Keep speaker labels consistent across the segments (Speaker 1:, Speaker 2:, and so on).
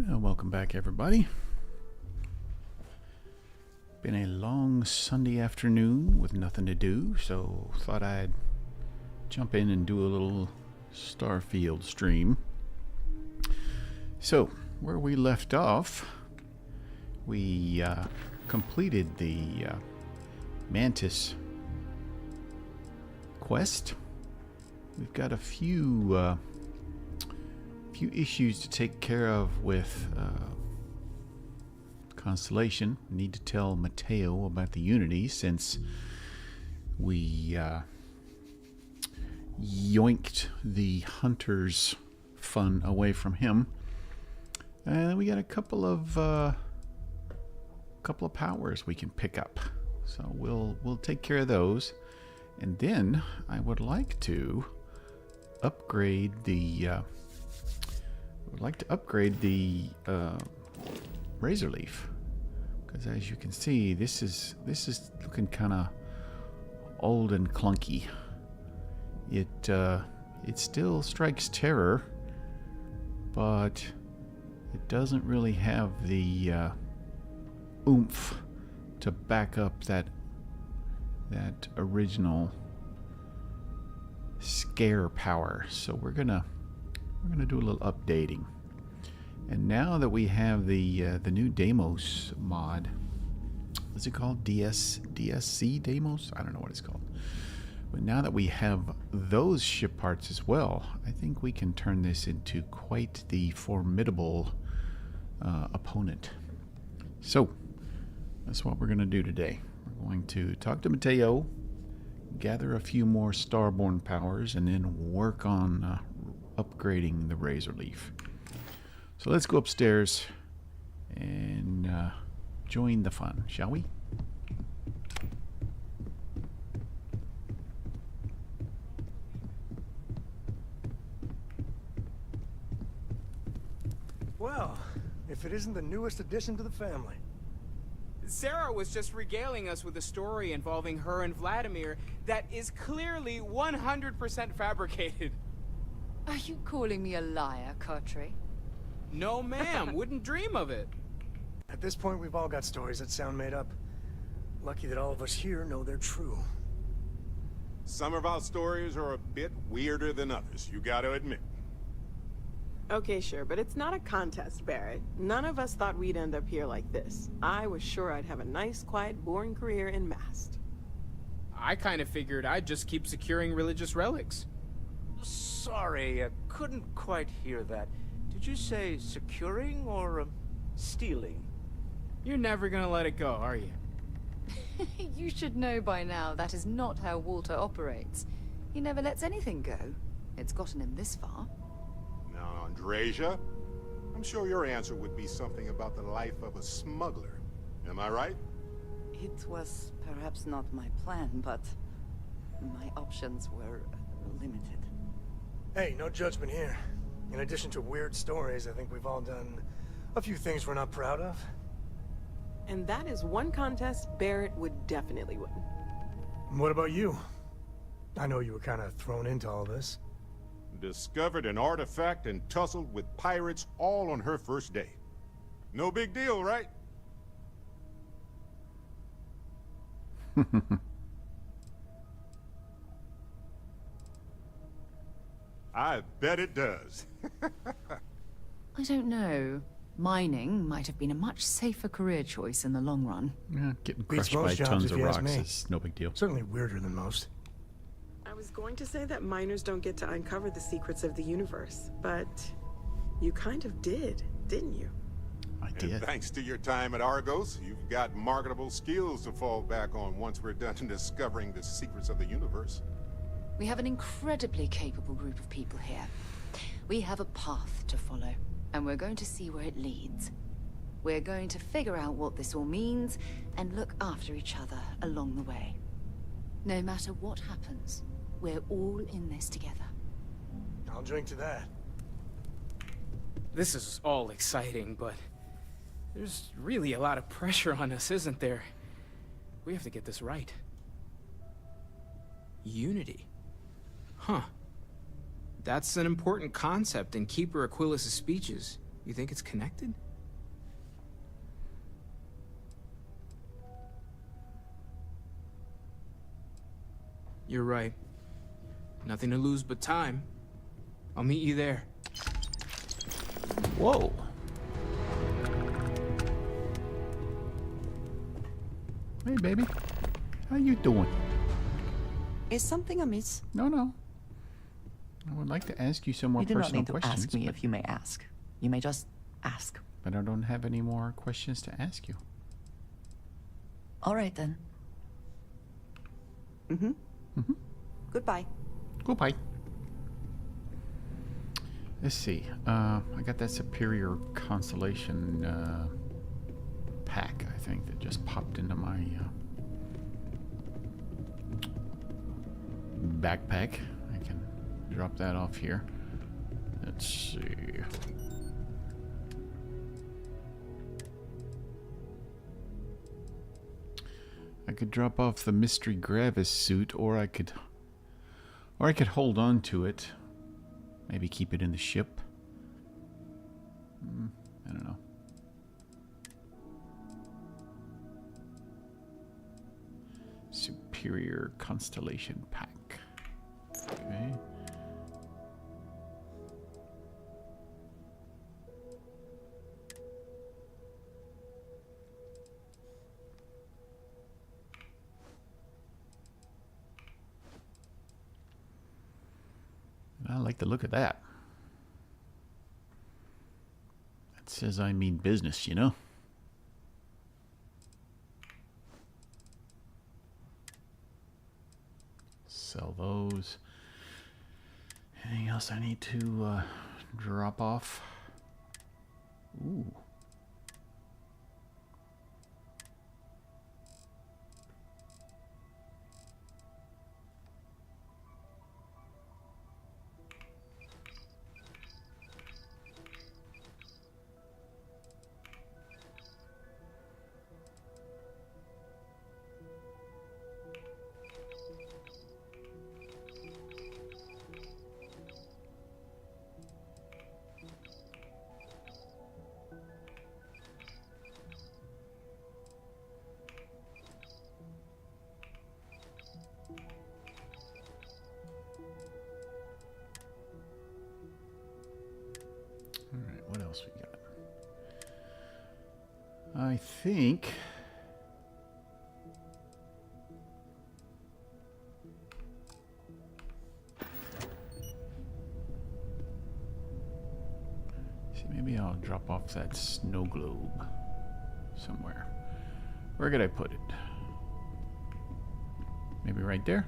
Speaker 1: Well, welcome back, everybody. Been a long Sunday afternoon with nothing to do, so thought I'd jump in and do a little Starfield stream. So, where we left off, we completed the Mantis quest. We've got a few issues to take care of with Constellation. Need to tell Mateo about the Unity since we yoinked the hunter's fun away from him. And we got a couple of powers we can pick up. So we'll take care of those. And then I would like to upgrade the Razorleaf, because as you can see, this is looking kind of old and clunky. It still strikes terror, but it doesn't really have the oomph to back up that original scare power. So we're gonna do a little updating. And now that we have the new Deimos mod, what's it called? DSC Deimos? I don't know what it's called. But now that we have those ship parts as well, I think we can turn this into quite the formidable opponent. So that's what we're going to do today. We're going to talk to Mateo, gather a few more starborn powers, and then work on upgrading the Razorleaf. So let's go upstairs and join the fun, shall we?
Speaker 2: Well, if it isn't the newest addition to the family.
Speaker 3: Sarah was just regaling us with a story involving her and Vladimir that is clearly 100% fabricated.
Speaker 4: Are you calling me a liar, Cartray?
Speaker 3: No, ma'am. Wouldn't dream of it.
Speaker 2: At this point, we've all got stories that sound made up. Lucky that all of us here know they're true.
Speaker 5: Some of our stories are a bit weirder than others, you gotta admit.
Speaker 6: Okay, sure, but it's not a contest, Barrett. None of us thought we'd end up here like this. I was sure I'd have a nice, quiet, boring career in Mast.
Speaker 3: I kind of figured I'd just keep securing religious relics.
Speaker 7: Sorry, I couldn't quite hear that. Did you say securing or stealing?
Speaker 3: You're never gonna let it go, are you?
Speaker 4: You should know by now that is not how Walter operates. He never lets anything go. It's gotten him this far.
Speaker 5: Now, Andreja, I'm sure your answer would be something about the life of a smuggler. Am I right?
Speaker 8: It was perhaps not my plan, but my options were limited.
Speaker 2: Hey, no judgment here. In addition to weird stories, I think we've all done a few things we're not proud of.
Speaker 6: And that is one contest Barrett would definitely win.
Speaker 2: What about you? I know you were kind of thrown into all this.
Speaker 5: Discovered an artifact and tussled with pirates all on her first day. No big deal, right? I bet it does.
Speaker 4: I don't know. Mining might have been a much safer career choice in the long run.
Speaker 1: Yeah, getting
Speaker 2: Beats
Speaker 1: crushed by
Speaker 2: most jobs,
Speaker 1: tons
Speaker 2: if
Speaker 1: of
Speaker 2: you ask
Speaker 1: rocks
Speaker 2: me.
Speaker 1: is no big deal.
Speaker 2: Certainly weirder than most.
Speaker 6: I was going to say that miners don't get to uncover the secrets of the universe, but you kind of did, didn't you?
Speaker 1: I did.
Speaker 5: And thanks to your time at Argos, you've got marketable skills to fall back on once we're done discovering the secrets of the universe.
Speaker 4: We have an incredibly capable group of people here. We have a path to follow, and we're going to see where it leads. We're going to figure out what this all means, and look after each other along the way. No matter what happens, we're all in this together.
Speaker 2: I'll drink to that.
Speaker 3: This is all exciting, but there's really a lot of pressure on us, isn't there? We have to get this right. Unity. Huh. That's an important concept in Keeper Aquilas' speeches. You think it's connected? You're right. Nothing to lose but time. I'll meet you there.
Speaker 1: Whoa. Hey, baby. How you doing?
Speaker 8: Is something amiss?
Speaker 1: No, no. I would like to ask you some more
Speaker 8: You do not
Speaker 1: personal
Speaker 8: need to
Speaker 1: questions.
Speaker 8: ask me if you may ask. You may just ask.
Speaker 1: But I don't have any more questions to ask you.
Speaker 8: All right, then. Mm-hmm.
Speaker 1: Mm-hmm.
Speaker 8: Goodbye.
Speaker 1: Goodbye. Let's see. I got that Superior Constellation pack, I think, that just popped into my backpack. I can drop that off here. Let's see. I could drop off the Mystery Gravis suit, or I could hold on to it. Maybe keep it in the ship. I don't know. Superior Constellation pack. Okay. I like the look of that. That says I mean business, you know? Sell those. Anything else I need to drop off? Ooh. Alright, what else we got? I think... See, maybe I'll drop off that snow globe somewhere. Where could I put it? Maybe right there?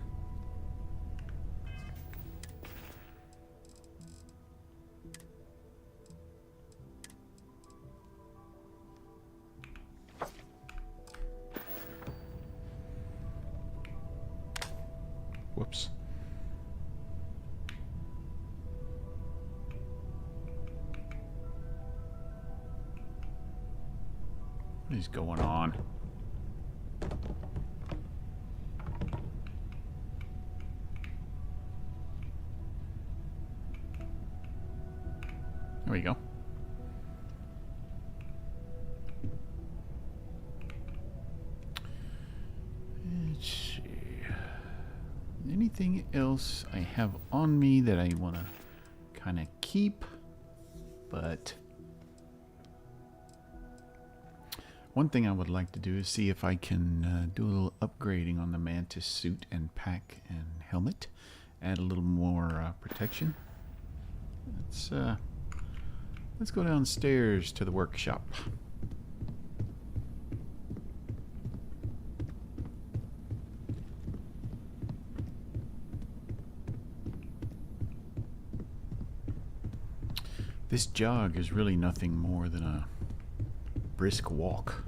Speaker 1: Whoops. What is going on? There we go. Let's see. Anything else I have on me that I want to kind of keep? But one thing I would like to do is see if I can do a little upgrading on the Mantis suit and pack and helmet. Add a little more protection. Let's go downstairs to the workshop. This jog is really nothing more than a brisk walk.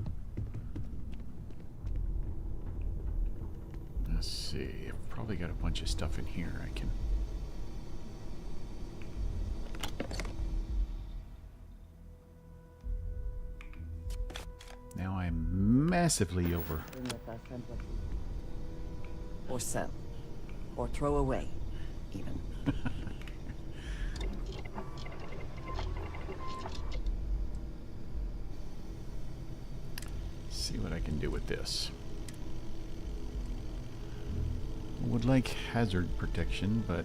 Speaker 1: Let's see, I've probably got a bunch of stuff in here I can... Now I'm massively over.
Speaker 8: Or sell. Or throw away, even.
Speaker 1: see what I can do with this. Would like hazard protection, but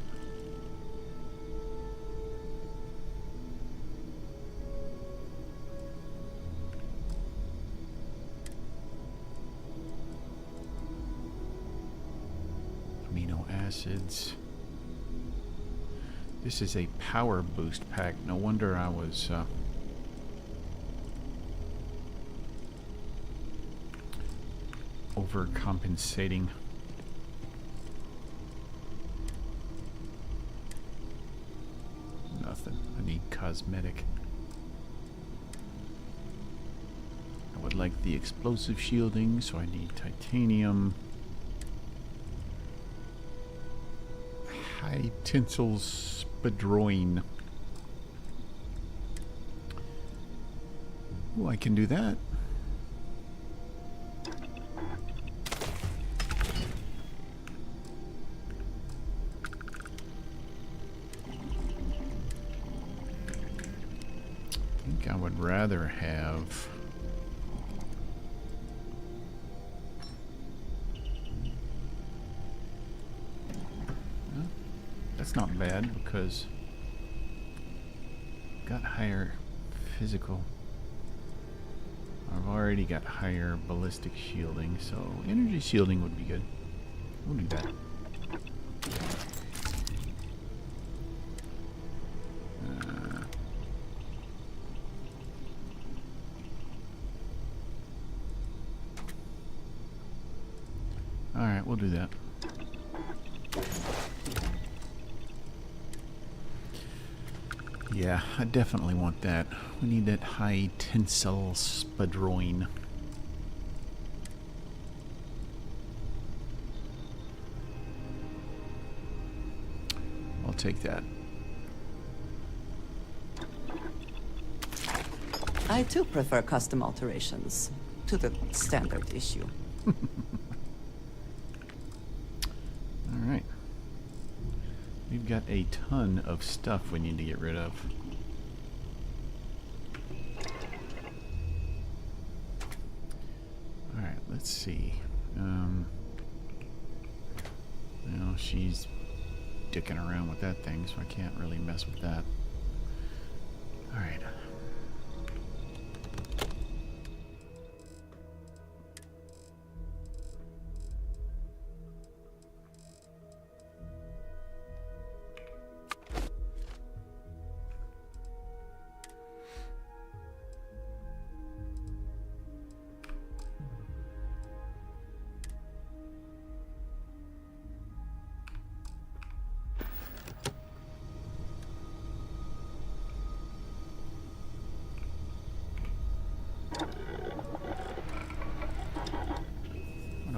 Speaker 1: amino acids. This is a power boost pack. No wonder I was overcompensating. Nothing. I need cosmetic. I would like the explosive shielding, so I need titanium. High tensile spadroin. Oh, I can do that. I think I would rather have that's not bad because I've got higher physical. I've already got higher ballistic shielding, so energy shielding would be good. We'll do that. Alright, we'll do that. Yeah, I definitely want that. We need that high tensile spadroin. I'll take that.
Speaker 8: I too prefer custom alterations to the standard issue.
Speaker 1: Alright. We've got a ton of stuff we need to get rid of. Alright, let's see. You know, she's dicking around with that thing, so I can't really mess with that. Alright.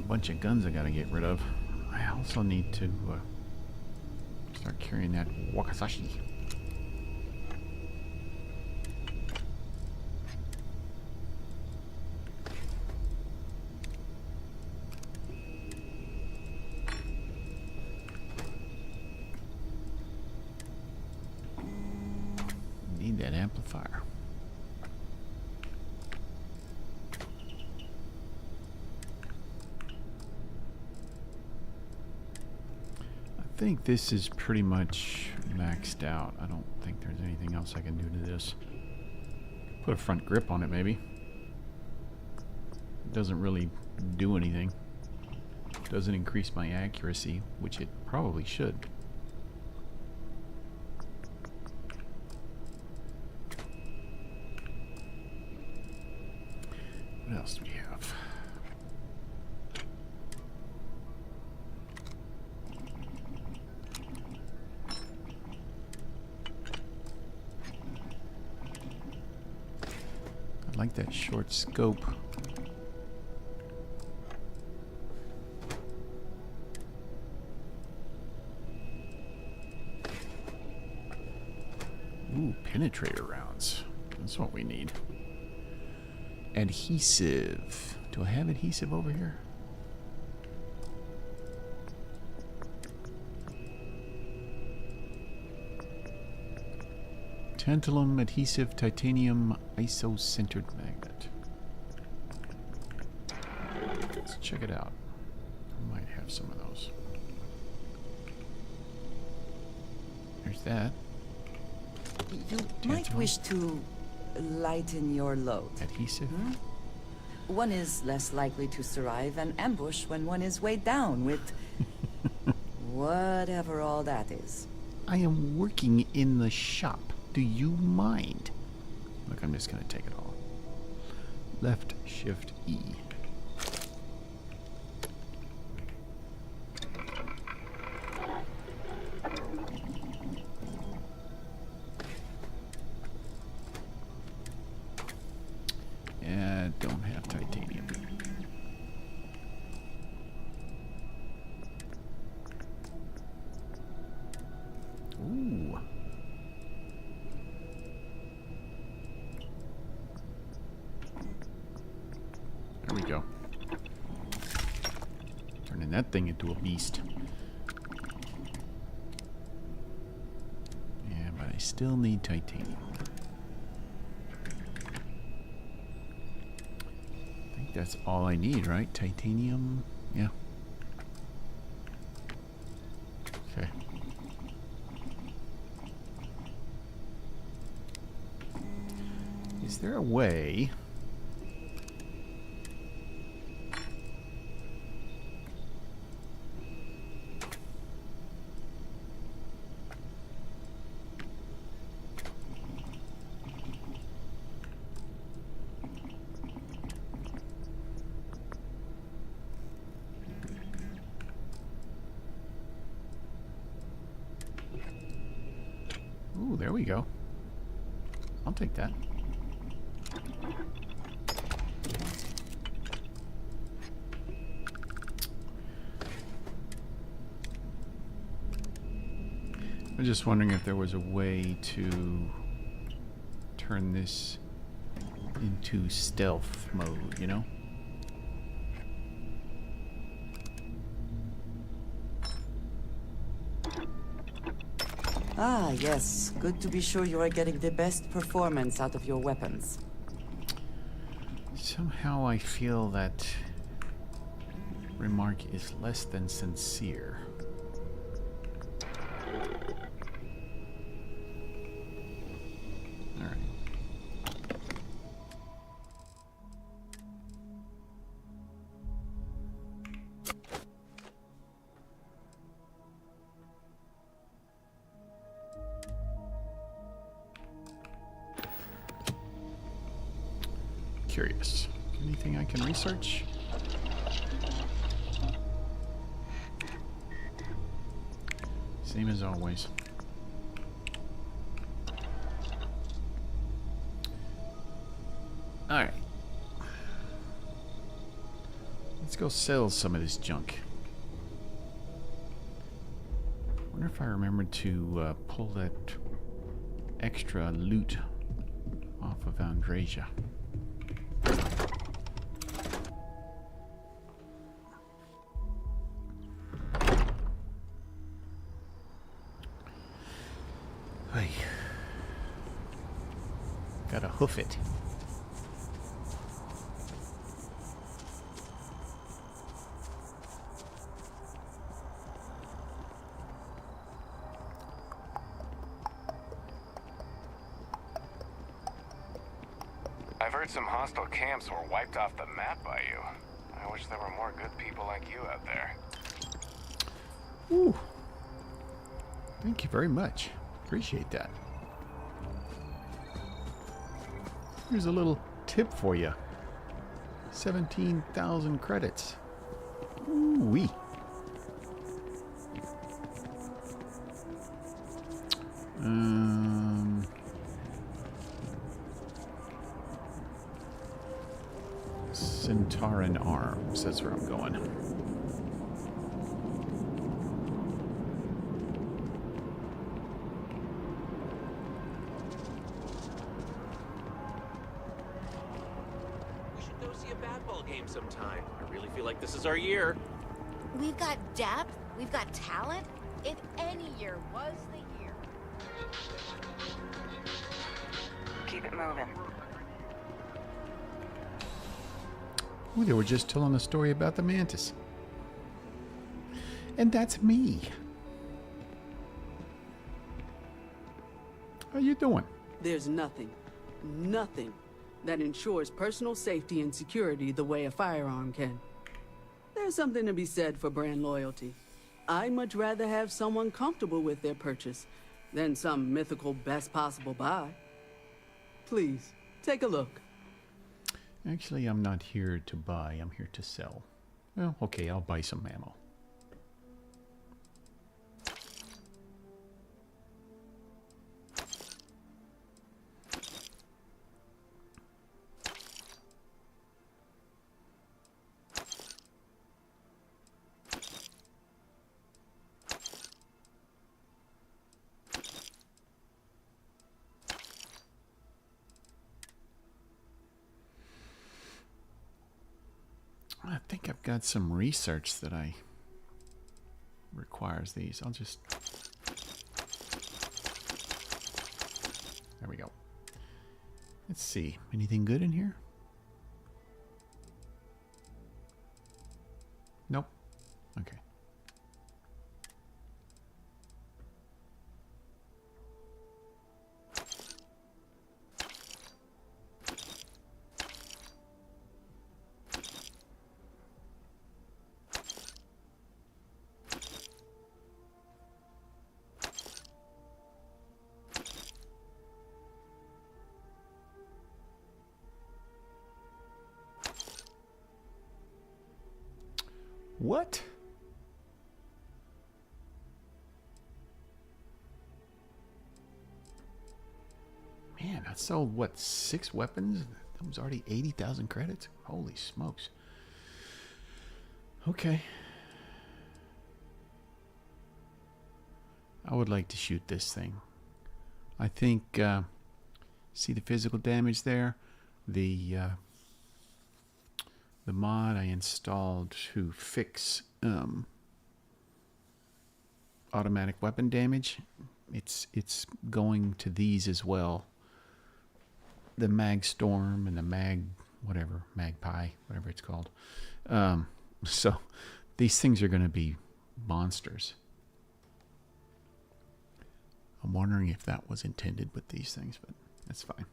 Speaker 1: Bunch of guns I gotta get rid of. I also need to start carrying that Wakasashi. Need that amplifier. I think this is pretty much maxed out. I don't think there's anything else I can do to this. Put a front grip on it, maybe. It doesn't really do anything. Doesn't increase my accuracy, which it probably should. What else do we have? I like that short scope. Ooh, penetrator rounds. That's what we need. Adhesive. Do I have adhesive over here? Tantalum adhesive titanium iso-centered magnet. check it out. I might have some of those. There's that.
Speaker 8: You might wish to lighten your load.
Speaker 1: Adhesive.
Speaker 8: One is less likely to survive an ambush when one is weighed down with whatever all that is.
Speaker 1: I am working in the shop. Do you mind? Look, I'm just going to take it all. Left Shift E. Yeah, don't have titanium. Ooh. There we go. Turning that thing into a beast. Yeah, but I still need titanium. I think that's all I need, right? Titanium? Yeah. Okay. Is there a way... Ooh, there we go. I'll take that. I'm just wondering if there was a way to turn this into stealth mode, you know?
Speaker 8: Ah, yes. Good to be sure you are getting the best performance out of your weapons.
Speaker 1: Somehow I feel that remark is less than sincere. All right. Curious. Anything I can research? Same as always. Alright. Let's go sell some of this junk. Wonder if I remembered to pull that extra loot off of Andrasia. Hey. Gotta hoof it.
Speaker 9: I've heard some hostile camps were wiped off the map by you. I wish there were more good people like you out there.
Speaker 1: Ooh. Thank you very much. Appreciate that. Here's a little tip for you. 17,000 credits. Ooh-wee. Centauran Arms. That's where I'm going.
Speaker 10: Sometime. I really feel like this is our year.
Speaker 11: We've got depth, we've got talent. If any year was the year.
Speaker 12: Keep it moving.
Speaker 1: Ooh, they were just telling a story about the mantis. And that's me. How you doing?
Speaker 12: There's nothing that ensures personal safety and security the way a firearm can. There's something to be said for brand loyalty. I'd much rather have someone comfortable with their purchase than some mythical best possible buy. Please, take a look.
Speaker 1: Actually, I'm not here to buy. I'm here to sell. Well, okay, I'll buy some ammo. I think I've got some research that requires these. I'll just... There we go. Let's see. Anything good in here? Nope. Okay. What? Man, I sold, what, 6 weapons? That was already 80,000 credits? Holy smokes. Okay. I would like to shoot this thing. I think, see the physical damage there? The mod I installed to fix automatic weapon damage, it's going to these as well. The Mag Storm and the Magpie, whatever it's called. So these things are going to be monsters. I'm wondering if that was intended with these things, but that's fine.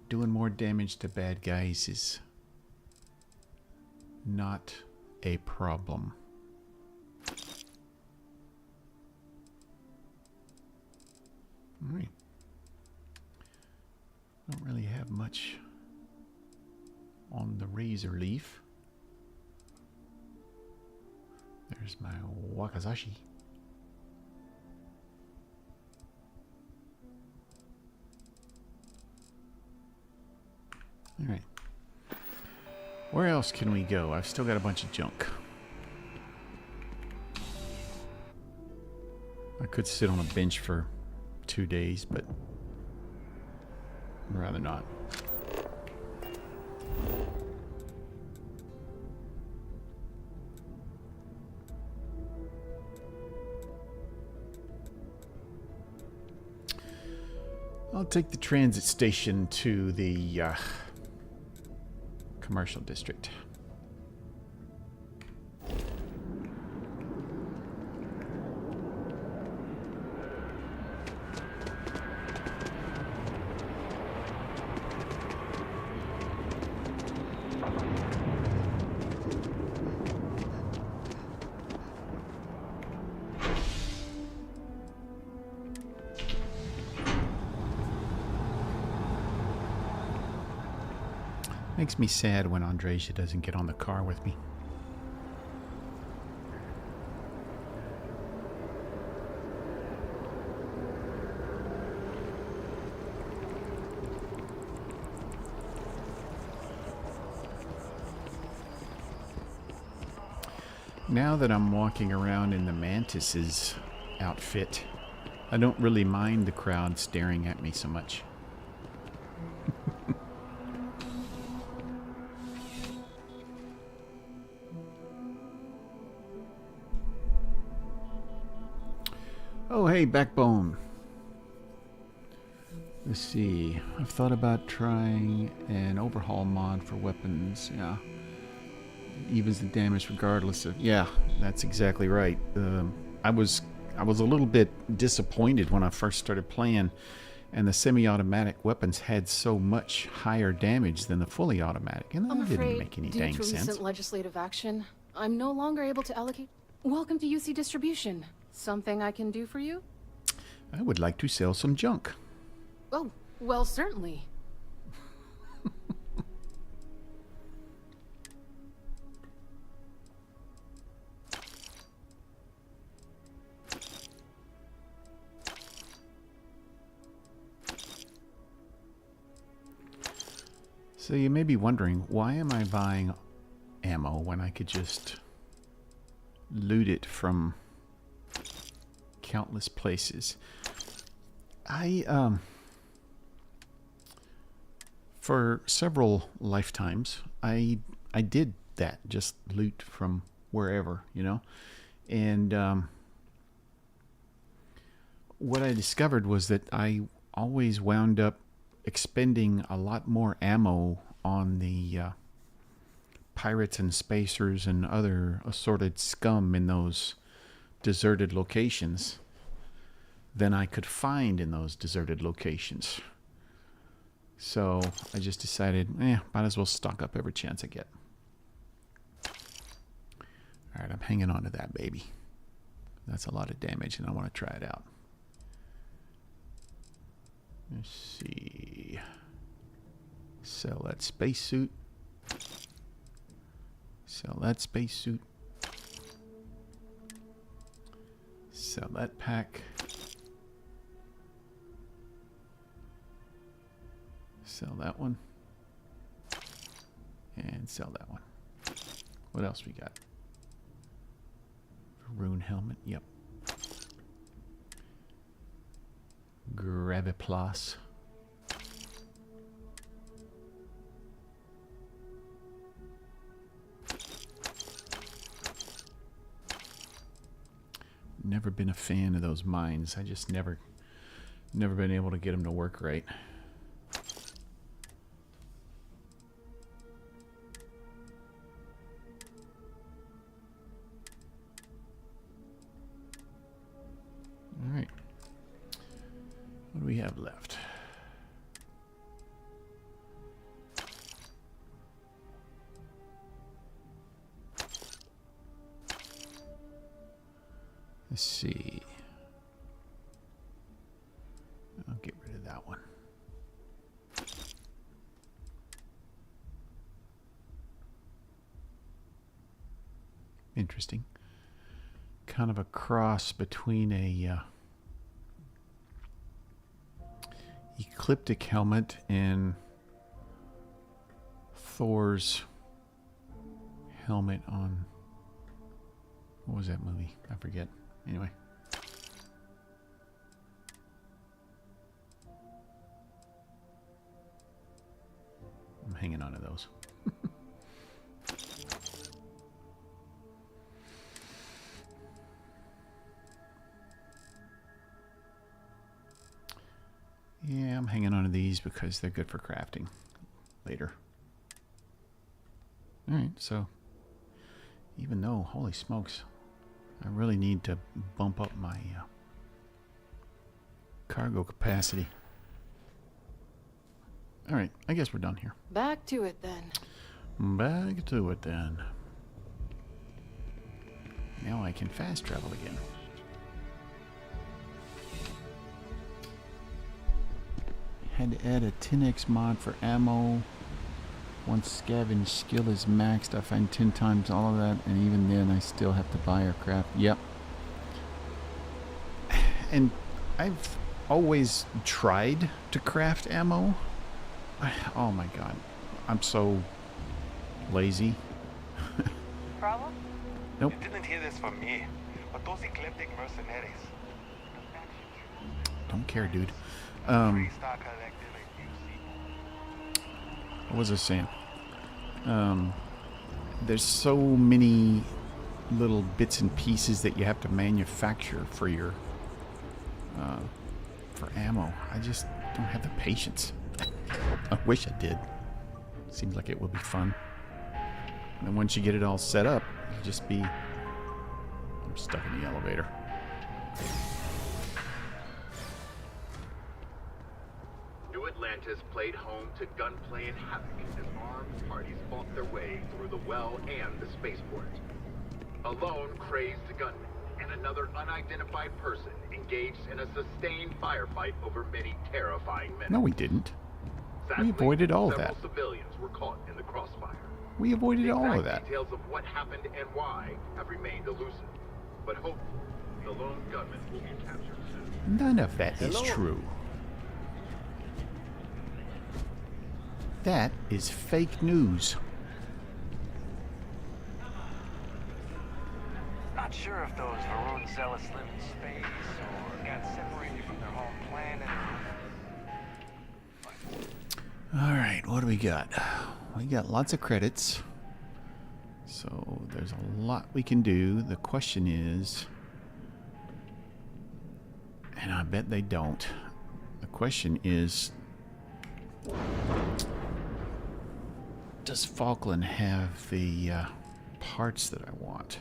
Speaker 1: Doing more damage to bad guys is not a problem. All right. Don't really have much on the Razorleaf. There's my Wakazashi. All right. Where else can we go? I've still got a bunch of junk. I could sit on a bench for 2 days, but I'd rather not. I'll take the transit station to the commercial district. Makes me sad when Andresia doesn't get on the car with me. Now that I'm walking around in the Mantis's outfit, I don't really mind the crowd staring at me so much. Oh, hey, Backbone. Let's see. I've thought about trying an overhaul mod for weapons. Yeah. Evens the damage regardless of... Yeah, that's exactly right. I was a little bit disappointed when I first started playing, and the semi-automatic weapons had so much higher damage than the fully automatic, and that didn't make any dang sense.
Speaker 13: Due to recent legislative action, I'm no longer able to allocate... Welcome to UC Distribution. Something I can do for you?
Speaker 1: I would like to sell some junk.
Speaker 13: Oh, well, certainly.
Speaker 1: So you may be wondering, why am I buying ammo when I could just loot it from countless places? For several lifetimes, I did that, just loot from wherever, you know? And what I discovered was that I always wound up expending a lot more ammo on the pirates and spacers and other assorted scum in those deserted locations than I could find in those deserted locations. So I just decided, might as well stock up every chance I get. Alright, I'm hanging on to that baby. That's a lot of damage and I want to try it out. Let's see. Sell that spacesuit. Sell that spacesuit. Sell that pack. Sell that one. And sell that one. What else we got? Rune helmet. Yep. Graviplus. Never been a fan of those mines. I just never been able to get them to work right. All right. What do we have left? Let's see. I'll get rid of that one. Interesting. Kind of a cross between a ecliptic helmet and Thor's helmet on... What was that movie? I forget. Anyway. I'm hanging on to those. Yeah, I'm hanging on to these because they're good for crafting later. Alright, so even though, holy smokes, I really need to bump up my cargo capacity. Alright, I guess we're done here.
Speaker 13: Back to it then.
Speaker 1: Back to it then. Now I can fast travel again. Had to add a 10x mod for ammo. Once scavenge skill is maxed, I find 10 times all of that, and even then I still have to buy or craft. Yep. And I've always tried to craft ammo. Oh my god. I'm so lazy.
Speaker 14: Problem?
Speaker 1: Nope.
Speaker 14: You didn't hear this from me, but those ecliptic mercenaries.
Speaker 1: Don't care, dude. What was I saying? There's so many little bits and pieces that you have to manufacture for your for ammo. don't have the patience. I wish I did. Seems like it would be fun. And then once you get it all set up, you'll just be... I'm stuck in the elevator.
Speaker 15: New Atlantis played home to gunplay and havoc as armed parties fought their way through the well and the spaceport. A lone crazed gunman and another unidentified person engaged in a sustained firefight over many terrifying minutes.
Speaker 1: No, we didn't.
Speaker 15: Sadly,
Speaker 1: We avoided all of
Speaker 15: several
Speaker 1: that.
Speaker 15: civilians were caught in the crossfire.
Speaker 1: We avoided
Speaker 15: The
Speaker 1: all of
Speaker 15: exact
Speaker 1: that.
Speaker 15: details of what happened and why have remained elusive, but hopefully the lone gunman will be captured soon.
Speaker 1: None of that is true. That is fake news.
Speaker 9: Not sure if those Varun zealots live in space or got separated from their home planet.
Speaker 1: Alright, what do we got? We got lots of credits. So there's a lot we can do. The question is, and I bet they don't. The question is, does Falkland have the parts that I want?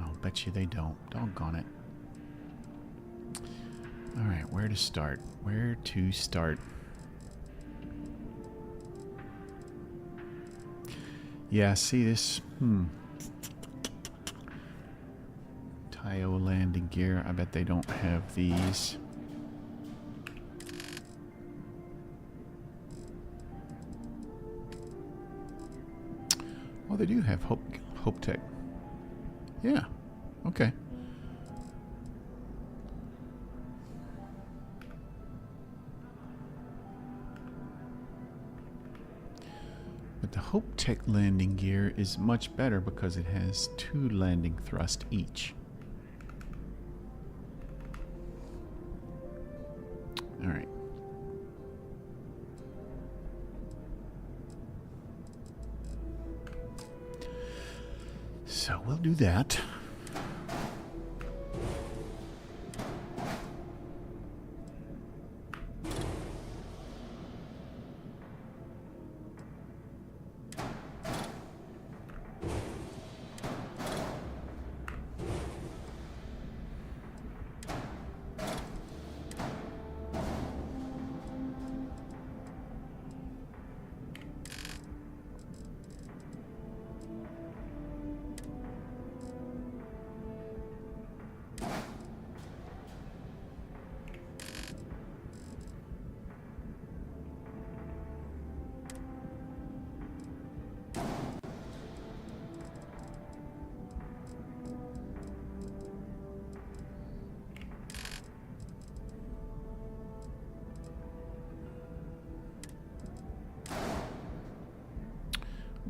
Speaker 1: I'll bet you they don't. Doggone it. Alright, where to start? Where to start? Yeah, see this? Tayo landing gear. I bet they don't have these. Oh, they do have Hope Tech. Yeah. Okay. But the Hope Tech landing gear is much better because it has 2 landing thrust each. All right. So we'll do that.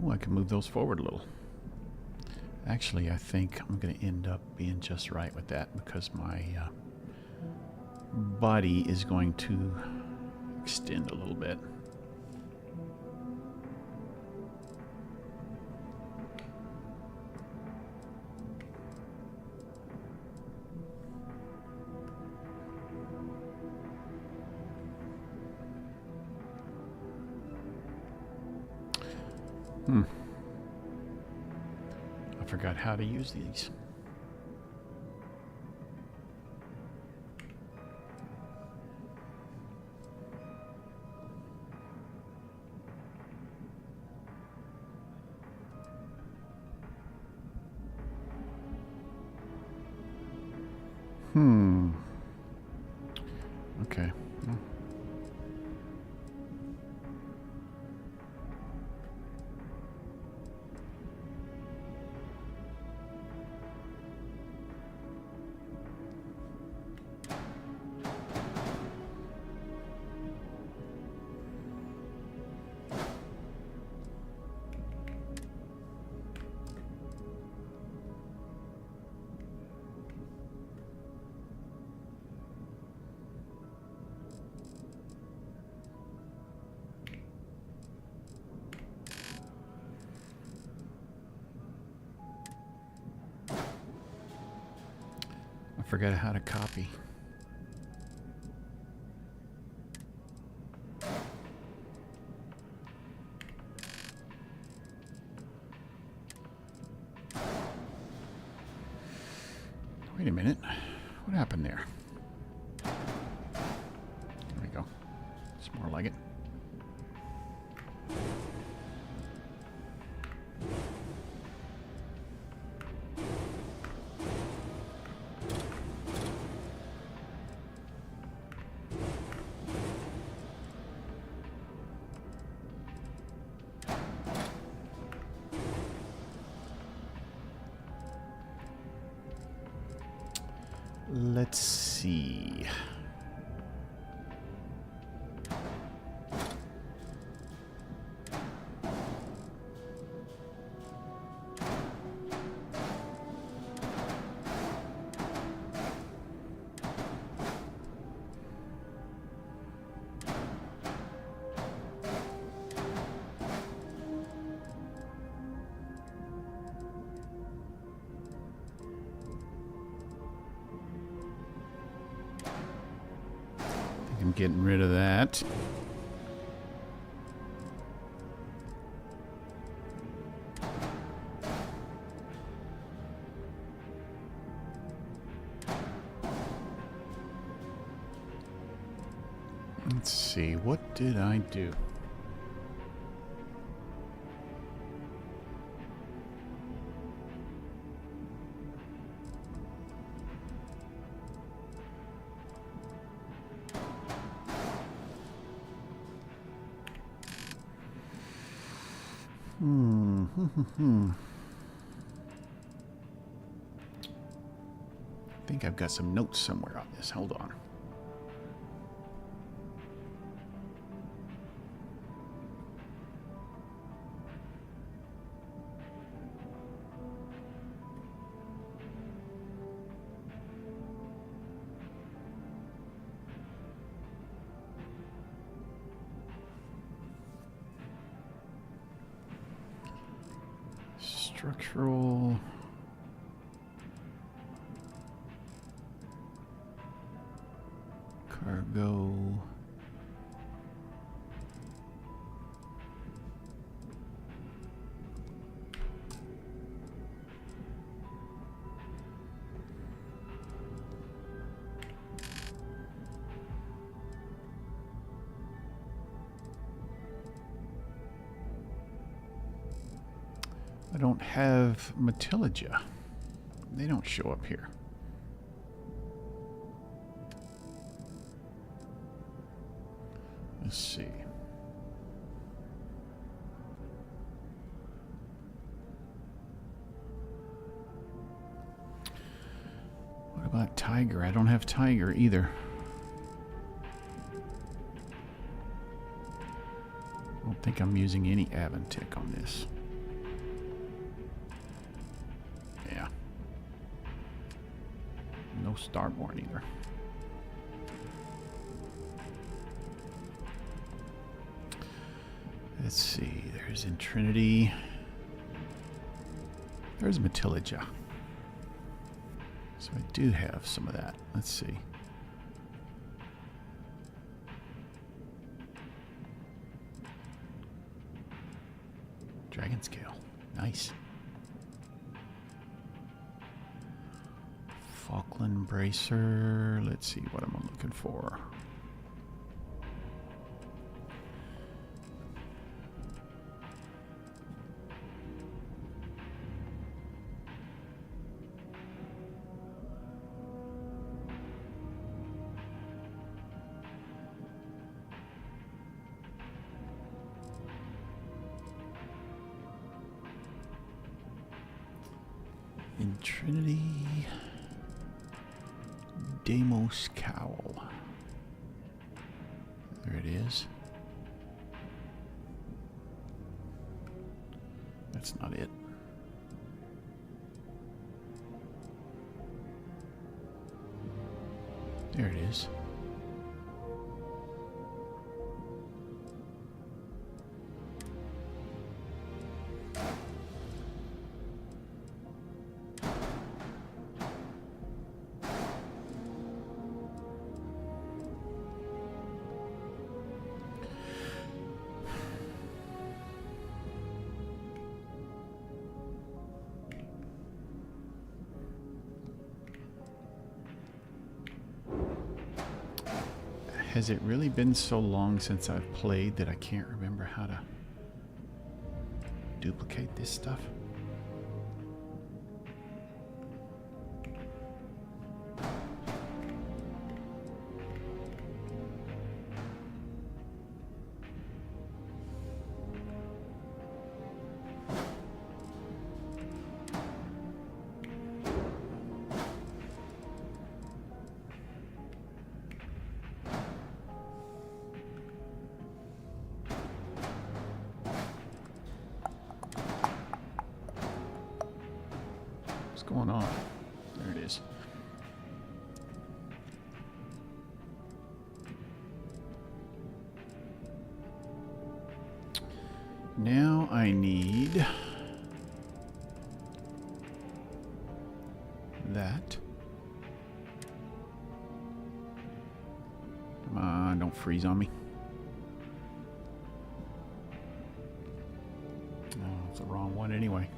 Speaker 1: Oh, I can move those forward a little. Actually, I think I'm going to end up being just right with that because my body is going to extend a little bit. I forgot how to use these. Okay. I forgot how to copy. Wait a minute. What happened there? There we go. It's more like it. Let's see. I'm getting rid of that. Let's see, what did I do? I think I've got some notes somewhere on this. Hold on. Structural. Cargo. I don't have Metillija. They don't show up here. Let's see. What about Tiger? I don't have Tiger either. I don't think I'm using any Aventic on this. Yeah. No Starborn either. Let's see, there's Intrinity. There's Metillija. So I do have some of that. Let's see. Dragon Scale. Nice. Falkland Bracer. Let's see what I'm looking for. Trinity Deimos Cowl. There it is. That's not it. There it is. Has it really been so long since I've played that I can't remember how to duplicate this stuff? What's going on? There it is. Now I need that. Come on, don't freeze on me. Oh, it's the wrong one anyway.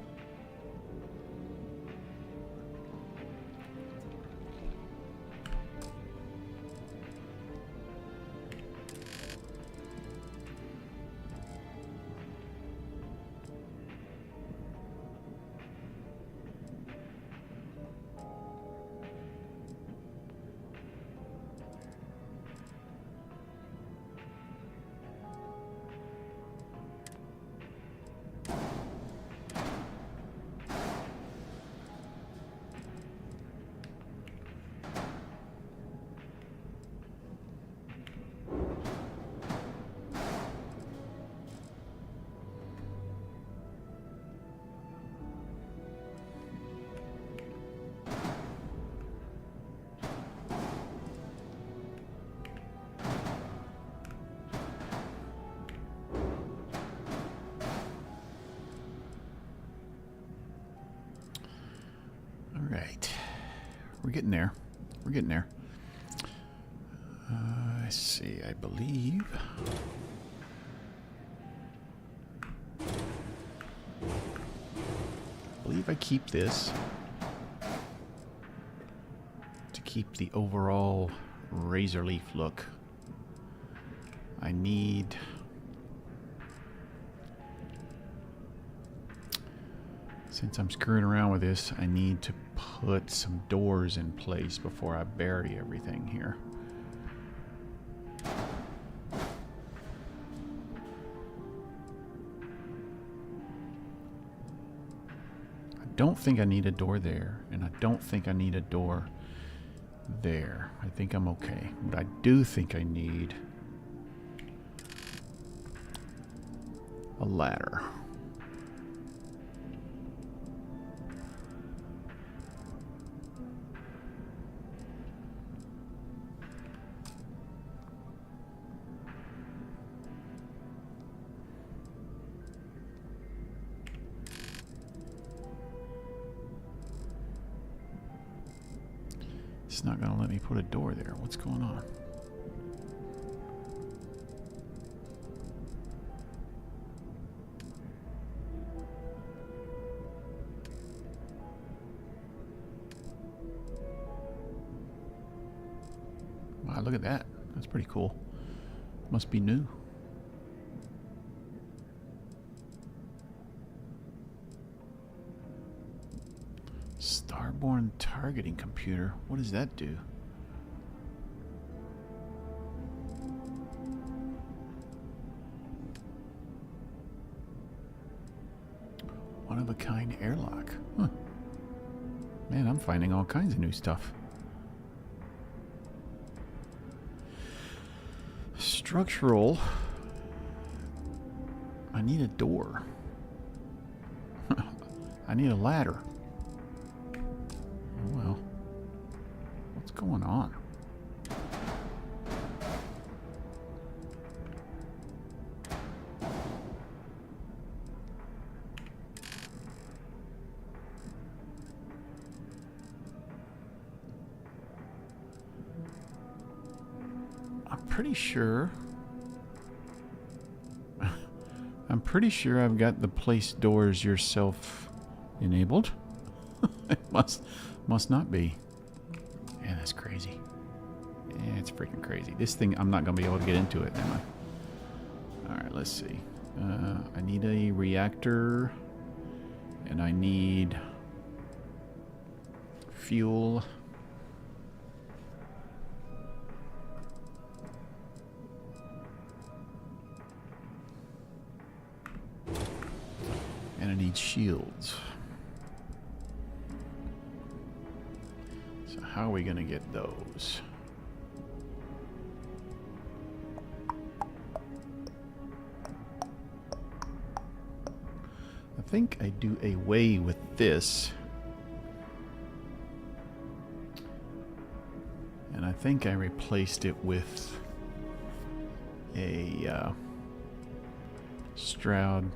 Speaker 1: Right, we're getting there. We're getting there. Let's see. I believe I keep this to keep the overall Razorleaf look. I need. Since I'm screwing around with this, I need to put some doors in place before I bury everything here. I don't think I need a door there, and I don't think I need a door there. I think I'm okay. But I do think I need a ladder. It's not going to let me put a door there. What's going on? Wow, look at that. That's pretty cool. Must be new. Starborn targeting computer. What does that do? One of a kind airlock. Huh. Man, I'm finding all kinds of new stuff. Structural. I need a door. I need a ladder. Oh well. What's going on? I'm pretty sure I've got the place doors yourself enabled. It must not be. Yeah, that's crazy. It's freaking crazy. This thing, I'm not going to be able to get into it, am I? Alright, let's see. I need a reactor. And I need fuel. And I need shields. So how are we going to get those? I think I do away with this. And I think I replaced it with a Stroud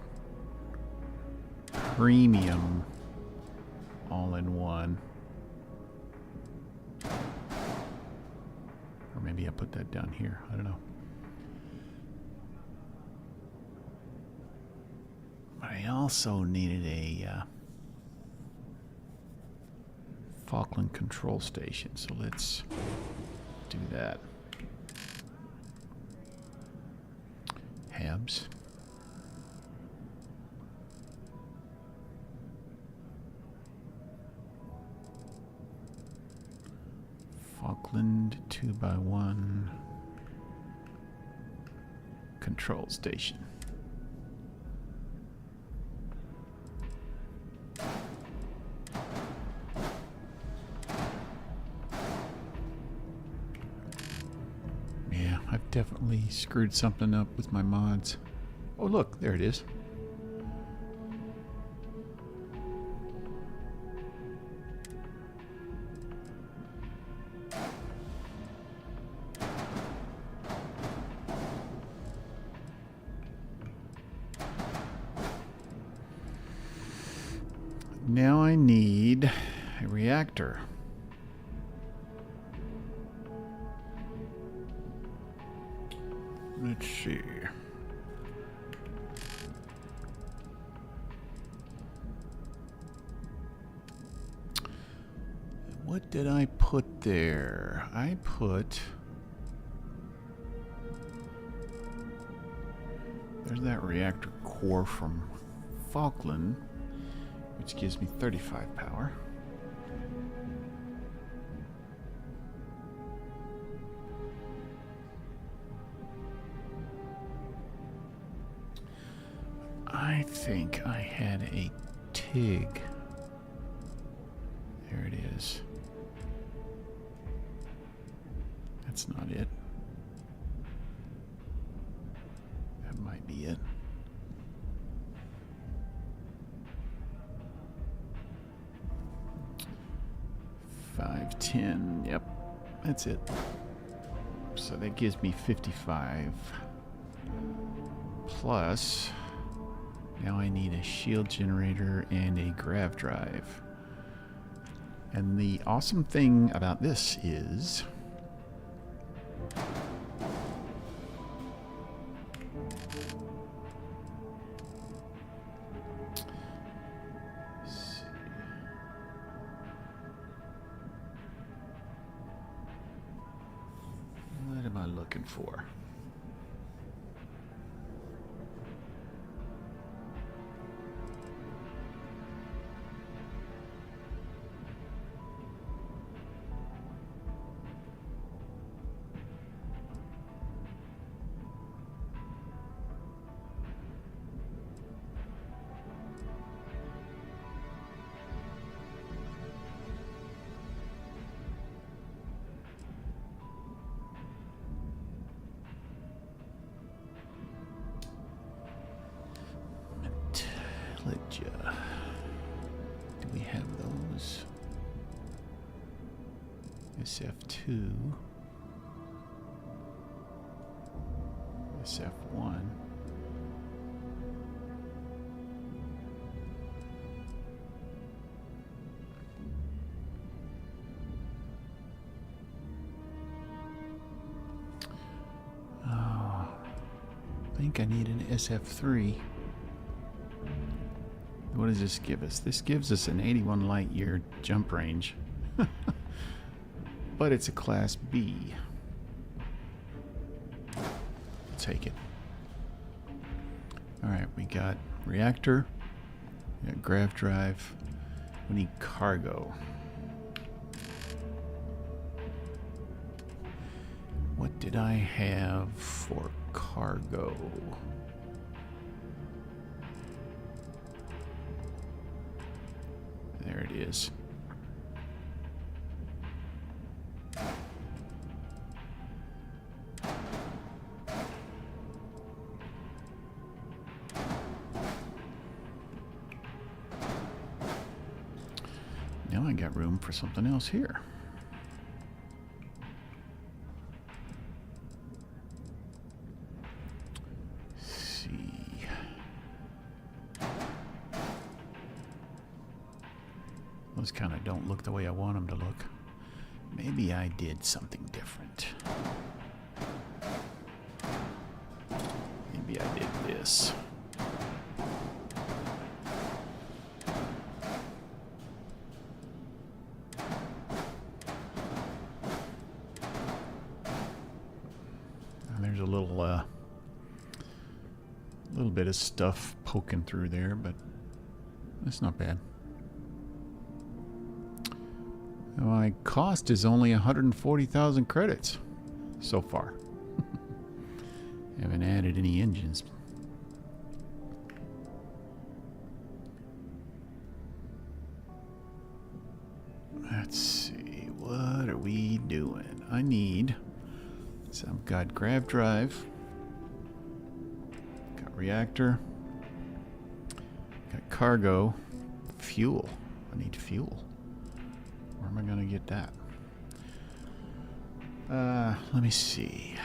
Speaker 1: Premium all-in-one. Or maybe I put that down here. I don't know. But I also needed a Falkland control station, so let's do that. Habs. Falkland 2x1 control station. Yeah, I've definitely screwed something up with my mods. Oh look, there it is. Now I need a reactor. Let's see. What did I put there? I put... There's that reactor core from Falkland, which gives me 35 power. I think I had a TIG. There it is. That's not it. That might be it. $510. Yep, that's it. So that gives me 55. Plus, now I need a shield generator and a grav drive. And the awesome thing about this is what am I looking for? Do we have those? SF2, SF1. I think I need an SF3. What does this give us? This gives us an 81 light year jump range. But it's a Class B. take it. Alright, we got reactor. We got grav drive. We need cargo. What did I have for cargo? There it is. Now I got room for something else here. Those kind of don't look the way I want them to look. Maybe I did something different. Maybe I did this. And there's a little bit of stuff poking through there, but that's not bad. My cost is only 140,000 credits so far. Haven't added any engines. Let's see, what are we doing? I need, so I've got grav drive, got reactor, got cargo, fuel. I need fuel. Where am I going to get that? Let me see.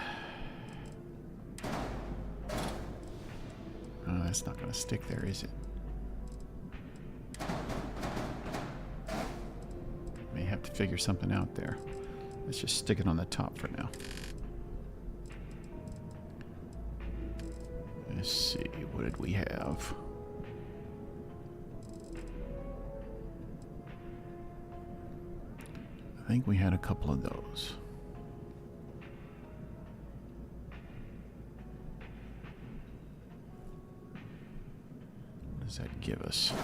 Speaker 1: Oh, that's not going to stick there, is it? May have to figure something out there. Let's just stick it on the top for now. Let's see, what did we have? I think we had a couple of those. What does that give us?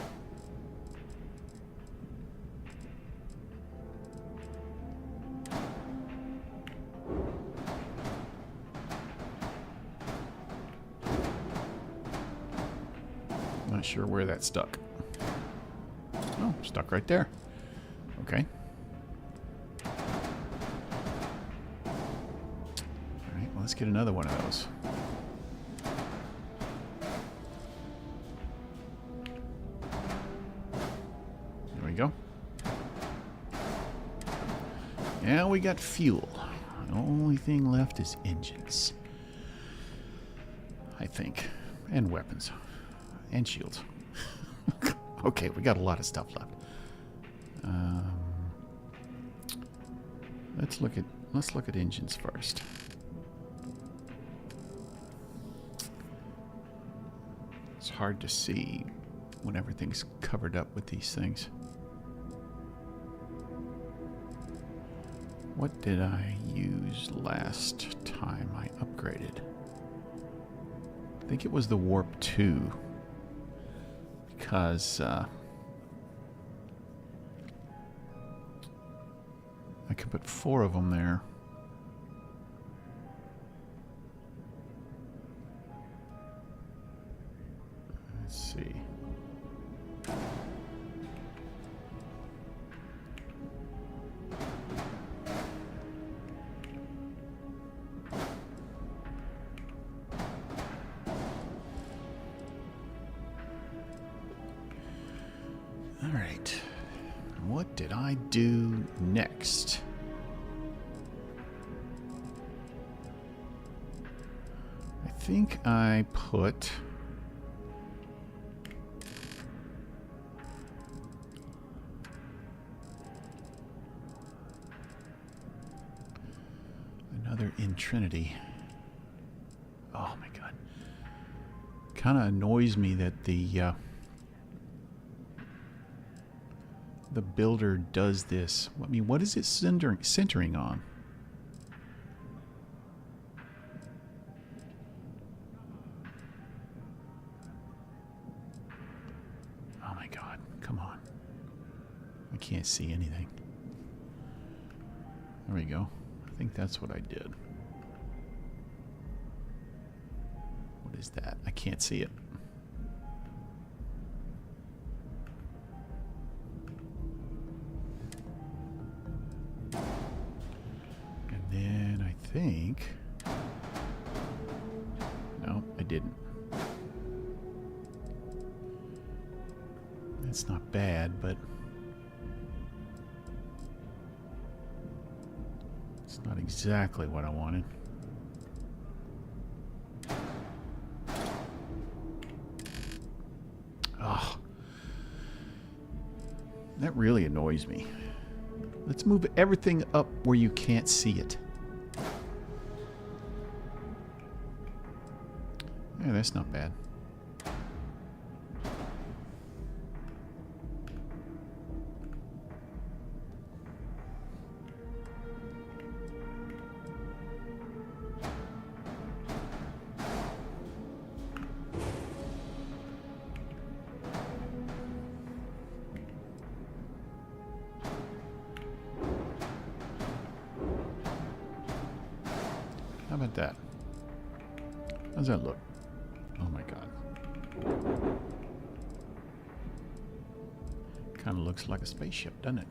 Speaker 1: Not sure where that stuck. Oh, stuck right there. Okay. Let's get another one of those. There we go. Now we got fuel. The only thing left is engines. I think. And weapons. And shields. Okay, we got a lot of stuff left. Let's look at engines first. It's hard to see when everything's covered up with these things. What did I use last time I upgraded? I think it was the Warp 2. Because I could put 4 of them there. Let's see. All right. What did I do next? I think I put another in Trinity. Oh my god. Kind of annoys me that the builder does this. I mean, what is it centering on? see anything. There we go. I think that's what I did. What is that? I can't see it. And then I think... No, I didn't. It's not bad, but it's not exactly what I wanted. Oh, that really annoys me. Let's move everything up where you can't see it. Yeah, that's not bad. How about that? How's that look? Oh my god. Kind of looks like a spaceship, doesn't it?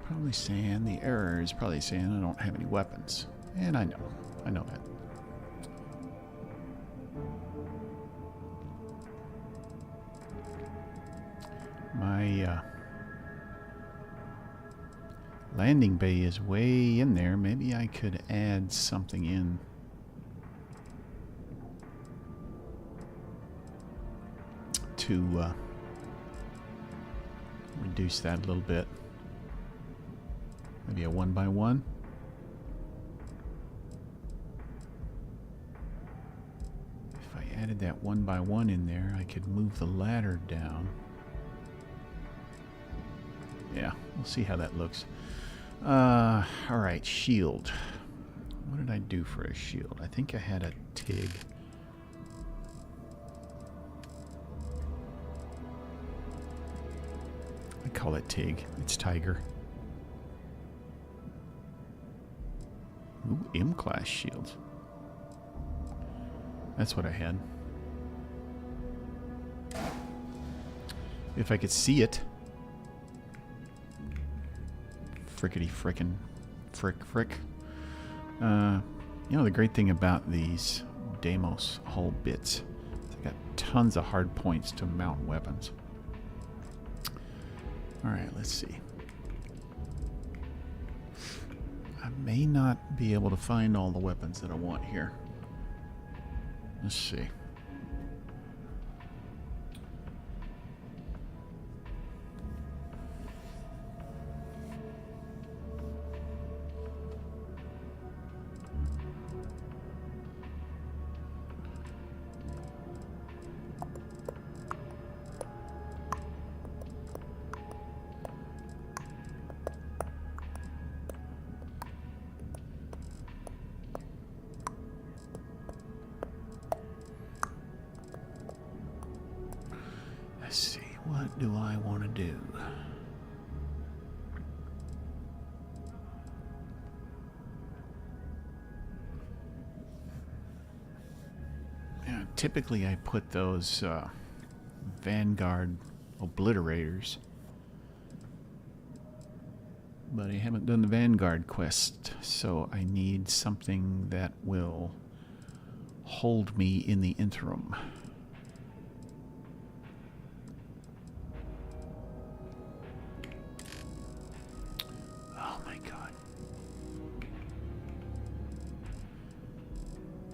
Speaker 1: Probably saying, the error is probably saying I don't have any weapons. And I know that. My landing bay is way in there. Maybe I could add something in. To reduce that a little bit. Maybe a 1x1. If I added that 1x1 in there, I could move the ladder down. Yeah, we'll see how that looks. Alright, shield. What did I do for a shield? I think I had a TIG. I call it TIG. It's Tiger. Ooh, M-class shields. That's what I had. If I could see it. Frickety frickin' frick. You know, the great thing about these Deimos hull bits is they got tons of hard points to mount weapons. Alright, let's see. I may not be able to find all the weapons that I want here. Let's see. Let's see, what do I want to do? Yeah, typically I put those Vanguard obliterators, but I haven't done the Vanguard quest, so I need something that will hold me in the interim.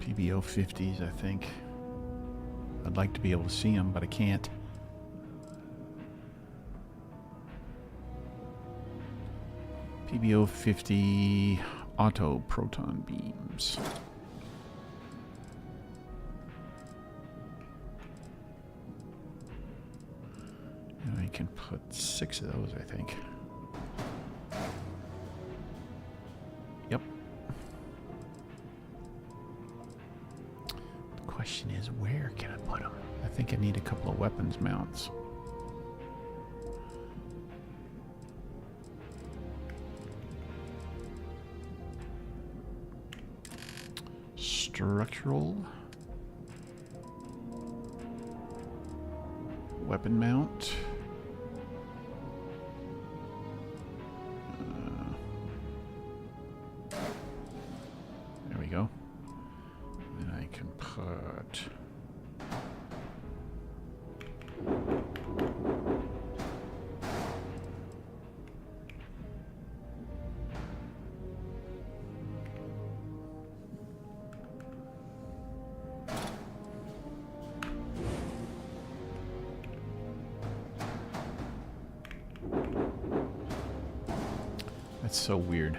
Speaker 1: PBO 50s, I think. I'd like to be able to see them, but I can't. PBO 50 auto proton beams. And I can put 6 of those, I think. Yep. The question is, where can I put them? I think I need a couple of weapons mounts. Structural weapon mount. There we go. Then I can put That's so weird.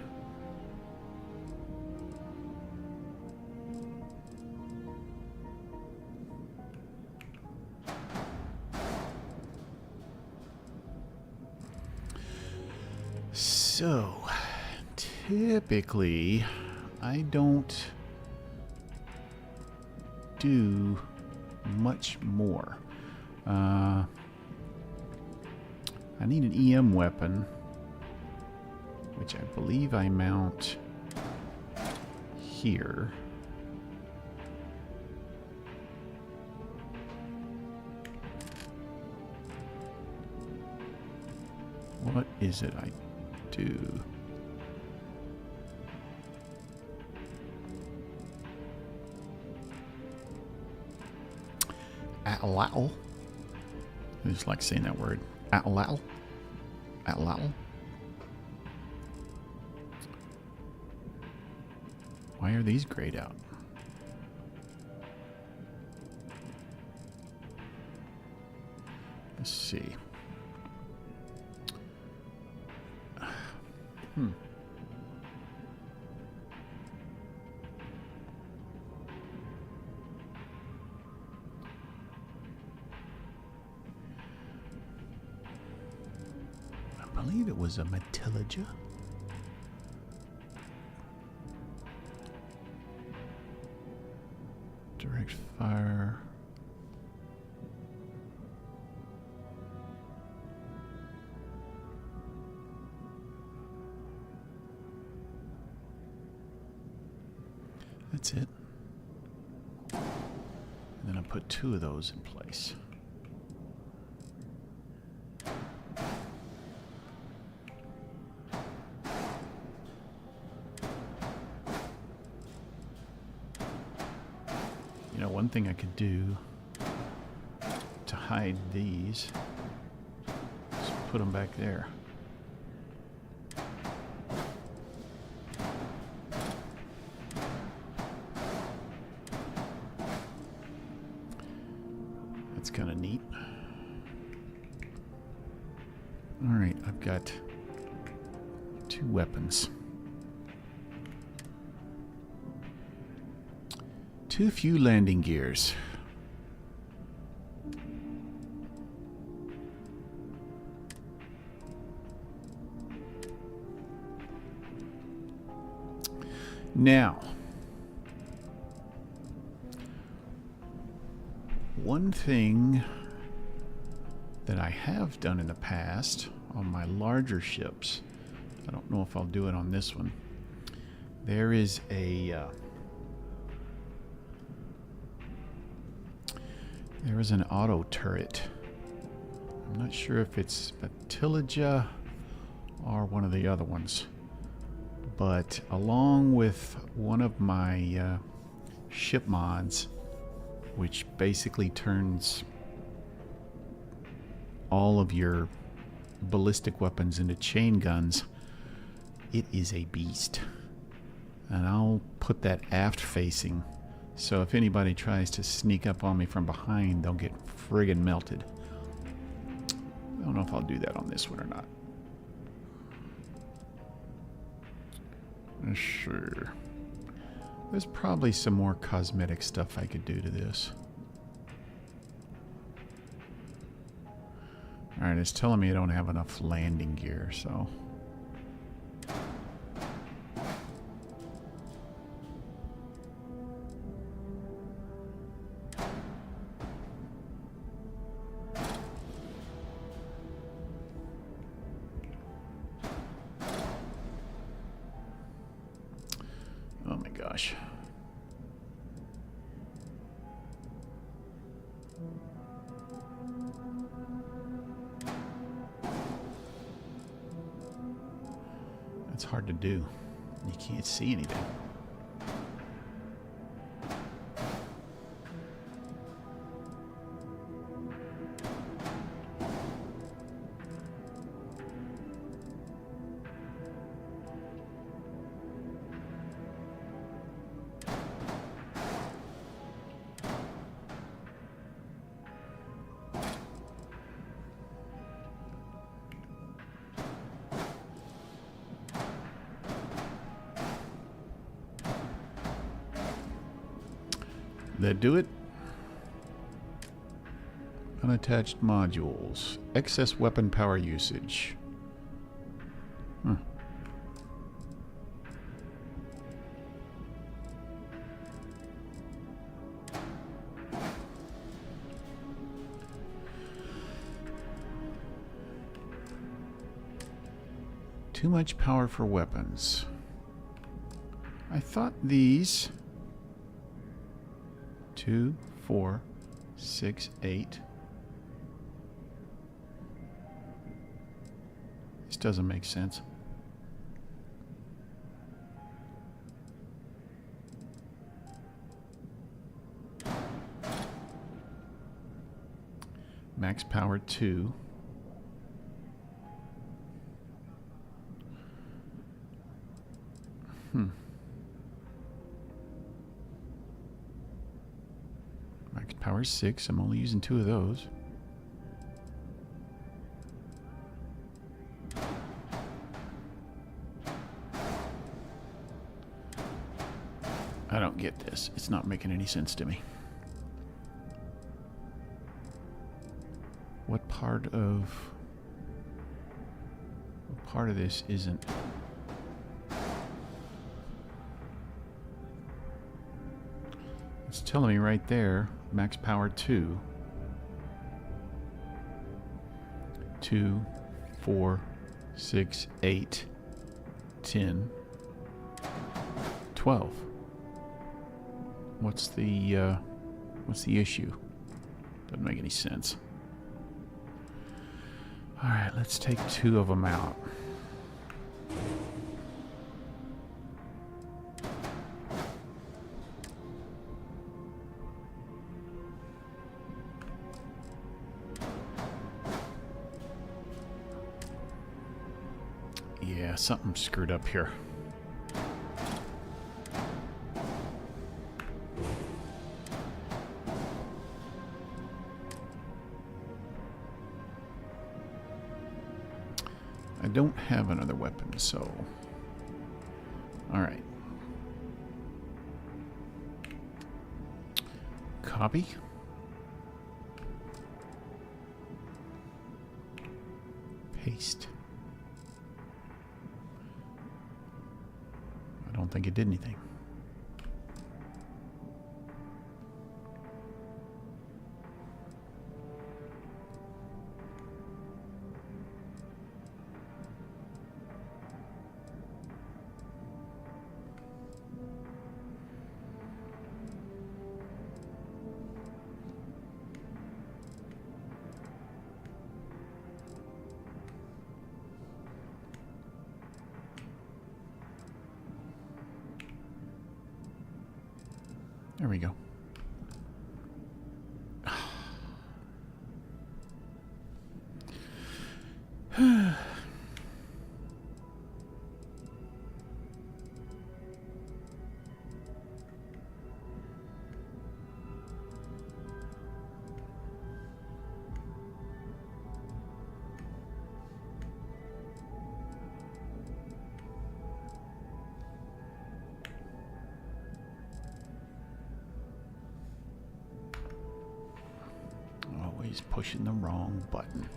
Speaker 1: So, typically, I don't do much more. I need an EM weapon, which I believe I mount here. What is it I do? Atlatl. I just like saying that word. Atlatl. Atlatl. Why are these grayed out? Let's see. I believe it was a Metilliga. Direct fire. That's it. And then I put 2 of those in place. You know, one thing I could do to hide these is put them back there. That's kind of neat. All right, I've got 2 weapons. Too few landing gears. Now, one thing that I have done in the past on my larger ships, I don't know if I'll do it on this one, there is there is an auto turret. I'm not sure if it's Metilliga or one of the other ones, but along with one of my ship mods, which basically turns all of your ballistic weapons into chain guns, it is a beast. And I'll put that aft facing, so if anybody tries to sneak up on me from behind, they'll get friggin' melted. I don't know if I'll do that on this one or not. Sure. There's probably some more cosmetic stuff I could do to this. Alright, it's telling me I don't have enough landing gear, so... Oh my gosh. That's hard to do. You can't see anything. That do it? Unattached modules. Excess weapon power usage. Huh. Too much power for weapons. I thought these... 2, 4, 6, 8. This doesn't make sense. Max power 2. Max power 6. I'm only using 2 of those. I don't get this. It's not making any sense to me. What part of this isn't? It's telling me right there, max power 2. 2, 4, 6, 8, 10, 12. What's the issue? Doesn't make any sense. All right, let's take 2 of them out. Yeah, something screwed up here. I don't have another weapon, so... Alright. Copy. Paste. I don't think it did anything. There we go. Always pushing the wrong button.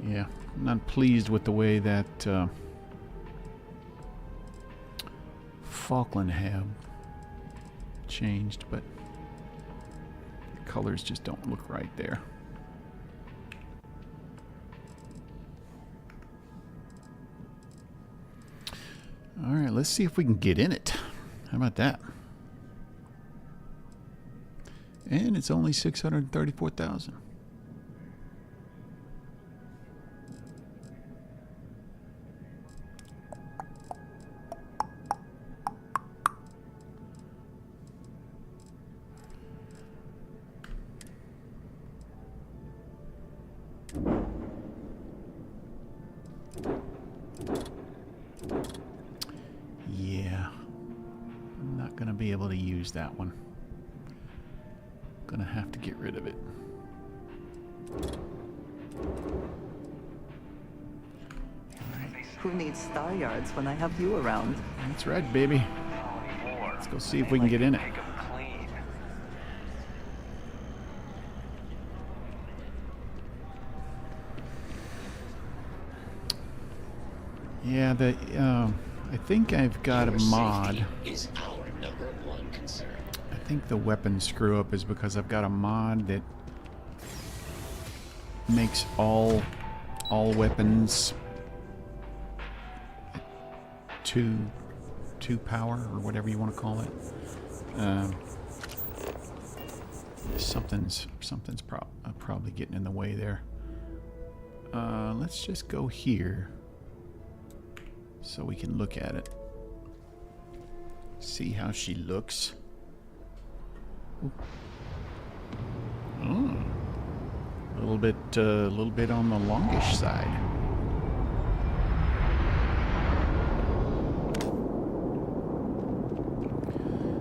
Speaker 1: Yeah, I'm not pleased with the way that Falkland have changed, but the colors just don't look right there. All right, let's see if we can get in it. How about that? And it's only 634,000. Yeah, I'm not gonna be able to use that one. Gonna have to get rid of it.
Speaker 8: Who needs star yards when I have you around?
Speaker 1: That's right, baby. Let's go see if we can get in it. Yeah, I think I've got a mod.
Speaker 16: Is our #1 concern.
Speaker 1: I think the weapon screw up is because I've got a mod that makes all weapons two power, or whatever you want to call it. Something's probably getting in the way there. Let's just go here so we can look at it. See how she looks. Oh, a little bit on the longish side.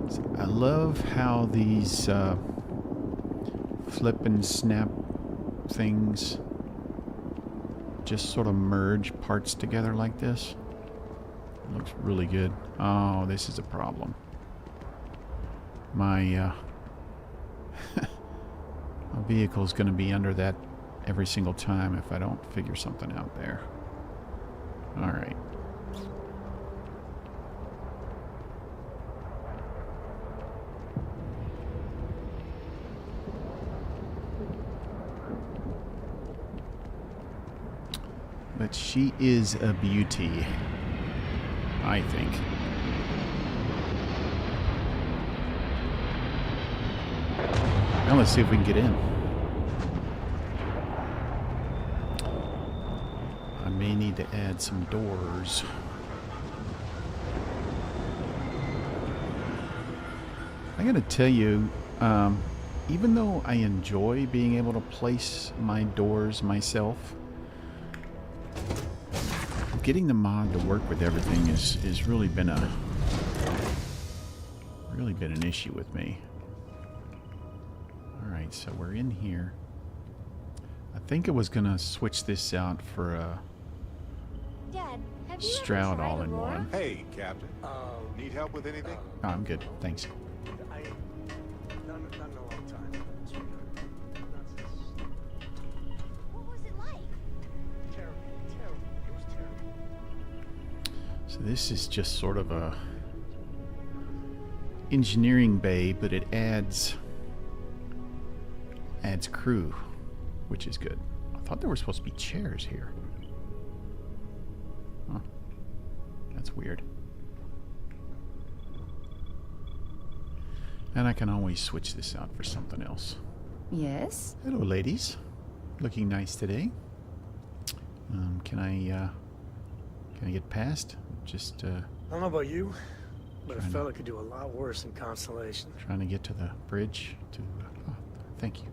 Speaker 1: So I love how these flip and snap things just sort of merge parts together like this. It looks really good. Oh, this is a problem. My my vehicle's going to be under that every single time if I don't figure something out there. All right. But she is a beauty, I think. Now let's see if we can get in. I may need to add some doors. I gotta tell you, even though I enjoy being able to place my doors myself, getting the mod to work with everything is really been an issue with me. Alright, so we're in here. I think I was gonna switch this out for a
Speaker 11: Dad, have you
Speaker 1: Stroud all-in-one.
Speaker 5: Hey, Captain. Need help with anything?
Speaker 1: Oh, I'm good, thanks.
Speaker 2: Not in a long time.
Speaker 11: What was it like?
Speaker 2: Terrible. It was terrible.
Speaker 1: So this is just sort of a engineering bay, but it adds crew, which is good. I thought there were supposed to be chairs here. Huh. That's weird. And I can always switch this out for something else.
Speaker 4: Yes?
Speaker 1: Hello, ladies. Looking nice today. Can I get past? Just,
Speaker 2: I don't know about you, but a fella could do a lot worse in Constellation.
Speaker 1: Trying to get to the bridge to... oh, thank you.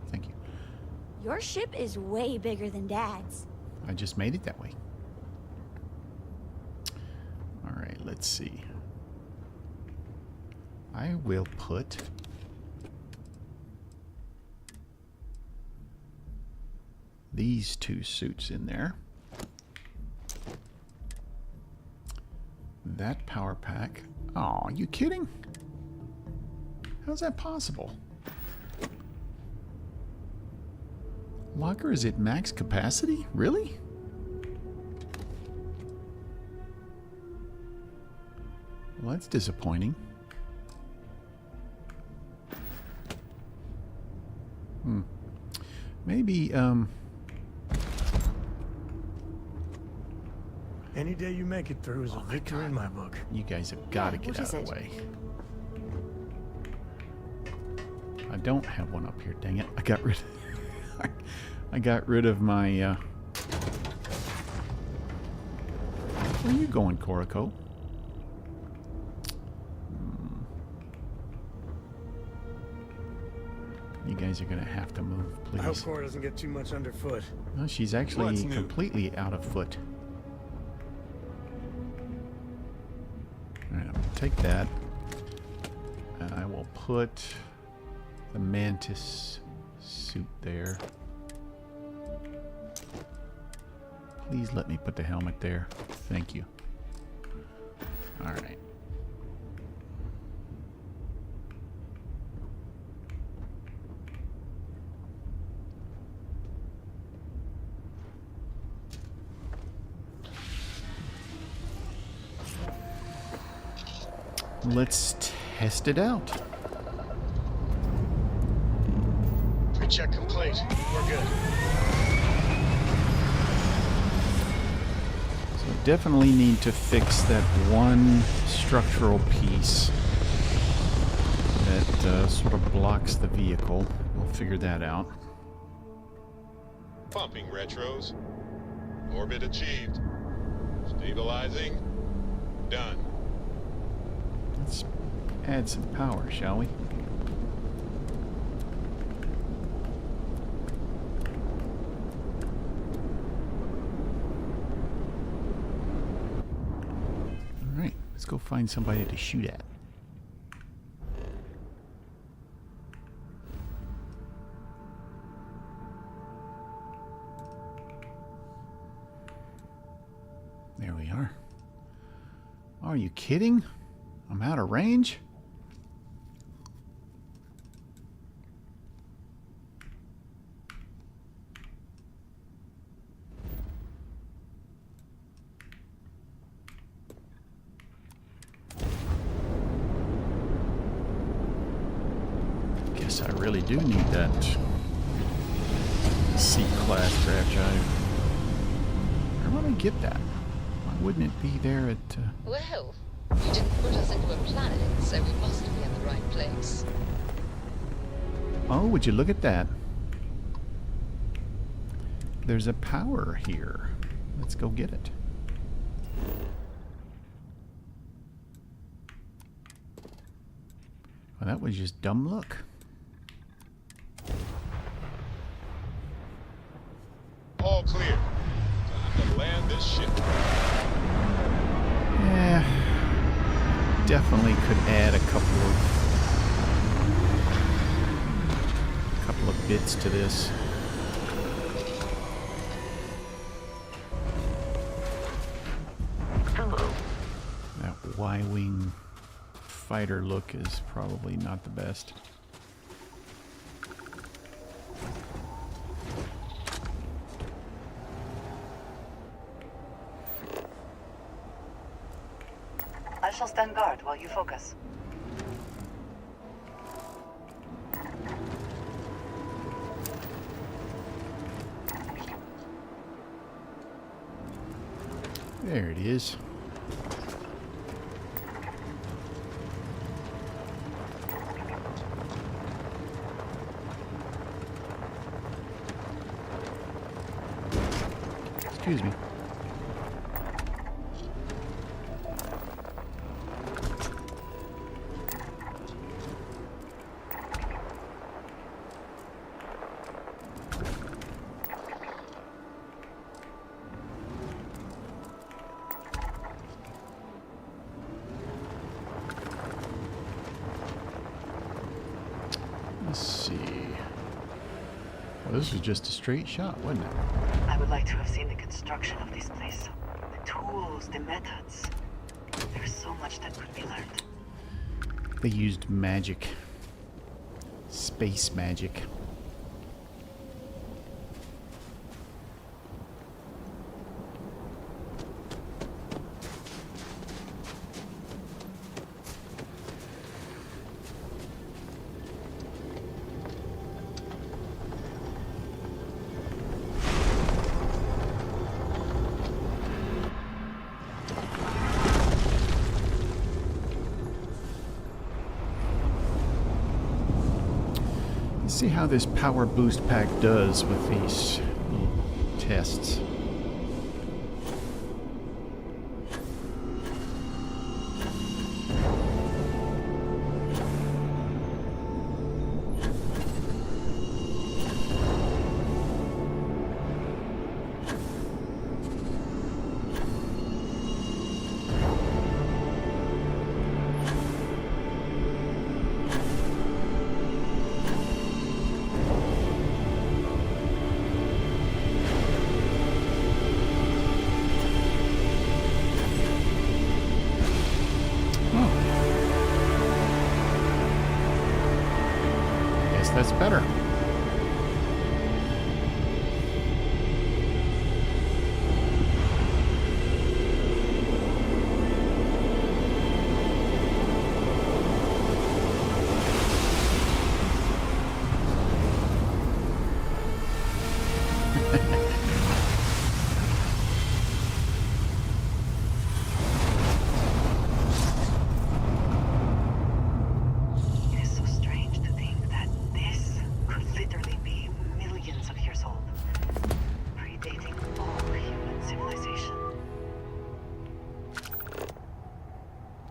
Speaker 11: Your ship is way bigger than Dad's.
Speaker 1: I just made it that way. let's see. I will put these 2 suits in there. That power pack. Oh, are you kidding? How's that possible? Locker is at max capacity? Really? Well, that's disappointing. Maybe,
Speaker 2: Any day you make it through is a victory in my book.
Speaker 1: You guys have got to get out of the way. I don't have one up here, dang it. I got rid of I got rid of my Where are you going, Koriko? You guys are gonna have to move, please.
Speaker 2: I hope Cora doesn't get too much underfoot.
Speaker 1: No, she's actually completely out of foot. Alright, I'm gonna take that. And I will put the Mantis suit there. Please let me put the helmet there. Thank you. Alright. Let's test it out.
Speaker 2: Pre-check complete. We're good.
Speaker 1: So definitely need to fix that one structural piece that sort of blocks the vehicle. We'll figure that out.
Speaker 5: Pumping retros. Orbit achieved. Stabilizing. Done.
Speaker 1: Let's add some power, shall we? Alright, let's go find somebody to shoot at. There we are. Are you kidding? I'm out of range? Guess I really do need that C-class draft drive. Where would I get that? Why wouldn't it be there at...
Speaker 17: Well, you didn't put us into a planet, so we must be in the right place.
Speaker 1: Oh, would you look at that? There's a power here. Let's go get it. Well, that was just dumb luck.
Speaker 5: All clear. Time to land this ship.
Speaker 1: Yeah. Definitely could add a couple of bits to this.
Speaker 6: Hello.
Speaker 1: That Y-wing fighter look is probably not the best.
Speaker 8: I shall stand guard while you focus.
Speaker 1: There it is. Excuse me. this was just a straight shot, wasn't it?
Speaker 18: I would like to have seen the construction of this place. The tools, the methods. There's so much that could be learned.
Speaker 1: They used magic. Space magic. See how this power boost pack does with these little tests. That's better.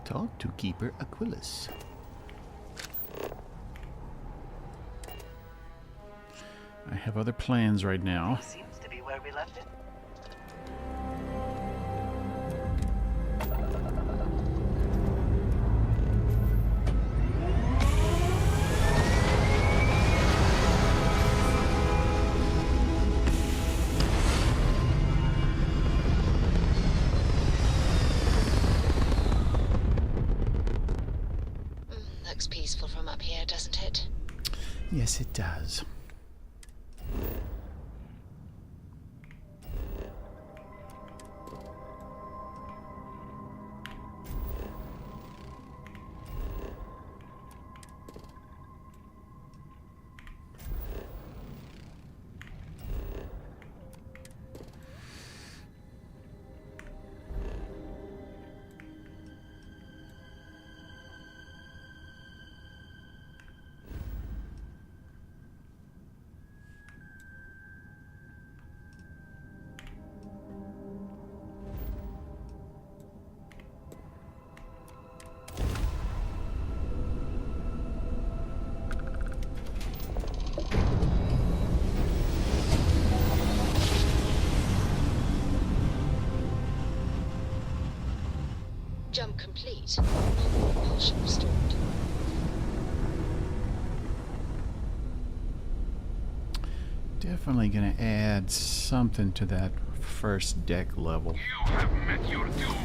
Speaker 1: Talk to Keeper Aquilus. I have other plans right now.
Speaker 18: Seems to be where we left it.
Speaker 17: Looks peaceful from up here, doesn't it?
Speaker 1: Yes, it does.
Speaker 17: Jump complete. Propulsion restored.
Speaker 1: Definitely gonna add something to that first deck level.
Speaker 14: You have met your doom.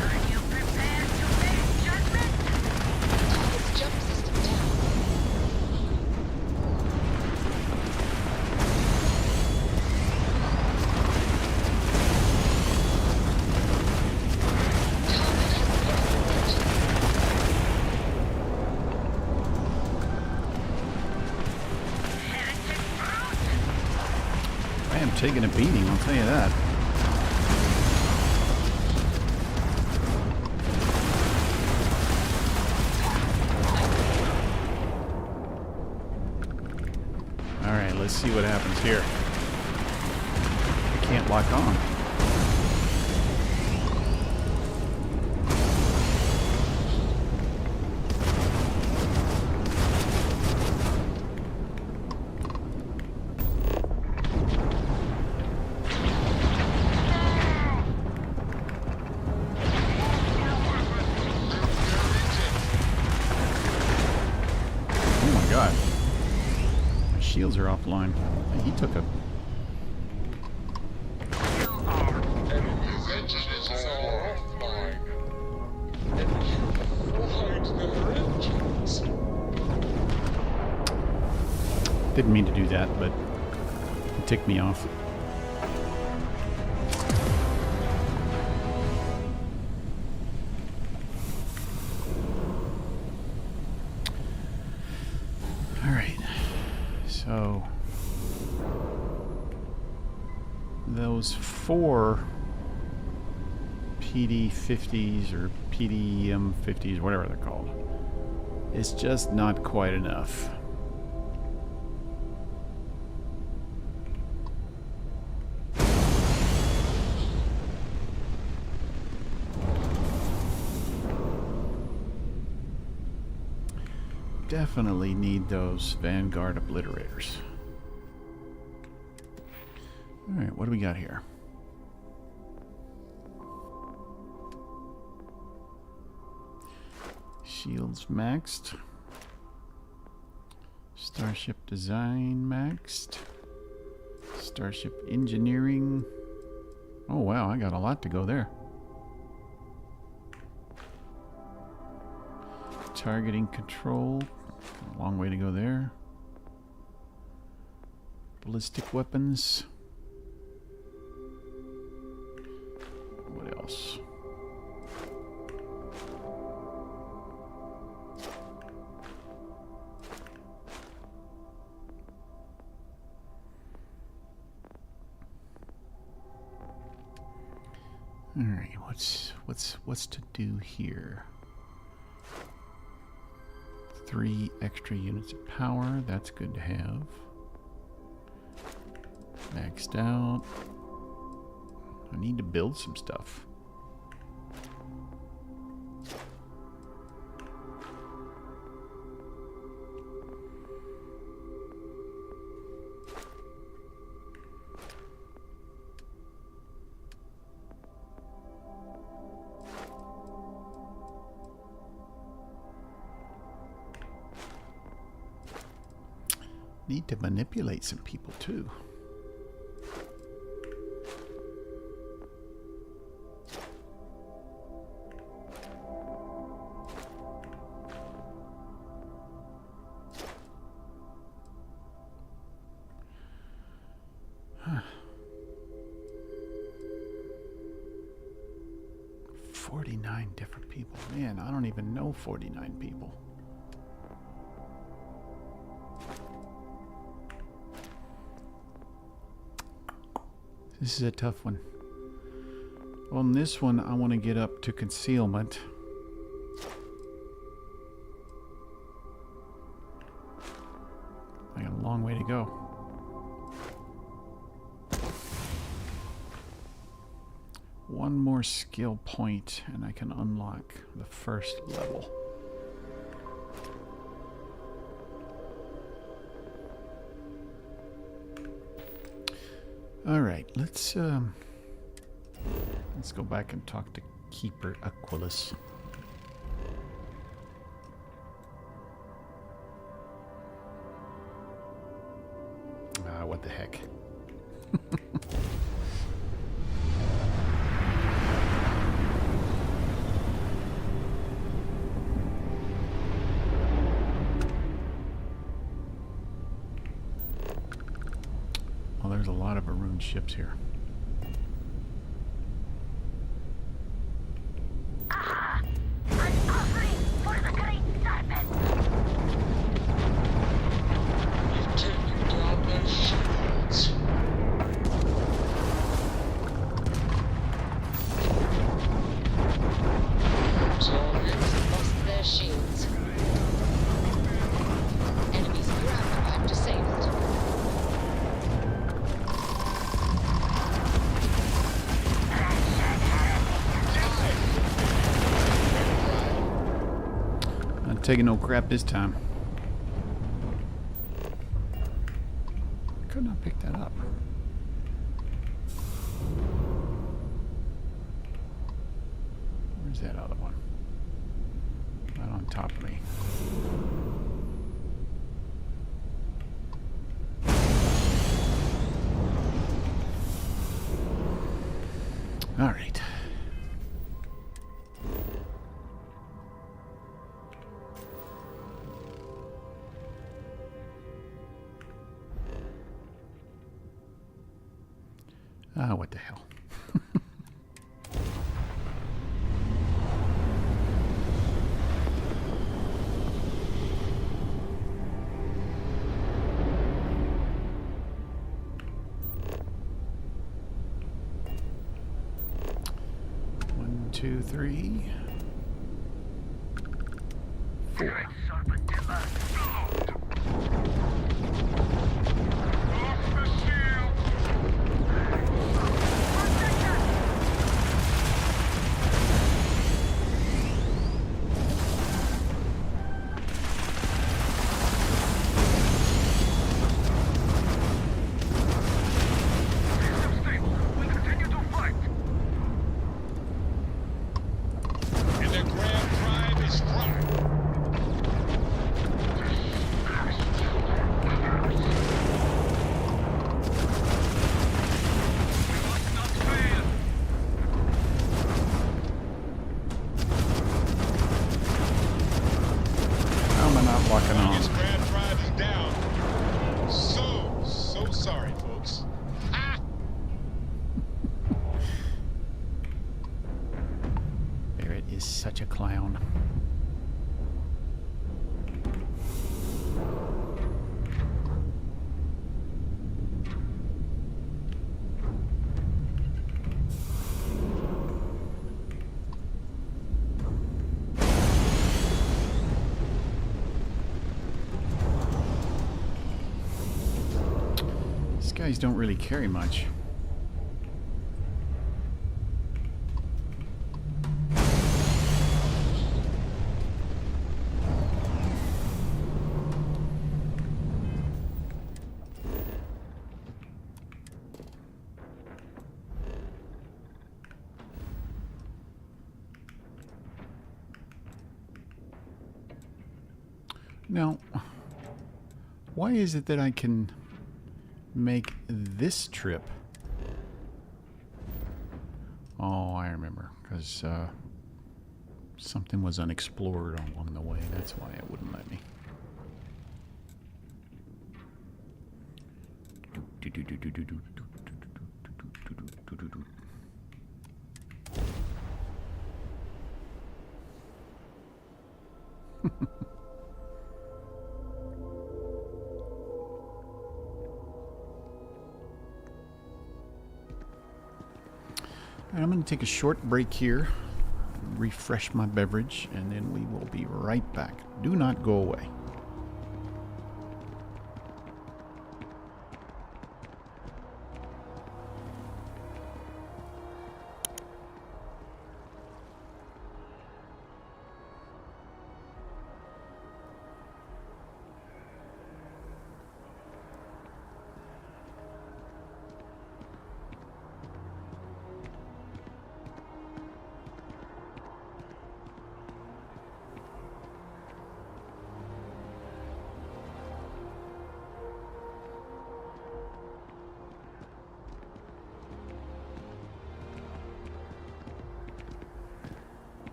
Speaker 17: Are you prepared to face judgment? Target's jump system down.
Speaker 1: I am taking a beating, I'll tell you that. Alright, let's see what happens here. I can't lock on. shields are offline. Hey, he took a... Didn't mean to do that, but it ticked me off. Alright, so those 4 PD-50s or PDM-50s, whatever they're called, is just not quite enough. Definitely need those Vanguard obliterators. Alright, what do we got here? Shields maxed. Starship design maxed. Starship engineering. Oh wow, I got a lot to go there. Targeting control. A long way to go there. Ballistic weapons. What else? All right, what's to do here? 3 extra units of power, that's good to have. Maxed out. I need to build some stuff. Need to manipulate some people too. Huh. 49 different people. Man, I don't even know 49 people. This is a tough one. On this one, I want to get up to concealment. I got a long way to go. One more skill point, and I can unlock the first level. All right, let's go back and talk to Keeper Aquilus. Ah, what the heck? Well, there's a lot of maroon ships here. Taking no crap this time. Could not pick that up. Where's that other one? Right on top of me. All right. Ah, what the hell. One, two, three, four. Such a clown. These guys don't really carry much. Now, why is it that I can make this trip? Oh, I remember, because something was unexplored along the way. That's why it wouldn't let me. I'm going to take a short break here, refresh my beverage, and then we will be right back. Do not go away.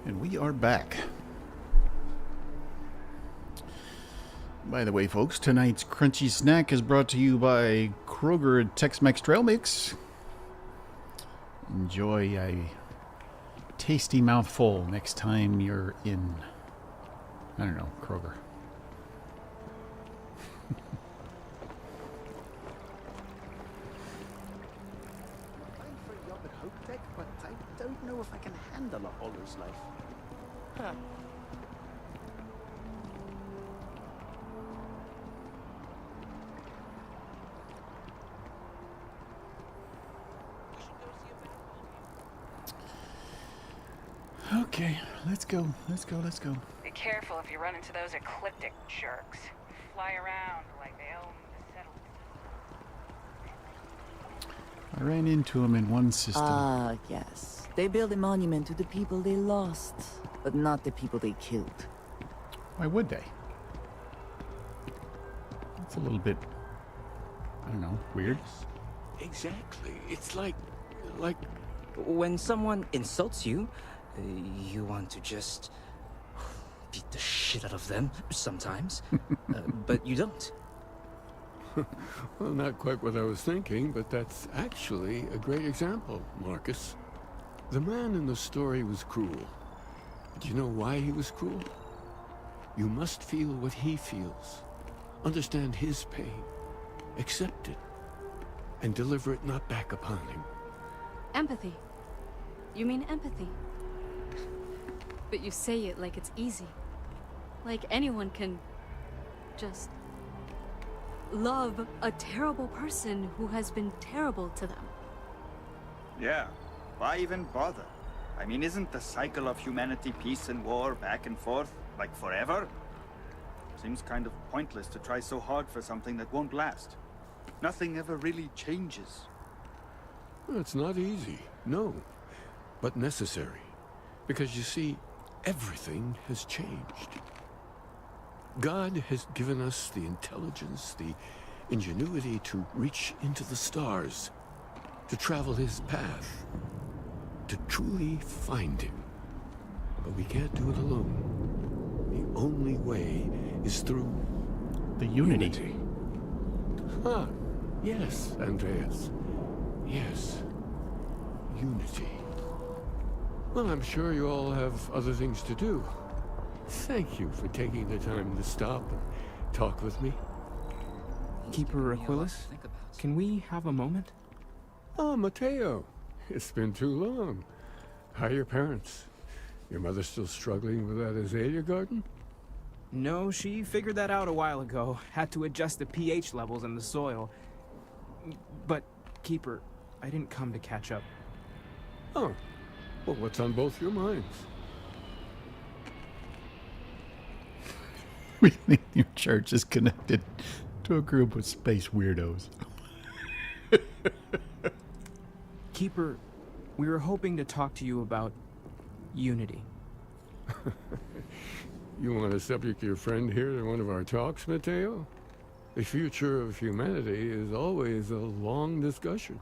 Speaker 1: And we are back. By the way, folks, tonight's crunchy snack is brought to you by Kroger Tex-Mex Trail Mix. Enjoy a tasty mouthful next time you're in, I don't know, Kroger.
Speaker 19: But I don't know if I can handle a Holler's life. Huh.
Speaker 1: Okay, let's go.
Speaker 20: Be careful if you run into those ecliptic jerks. Fly around like they own the settlement.
Speaker 1: I ran into him in one system.
Speaker 21: Ah, yes. They build a monument to the people they lost, but not the people they killed.
Speaker 1: Why would they? It's a little bit, I don't know, weird.
Speaker 22: Exactly. It's like...
Speaker 23: When someone insults you, you want to just beat the shit out of them sometimes, but you don't.
Speaker 22: Well, not quite what I was thinking, but that's actually a great example, Marcus. The man in the story was cruel. But you know why he was cruel? You must feel what he feels. Understand his pain. Accept it. And deliver it not back upon him.
Speaker 24: Empathy. You mean empathy? But you say it like it's easy. Like anyone can just love a terrible person who has been terrible to them.
Speaker 25: Yeah, why even bother? I mean, isn't the cycle of humanity peace and war back and forth, like forever? Seems kind of pointless to try so hard for something that won't last. Nothing ever really changes.
Speaker 22: Well, it's not easy, no, but necessary. Because you see, everything has changed. God has given us the intelligence, the ingenuity to reach into the stars, to travel his path, to truly find him. But we can't do it alone. The only way is through
Speaker 1: the unity.
Speaker 22: Ah, yes, Andreas. Yes, unity. Well, I'm sure you all have other things to do. Thank you for taking the time to stop and talk with me.
Speaker 3: Keeper Aquilus, can we have a moment?
Speaker 22: Oh, Mateo. It's been too long. How are your parents? Your mother still struggling with that azalea garden?
Speaker 3: No, she figured that out a while ago. Had to adjust the pH levels in the soil. But, Keeper, I didn't come to catch up.
Speaker 22: Oh, well, what's on both your minds?
Speaker 1: We think your church is connected to a group of space weirdos.
Speaker 3: Keeper, we were hoping to talk to you about unity.
Speaker 22: You want to subject your friend here to one of our talks, Mateo? The future of humanity is always a long discussion.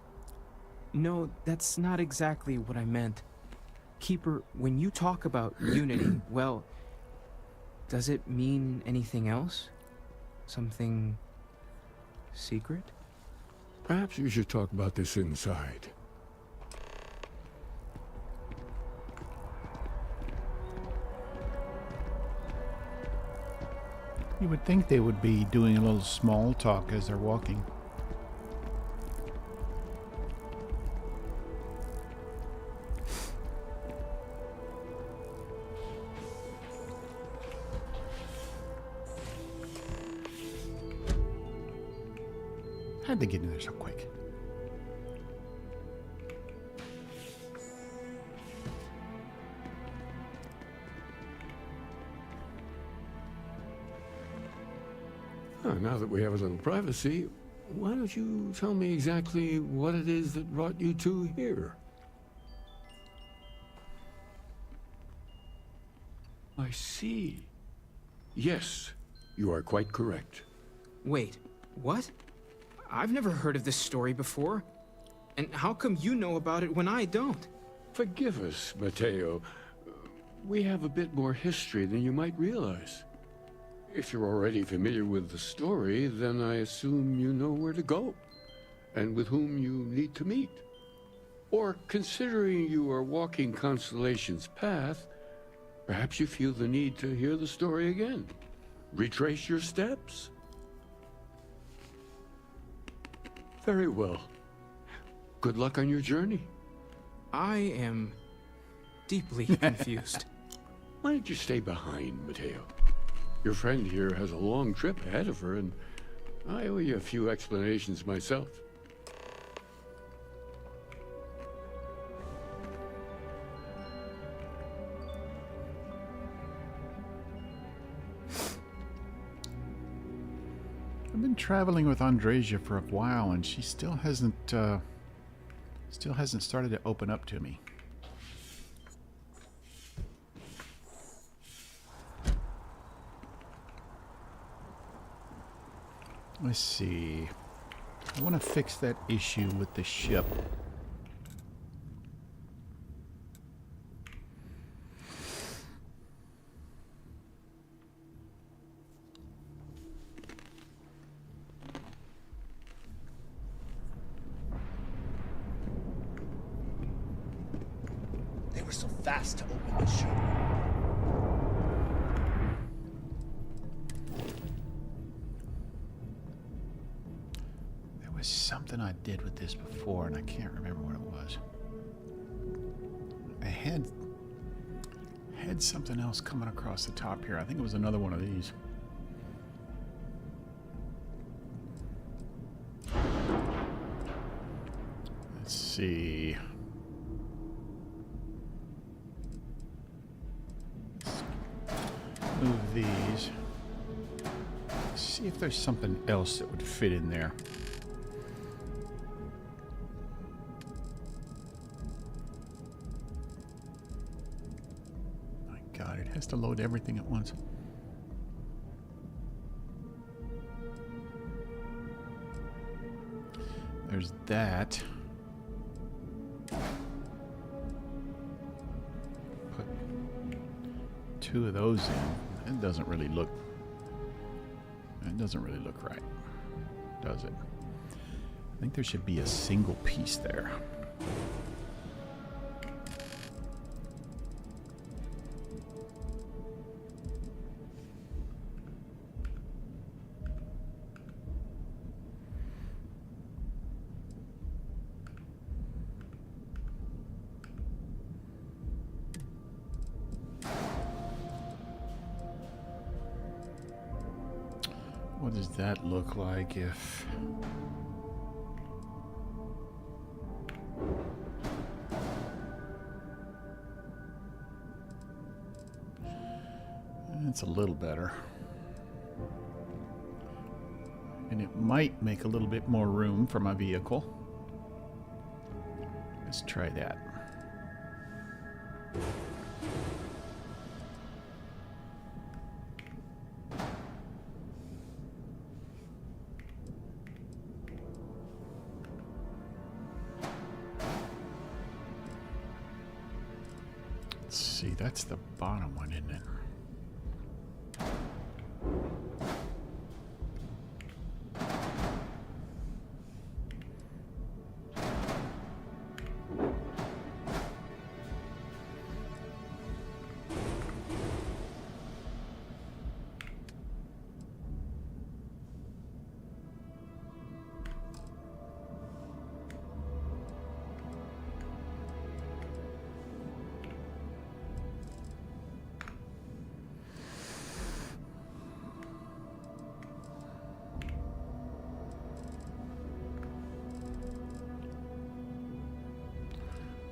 Speaker 3: No, that's not exactly what I meant. Keeper, when you talk about unity, well, does it mean anything else? Something secret?
Speaker 22: Perhaps you should talk about this inside.
Speaker 1: You would think they would be doing a little small talk as they're walking. How'd they get in there so quick?
Speaker 22: Now that we have a little privacy, why don't you tell me exactly what it is that brought you two here? I see. Yes, you are quite correct.
Speaker 3: Wait, what? I've never heard of this story before. And how come you know about it when I don't?
Speaker 22: Forgive us, Mateo, we have a bit more history than you might realize. If you're already familiar with the story, then I assume you know where to go, and with whom you need to meet. Or, considering you are walking Constellation's path, perhaps you feel the need to hear the story again. Retrace your steps. Very well. Good luck on your journey.
Speaker 3: I am deeply confused.
Speaker 22: Why don't you stay behind, Mateo? Your friend here has a long trip ahead of her, and I owe you a few explanations myself.
Speaker 1: I've been traveling with Andresia for a while, and she still hasn't started to open up to me. Let's see. I want to fix that issue with the ship.
Speaker 19: They were so fast to open the ship.
Speaker 1: There was something I did with this before, and I can't remember what it was. I had something else coming across the top here. I think it was another one of these. Let's see. Move these. See if there's something else that would fit in there. My God, it has to load everything at once. There's that. Put 2 of those in. It doesn't really look right, does it? I think there should be a single piece there. What does that look like if... It's a little better. And it might make a little bit more room for my vehicle. Let's try that. Let's see, that's the bottom one, isn't it?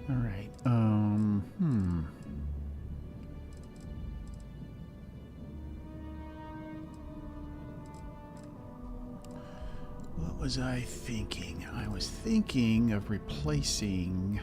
Speaker 1: All right. What was I thinking? I was thinking of replacing...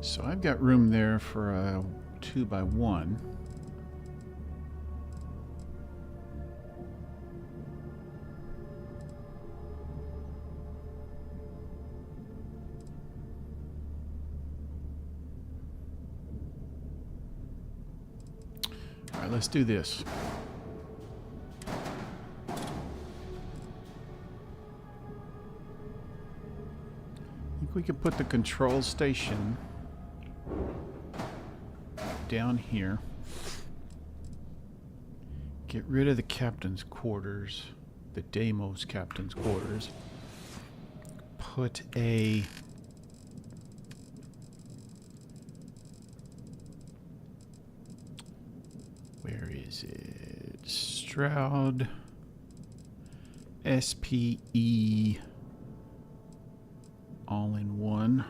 Speaker 1: So I've got room there for a 2x1. All right, let's do this. I think we could put the control station down here. Get rid of the captain's quarters, the Deimos captain's quarters. Put a where is it? Stroud SPE all in one.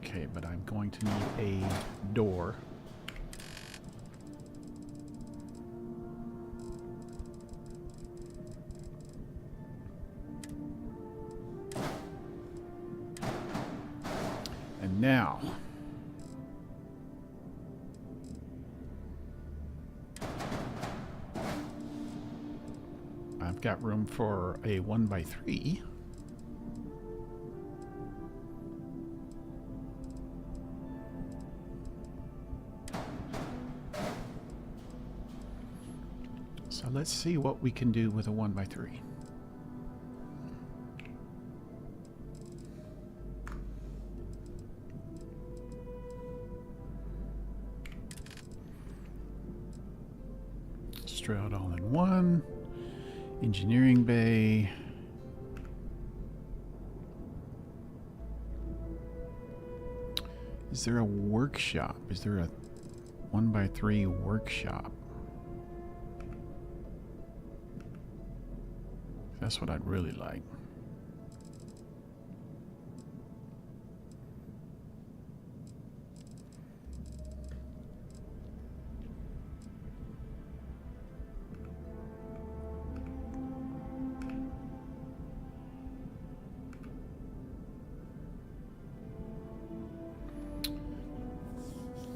Speaker 1: Okay, but I'm going to need a door. And now, I've got room for a 1x3. So let's see what we can do with a 1x3. Stroud all in one. Engineering bay. Is there a workshop? Is there a 1x3 workshop? That's what I'd really like.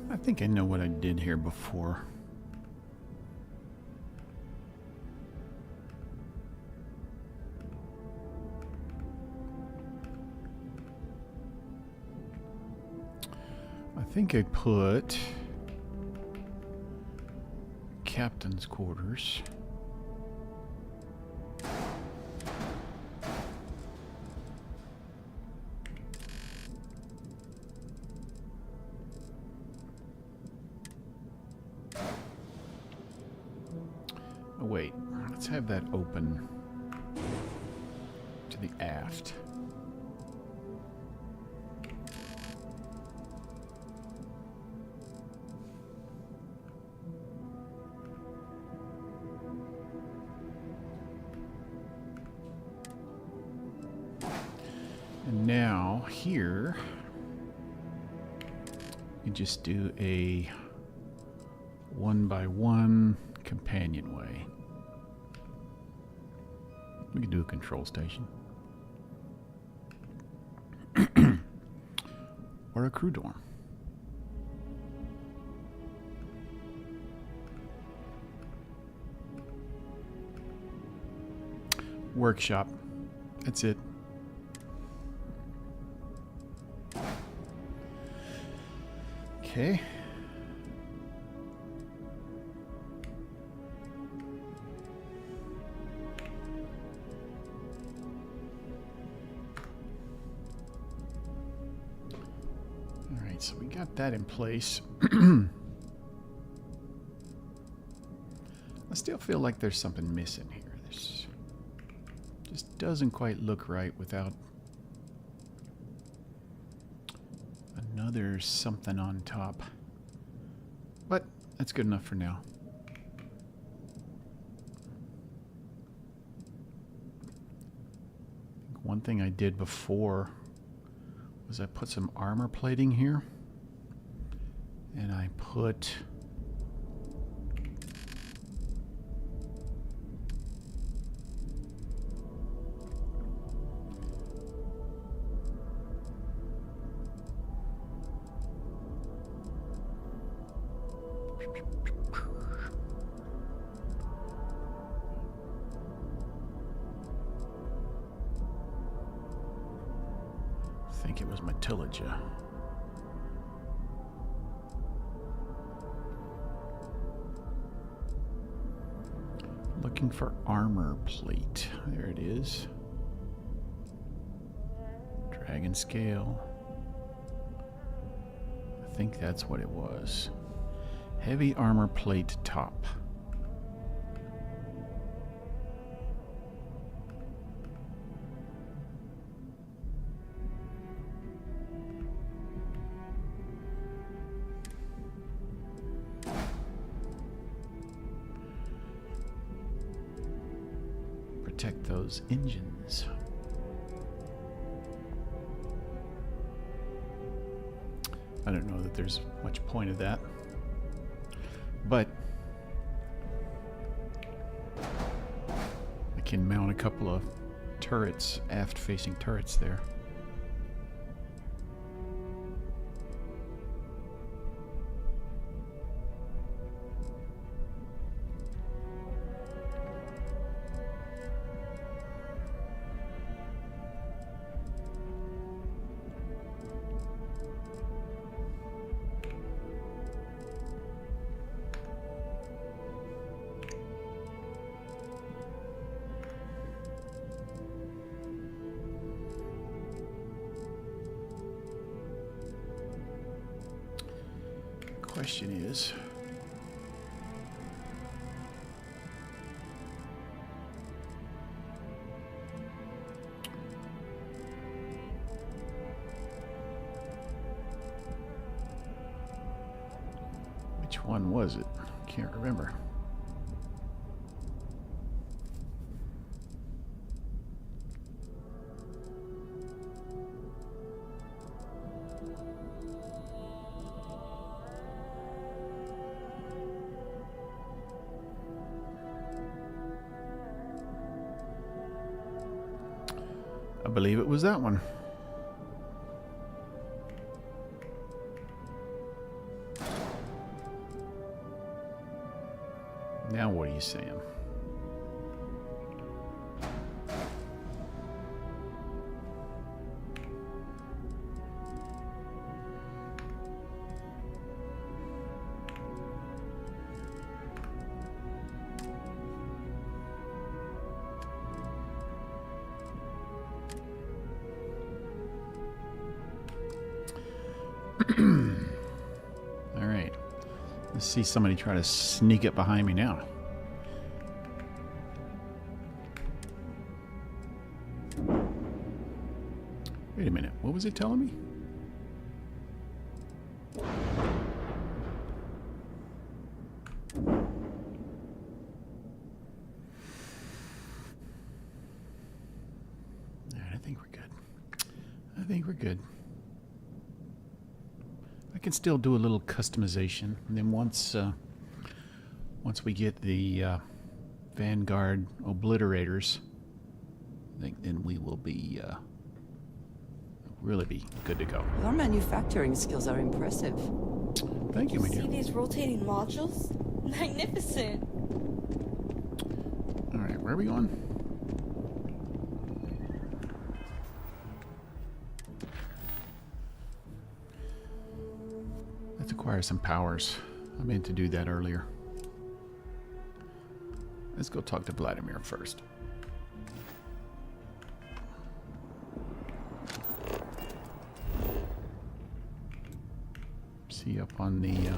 Speaker 1: I think I know what I did here before. I think I put captain's quarters. Oh, wait, let's have that open to the aft. And now here, you just do a 1x1 companionway. We could do a control station. Or a crew dorm. Workshop. That's it. Okay. All right, so we got that in place. I still feel like there's something missing here. This just doesn't quite look right without another something on top. But that's good enough for now. One thing I did before was I put some armor plating here, and I put I think it was Matilaja. Looking for armor plate. There it is. Dragon scale. I think that's what it was. Heavy armor plate top. Protect those engines. I don't know that there's much point of that, but I can mount a couple of turrets, aft-facing turrets there. Question is, which one was it? Can't remember. I believe it was that one. Now what are you saying? All right. Let's see somebody try to sneak up behind me now. Wait a minute. What was it telling me? All right, I think we're good. I think we're good. I can still do a little customization, and then once we get the Vanguard obliterators, I think then we will be really be good to go.
Speaker 21: Your manufacturing skills are impressive.
Speaker 1: Thank you, my dear.
Speaker 7: See these rotating modules? Magnificent.
Speaker 1: All right, where are we going? Let's acquire some powers. I meant to do that earlier. Let's go talk to Vladimir first. See up on the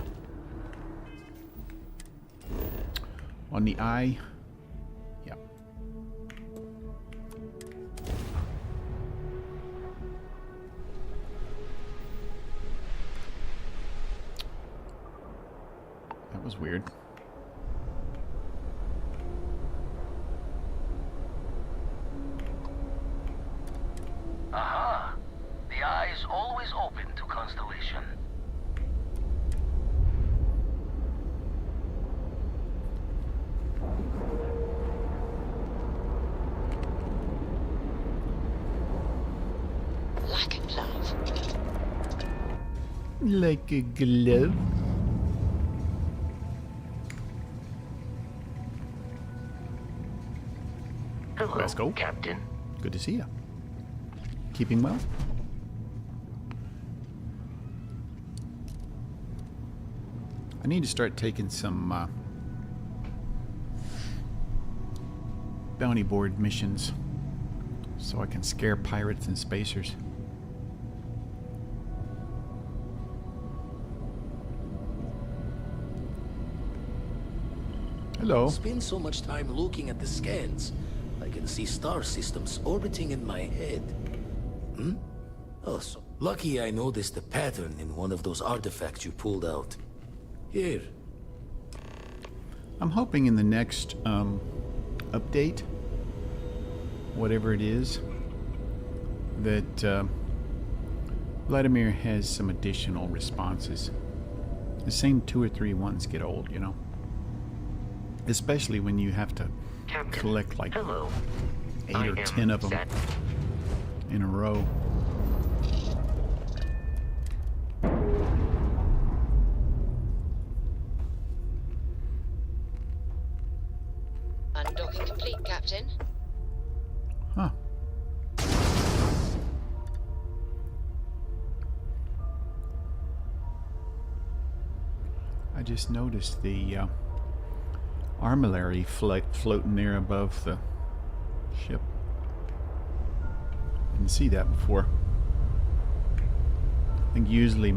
Speaker 1: eye. Yep. That was weird.
Speaker 16: Aha! The eye is always open to Constellation.
Speaker 17: Like a glove.
Speaker 1: Like a glove.
Speaker 16: Hello,
Speaker 1: Vasco.
Speaker 16: Captain.
Speaker 1: Good to see you. Keeping well? I need to start taking some bounty board missions so I can scare pirates and spacers. Hello.
Speaker 16: Spend so much time looking at the scans. I can see star systems orbiting in my head. Hmm? Oh, so lucky I noticed a pattern in one of those artifacts you pulled out. Here.
Speaker 1: I'm hoping in the next update, whatever it is, that Vladimir has some additional responses. The same 2 or 3 ones get old, you know. Especially when you have to collect like 8 or 10 of them in a row.
Speaker 17: Undocking complete, Captain.
Speaker 1: Huh. I just noticed the armillary floating there above the ship. Didn't see that before. I think usually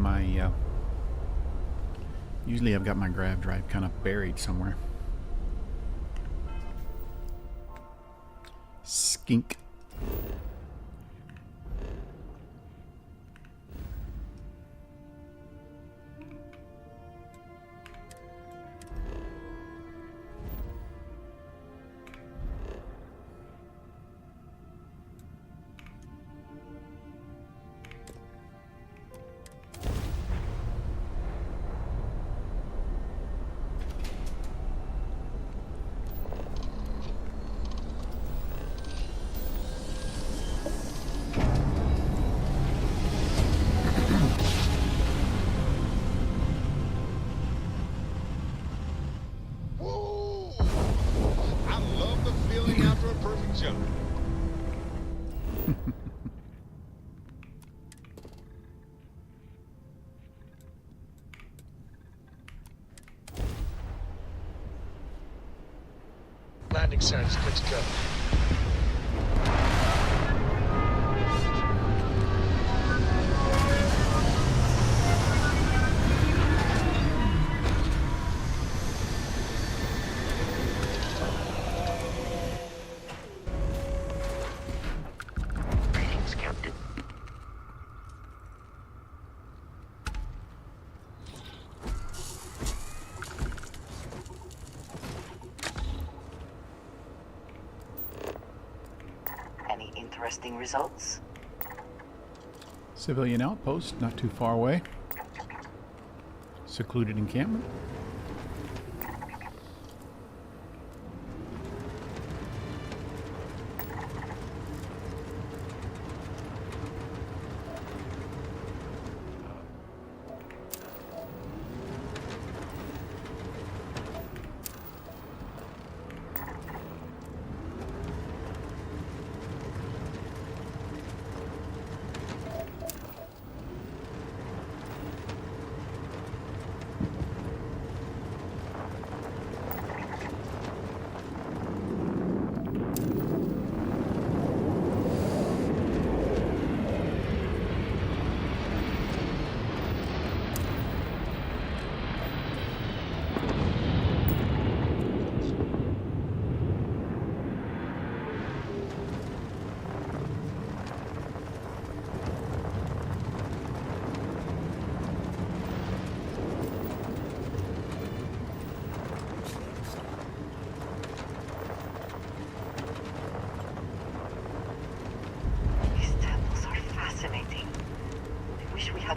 Speaker 1: I've got my grav drive kind of buried somewhere. Skink.
Speaker 2: Landing signs, good to go.
Speaker 16: Greetings, Captain.
Speaker 18: Any interesting results?
Speaker 1: Civilian outpost, not too far away. Secluded encampment.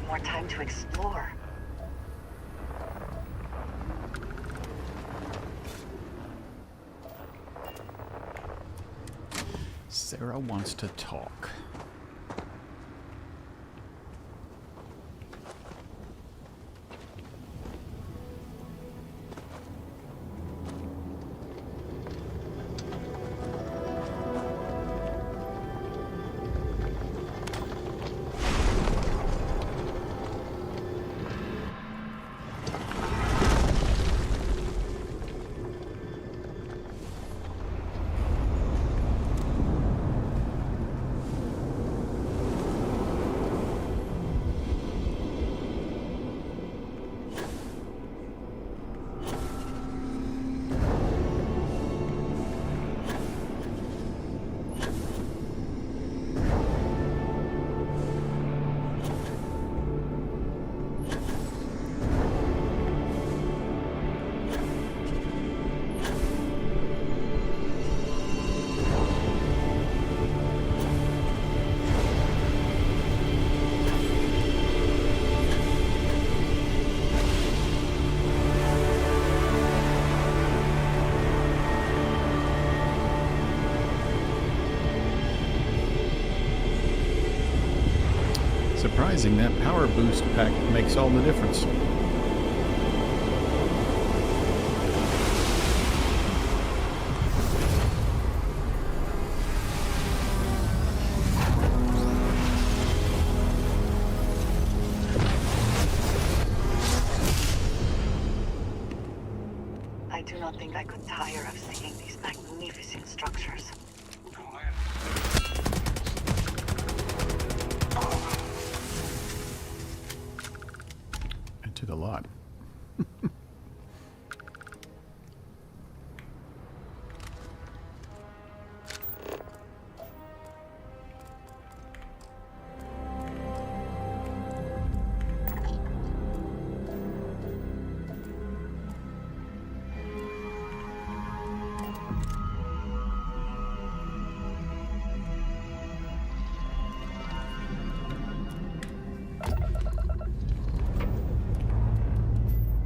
Speaker 18: More time to explore.
Speaker 1: Sarah wants to talk. surprising. That power boost pack makes all the difference.
Speaker 18: I do not think I could tire of seeing these magnificent structures.
Speaker 1: It took a lot.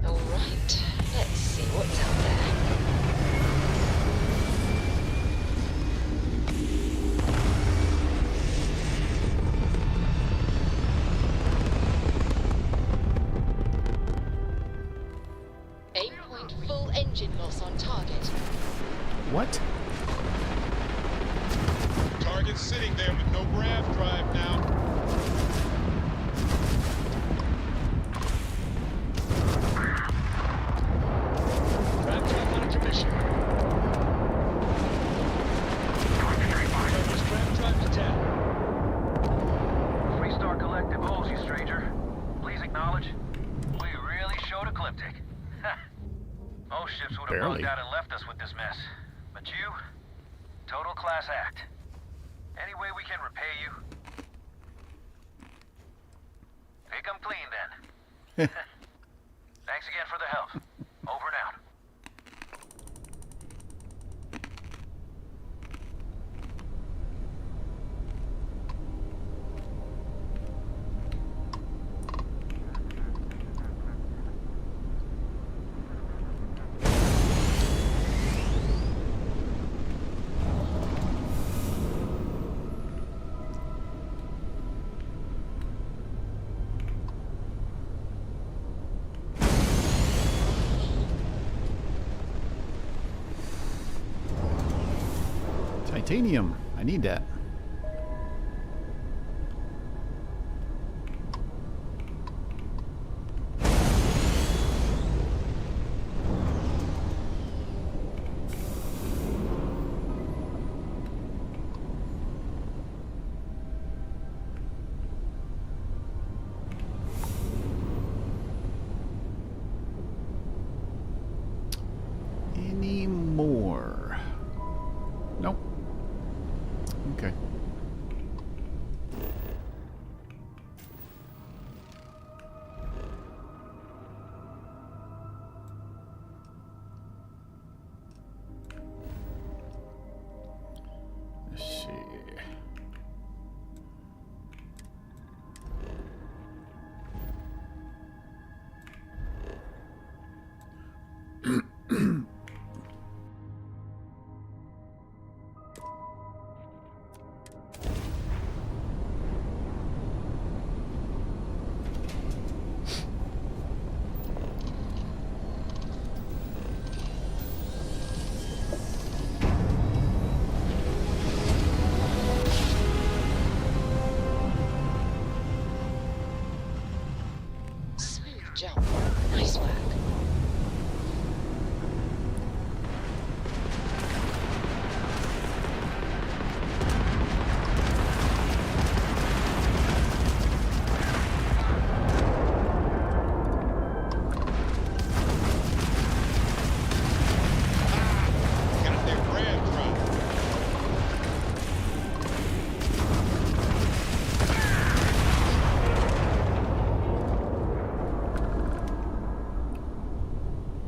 Speaker 17: Alright, let's see what's out there. Aim-point full engine loss on target.
Speaker 1: What?
Speaker 9: Target's sitting there with no grav drive now. Grav drive on intermission. Target's grav drive to down.
Speaker 10: Three-star collective owes you, stranger. Please acknowledge. We really showed ecliptic. Most ships would have
Speaker 1: Barely.
Speaker 10: bugged out and left us with this mess. But you, total class act. Any way we can repay you? Pick 'em clean, then. Thanks again for the help. Over and out.
Speaker 1: Titanium. I need that. Any more? Nope. Okay. Let's see.
Speaker 17: Smooth jump. Nice work.
Speaker 9: Got their grav drive.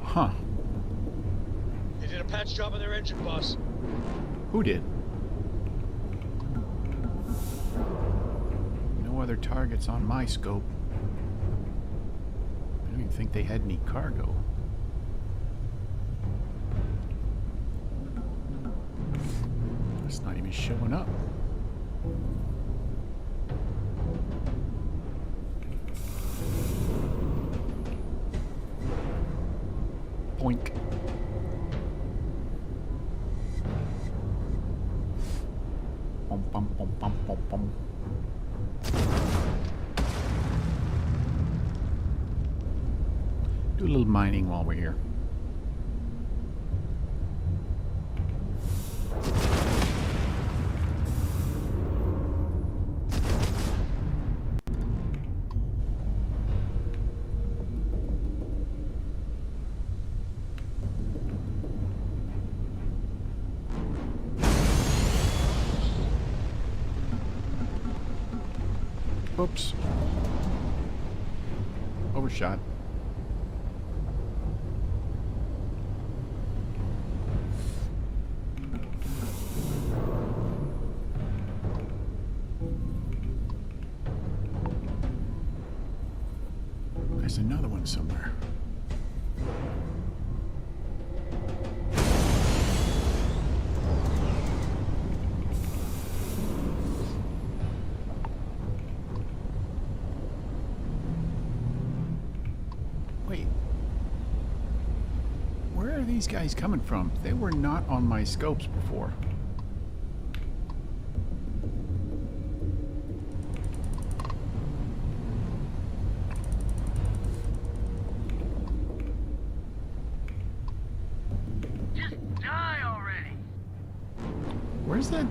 Speaker 1: Huh.
Speaker 9: They did a patch job on their engine, boss.
Speaker 1: Who did? No other targets on my scope. I don't even think they had any cargo. It's not even showing up. Oink. Bum, bum, bum, bum, bum, bum. Do a little mining while we're here. Oops. Overshot. There's another one somewhere. Wait. Where are these guys coming from? They were not on my scopes before. Where's that?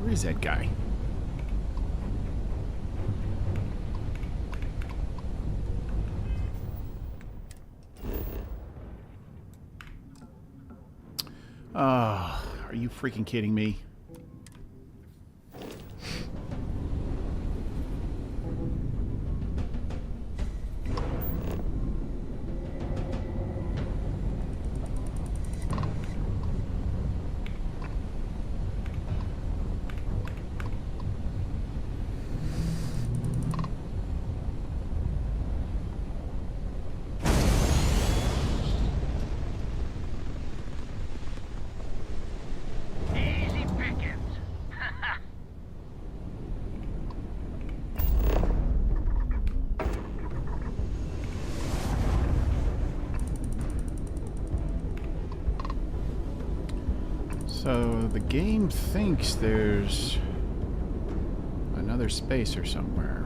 Speaker 1: Where is that guy? Are you freaking kidding me? So the game thinks there's another spacer somewhere.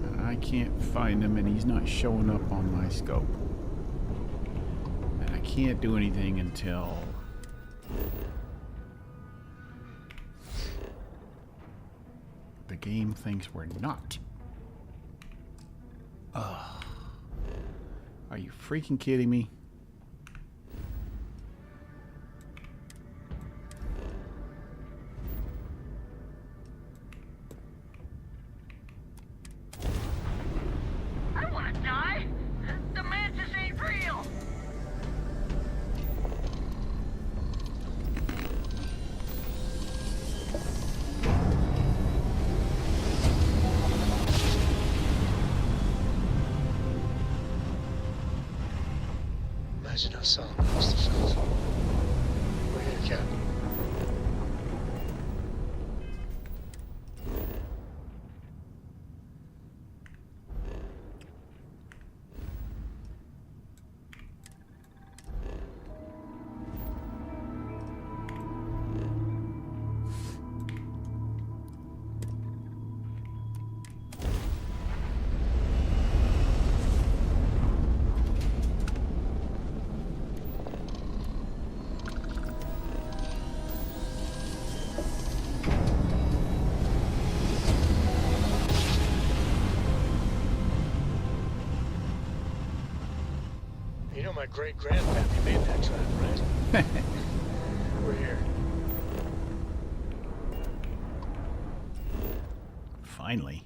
Speaker 1: And I can't find him, and he's not showing up on my scope. And I can't do anything until the game thinks we're not. Ugh. Are you freaking kidding me?
Speaker 9: Imagine how solemn it must have felt. We're here, Captain. You know my great-grandpappy made that trap, right? We're here.
Speaker 1: Finally.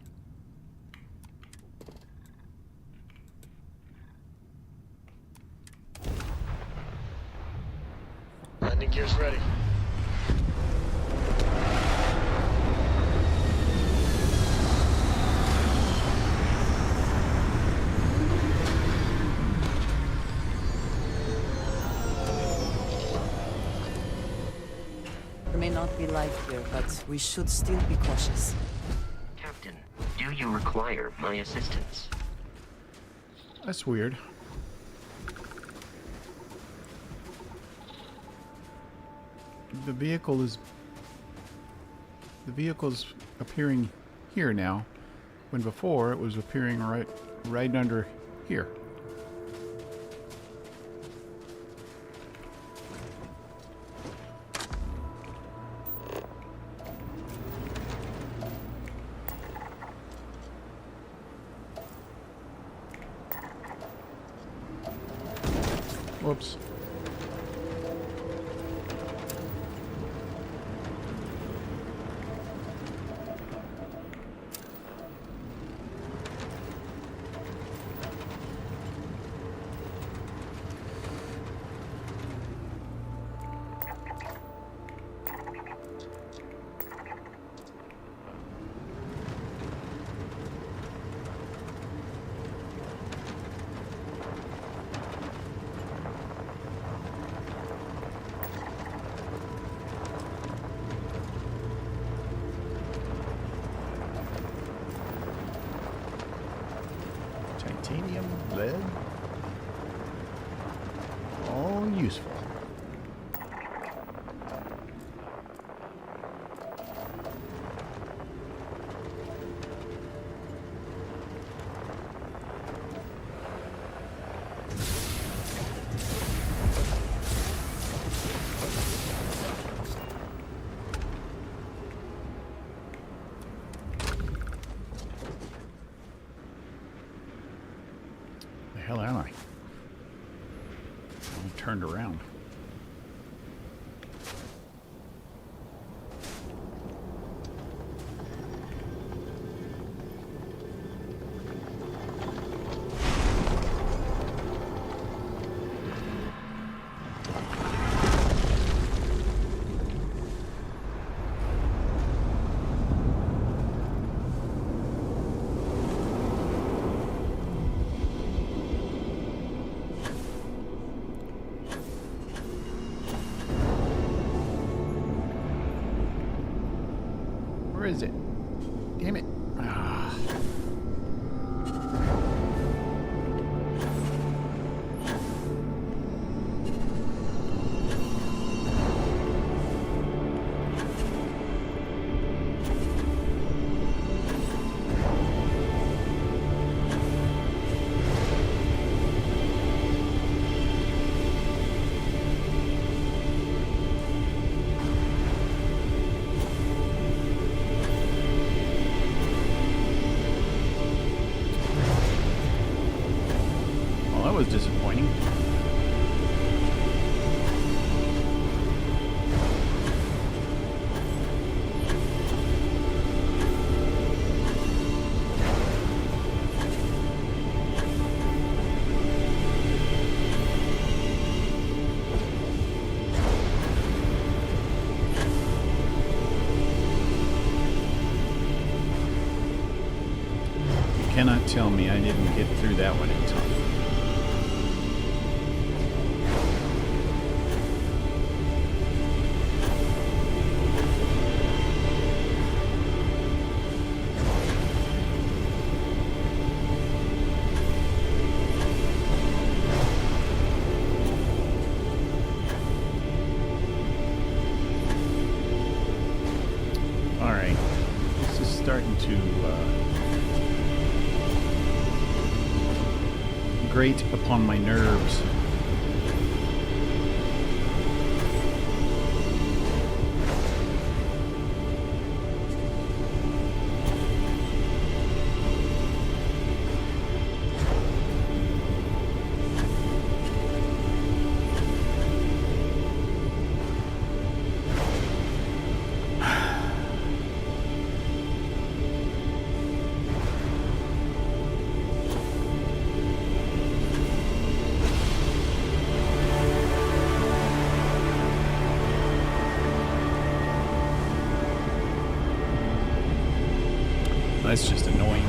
Speaker 9: Landing gear's ready.
Speaker 21: There may not be life here, but we should still be cautious.
Speaker 4: Captain, do you require my assistance?
Speaker 1: That's weird. The vehicle's appearing here now, when before it was appearing right under here. Whoops. Titanium, lead, all useful. The hell am I? I'm turned around. Where is it? Damn it. Ah. Well, that was disappointing. You cannot tell me I didn't get through that one in time. Alright, this is starting to grate upon my nerves. That's just annoying.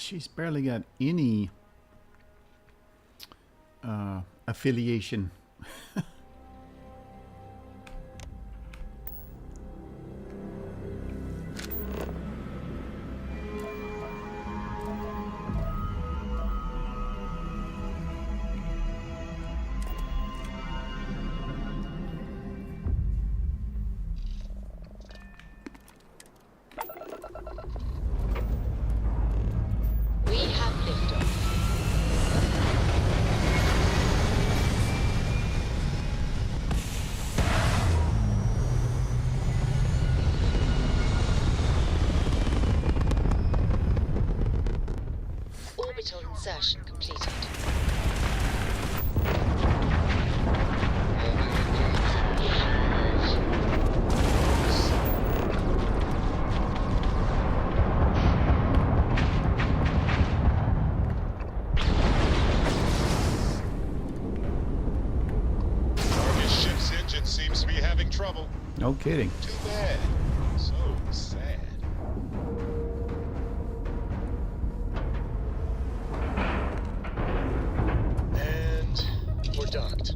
Speaker 1: she's barely got any affiliation.
Speaker 17: We have liftoff. Orbital insertion completed.
Speaker 5: Target ship's engine seems to be having trouble.
Speaker 1: No kidding.
Speaker 5: Too bad. So sad.
Speaker 9: And we're docked.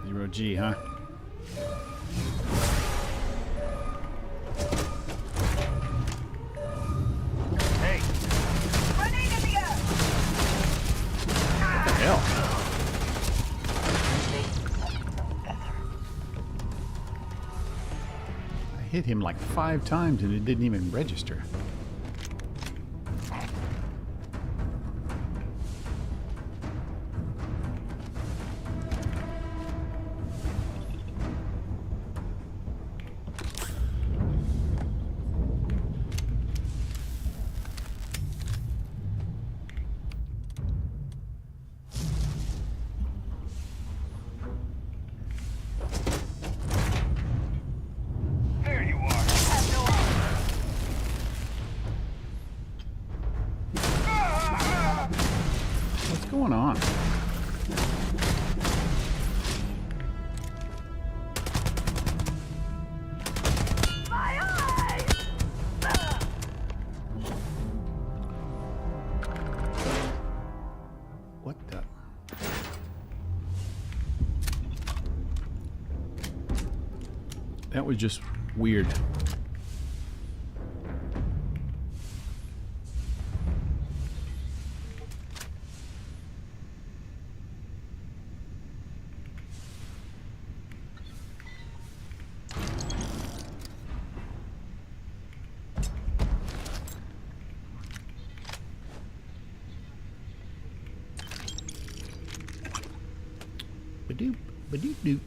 Speaker 1: Zero G, huh?
Speaker 9: Hey.
Speaker 17: Grenade in the air!
Speaker 1: What the hell? I hit him like 5 times and it didn't even register.
Speaker 14: There you are.
Speaker 1: What's going on? What the? That was just weird. Ba-doop, ba-doop-doop.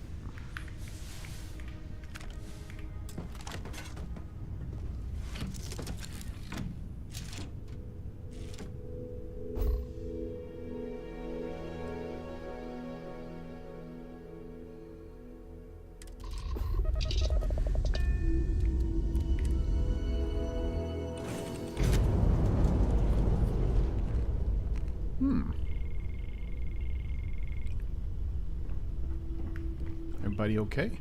Speaker 1: Everybody okay?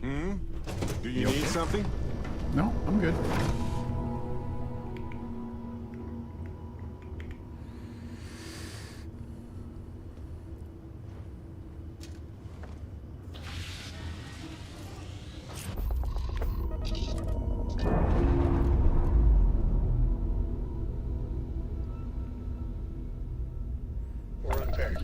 Speaker 5: Do you need something?
Speaker 1: No, I'm good.
Speaker 9: We're unpaired.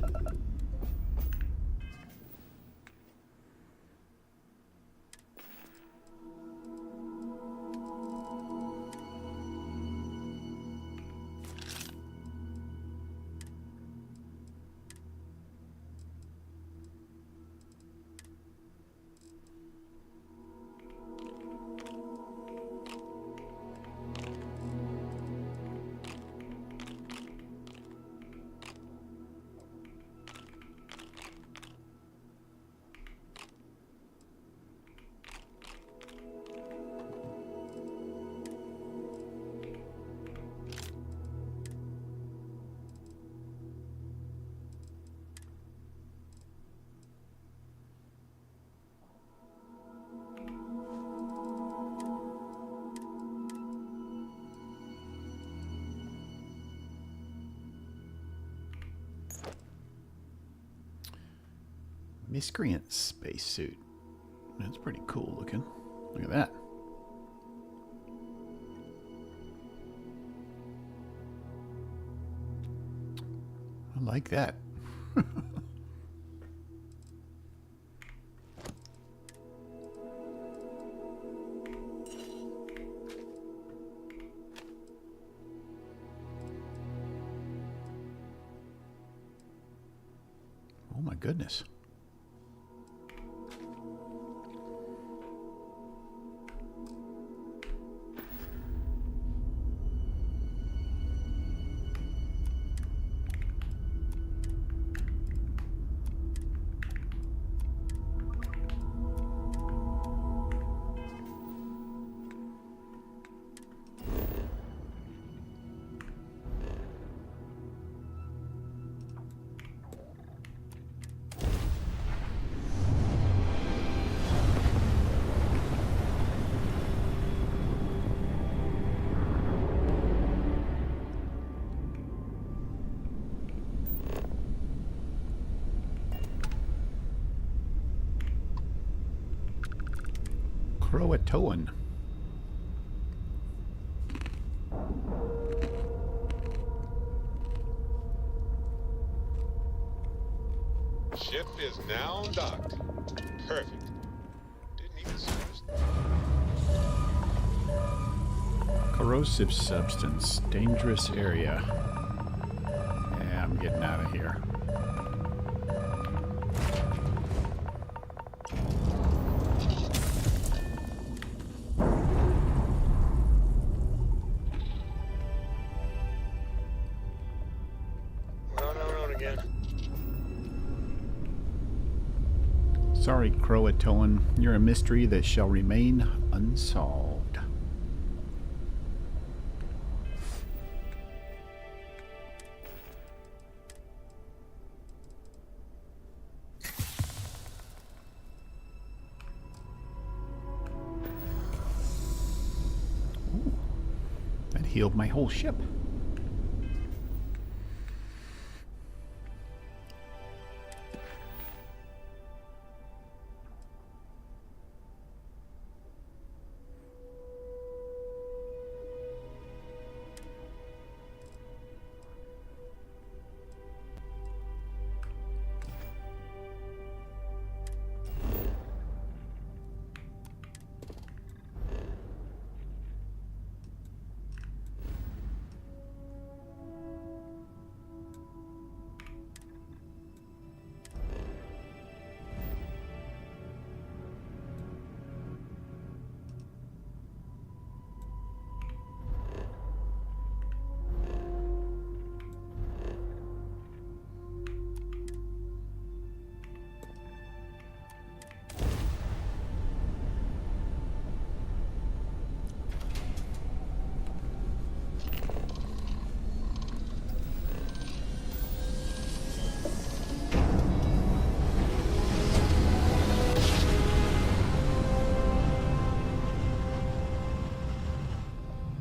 Speaker 1: Miscreant spacesuit. That's pretty cool looking. Look at that. I like that. Oh my goodness. Croatoan.
Speaker 5: Ship is now docked. Perfect. Didn't even serve.
Speaker 1: Corrosive substance. Dangerous area. Yeah, I'm getting out of here. Sorry, Croatoan. You're a mystery that shall remain unsolved. Ooh, that healed my whole ship.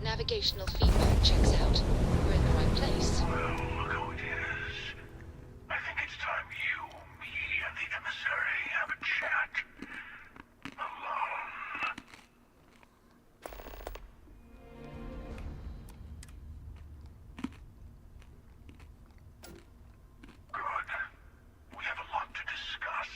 Speaker 17: Navigational feedback checks out. We're in the right place.
Speaker 14: Well, look who it is. I think it's time you, me, and the emissary have a chat. Alone. Good. We have a lot to discuss.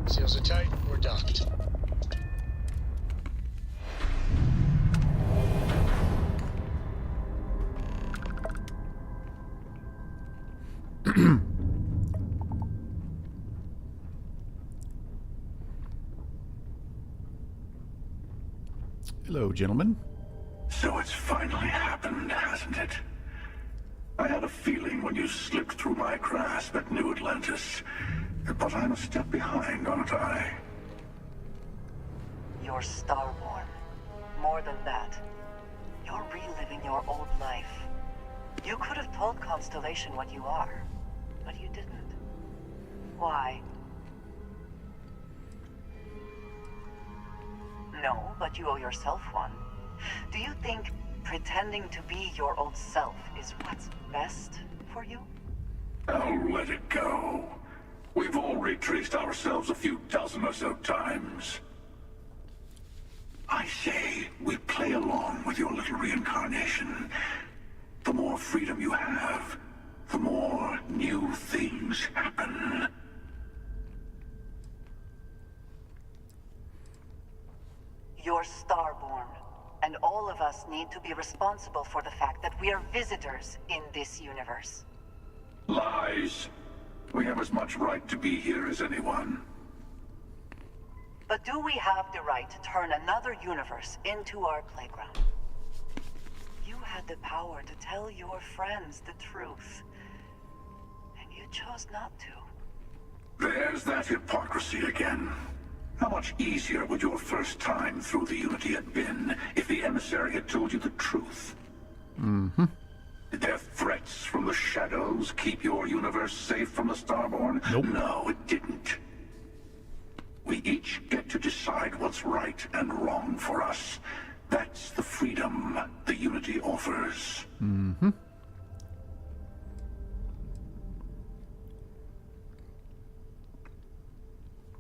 Speaker 9: Seals are tight. We're docked.
Speaker 1: Hello, gentlemen.
Speaker 14: So it's finally happened, hasn't it? I had a feeling when you slipped through my grasp at New Atlantis. But I'm a step behind, aren't I?
Speaker 18: You're starborn. More than that. You're reliving your old life. You could have told Constellation what you are. but you didn't. Why? No, but you owe yourself one. Do you think pretending to be your old self is what's best for you?
Speaker 14: Oh, let it go. We've all retraced ourselves a few dozen or so times. I say, we play along with your little reincarnation. The more freedom you have, the more new things happen.
Speaker 18: You're Starborn, and all of us need to be responsible for the fact that we are visitors in this universe.
Speaker 14: Lies. We have as much right to be here as anyone.
Speaker 18: But do we have the right to turn another universe into our playground? You had the power to tell your friends the truth, and you chose not to.
Speaker 14: There's that hypocrisy again. How much easier would your first time through the Unity have been if the emissary had told you the truth?
Speaker 1: Mm-hmm.
Speaker 14: Did their threats from the shadows keep your universe safe from the Starborn?
Speaker 1: Nope.
Speaker 14: No, it didn't. We each get to decide what's right and wrong for us. That's the freedom the Unity offers.
Speaker 1: Mm-hmm.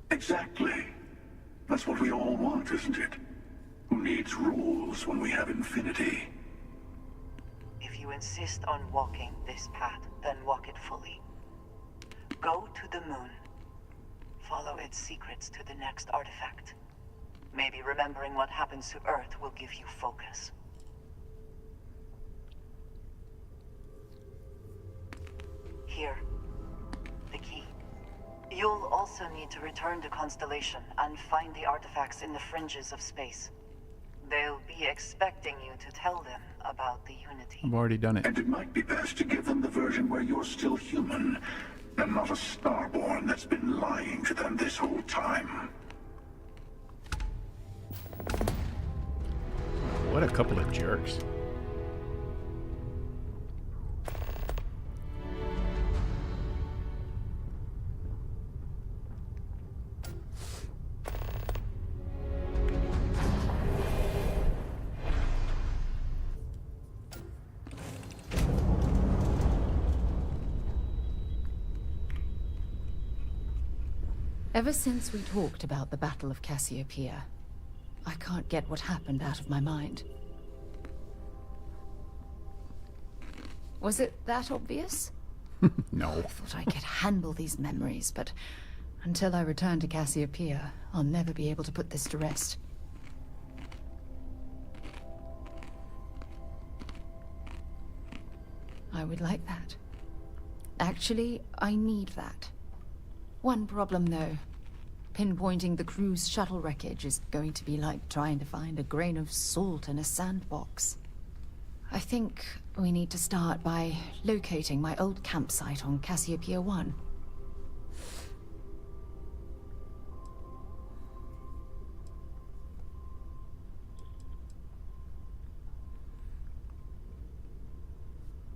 Speaker 14: Exactly. That's what we all want, isn't it? Who needs rules when we have infinity?
Speaker 18: If you insist on walking this path, then walk it fully. Go to the moon. Follow its secrets to the next artifact. Maybe remembering what happens to Earth will give you focus. Here. The key. You'll also need to return to Constellation and find the artifacts in the fringes of space. They'll be expecting you to tell them about the Unity.
Speaker 1: I've already done it.
Speaker 14: And it might be best to give them the version where you're still human, and not a Starborn that's been lying to them this whole time.
Speaker 1: What a couple of jerks.
Speaker 4: Ever since we talked about the Battle of Cassiopeia, I can't get what happened out of my mind. Was it that obvious?
Speaker 1: No.
Speaker 4: I thought I could handle these memories, but until I return to Cassiopeia, I'll never be able to put this to rest. I would like that. Actually, I need that. One problem, though. Pinpointing the crew's shuttle wreckage is going to be like trying to find a grain of salt in a sandbox. I think we need to start by locating my old campsite on Cassiopeia 1.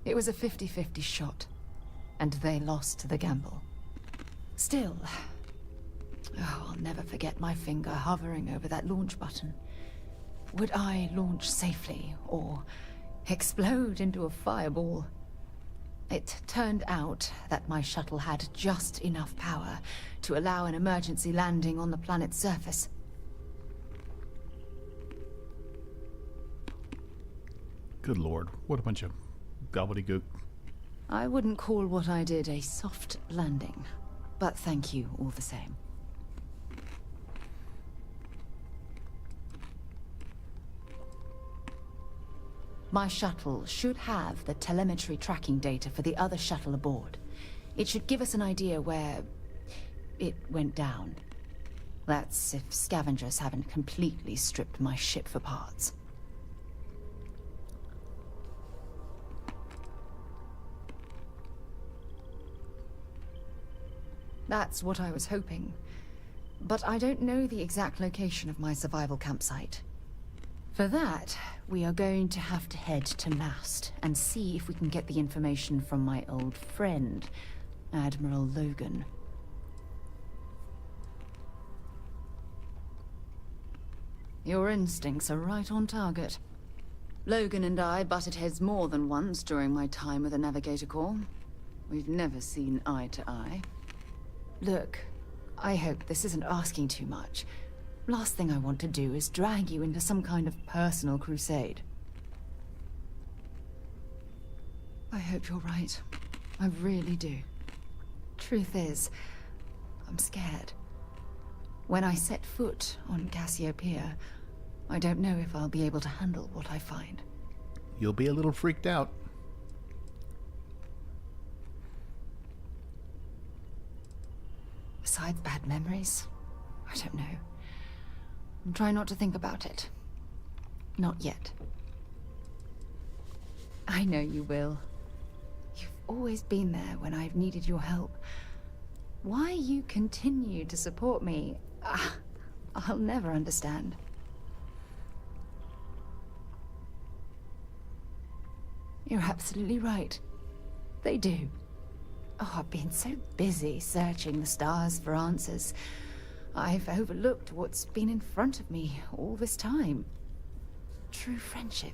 Speaker 4: It was a 50-50 shot, and they lost the gamble. Still, I'll never forget my finger hovering over that launch button. Would I launch safely, or explode into a fireball? It turned out that my shuttle had just enough power to allow an emergency landing on the planet's surface.
Speaker 1: Good lord, what a bunch of gobbledygook.
Speaker 4: I wouldn't call what I did a soft landing, but thank you all the same. My shuttle should have the telemetry tracking data for the other shuttle aboard. It should give us an idea where it went down. That's if scavengers haven't completely stripped my ship for parts. That's what I was hoping. But I don't know the exact location of my survival campsite. For that, we are going to have to head to Mast and see if we can get the information from my old friend, Admiral Logan. Your instincts are right on target. Logan and I butted heads more than once during my time with the Navigator Corps. We've never seen eye to eye. Look, I hope this isn't asking too much. Last thing I want to do is drag you into some kind of personal crusade. I hope you're right. I really do. Truth is, I'm scared. When I set foot on Cassiopeia, I don't know if I'll be able to handle what I find.
Speaker 1: You'll be a little freaked out.
Speaker 4: Besides bad memories, I don't know. I'm trying not to think about it. Not yet. I know you will. You've always been there when I've needed your help. Why you continue to support me, I'll never understand. You're absolutely right. They do. Oh, I've been so busy searching the stars for answers. I've overlooked what's been in front of me all this time. True friendship.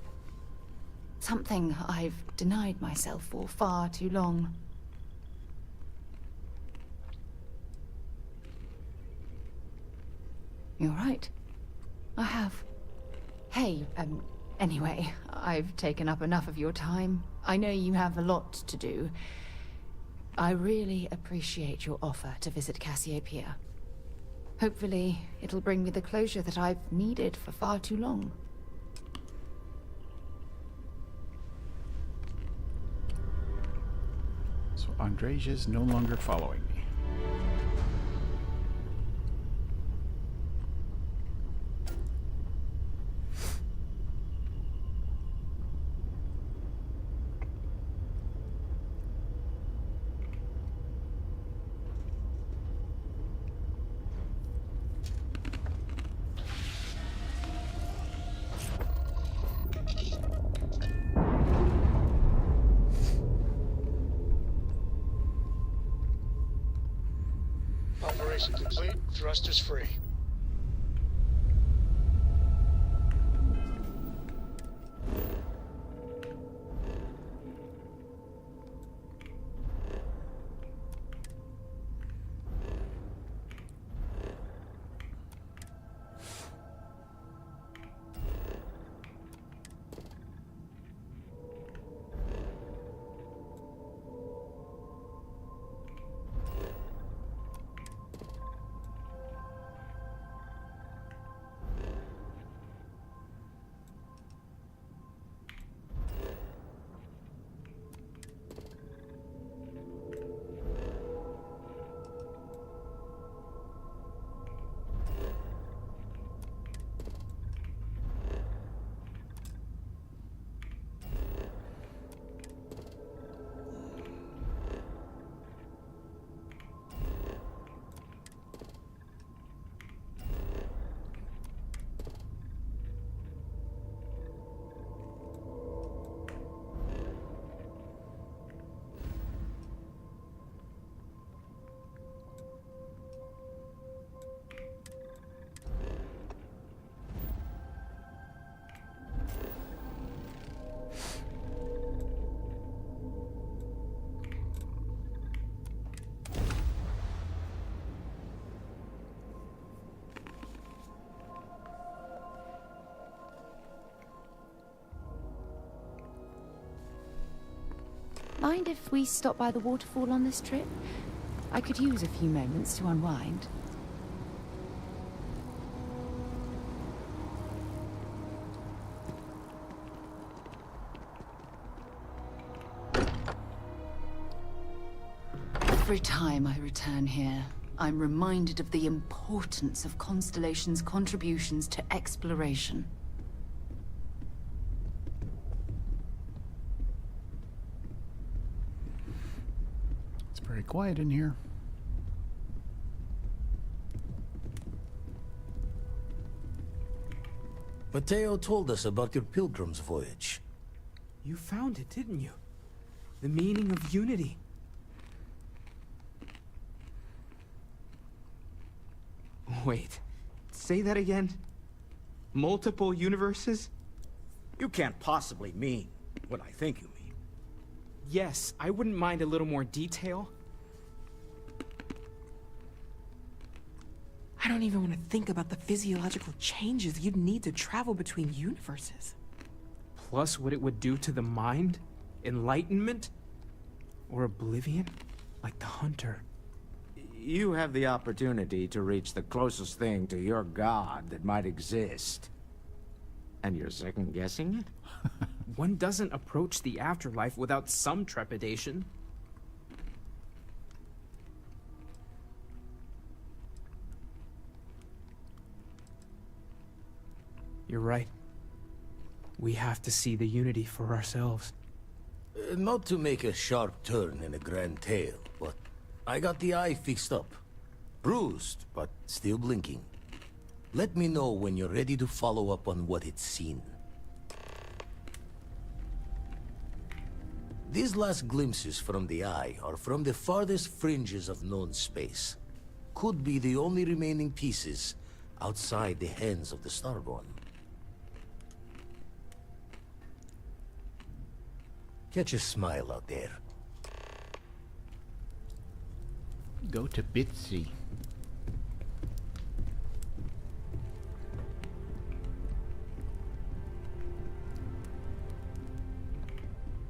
Speaker 4: Something I've denied myself for far too long. You're right. I have. Hey, anyway, I've taken up enough of your time. I know you have a lot to do. I really appreciate your offer to visit Cassiopeia. Hopefully, it'll bring me the closure that I've needed for far too long.
Speaker 1: So Andresia's no longer following me.
Speaker 9: Operation complete. Thrusters free.
Speaker 4: Mind if we stop by the waterfall on this trip? I could use a few moments to unwind. Every time I return here, I'm reminded of the importance of Constellation's contributions to exploration.
Speaker 1: Very quiet in here.
Speaker 16: Mateo told us about your pilgrim's voyage.
Speaker 3: You found it, didn't you? The meaning of unity. Wait, say that again? Multiple universes?
Speaker 6: You can't possibly mean what I think you mean.
Speaker 3: Yes, I wouldn't mind a little more detail.
Speaker 11: I don't even want to think about the physiological changes you'd need to travel between universes.
Speaker 3: Plus what it would do to the mind? Enlightenment? Or oblivion? Like the Hunter.
Speaker 6: You have the opportunity to reach the closest thing to your god that might exist. And you're second-guessing it?
Speaker 3: One doesn't approach the afterlife without some trepidation. You're right. We have to see the unity for ourselves.
Speaker 16: Not to make a sharp turn in a grand tale, but I got the eye fixed up. Bruised, but still blinking. Let me know when you're ready to follow up on what it's seen. These last glimpses from the eye are from the farthest fringes of known space. Could be the only remaining pieces outside the hands of the Starborn. Catch a smile out there.
Speaker 1: Go to Bitsy.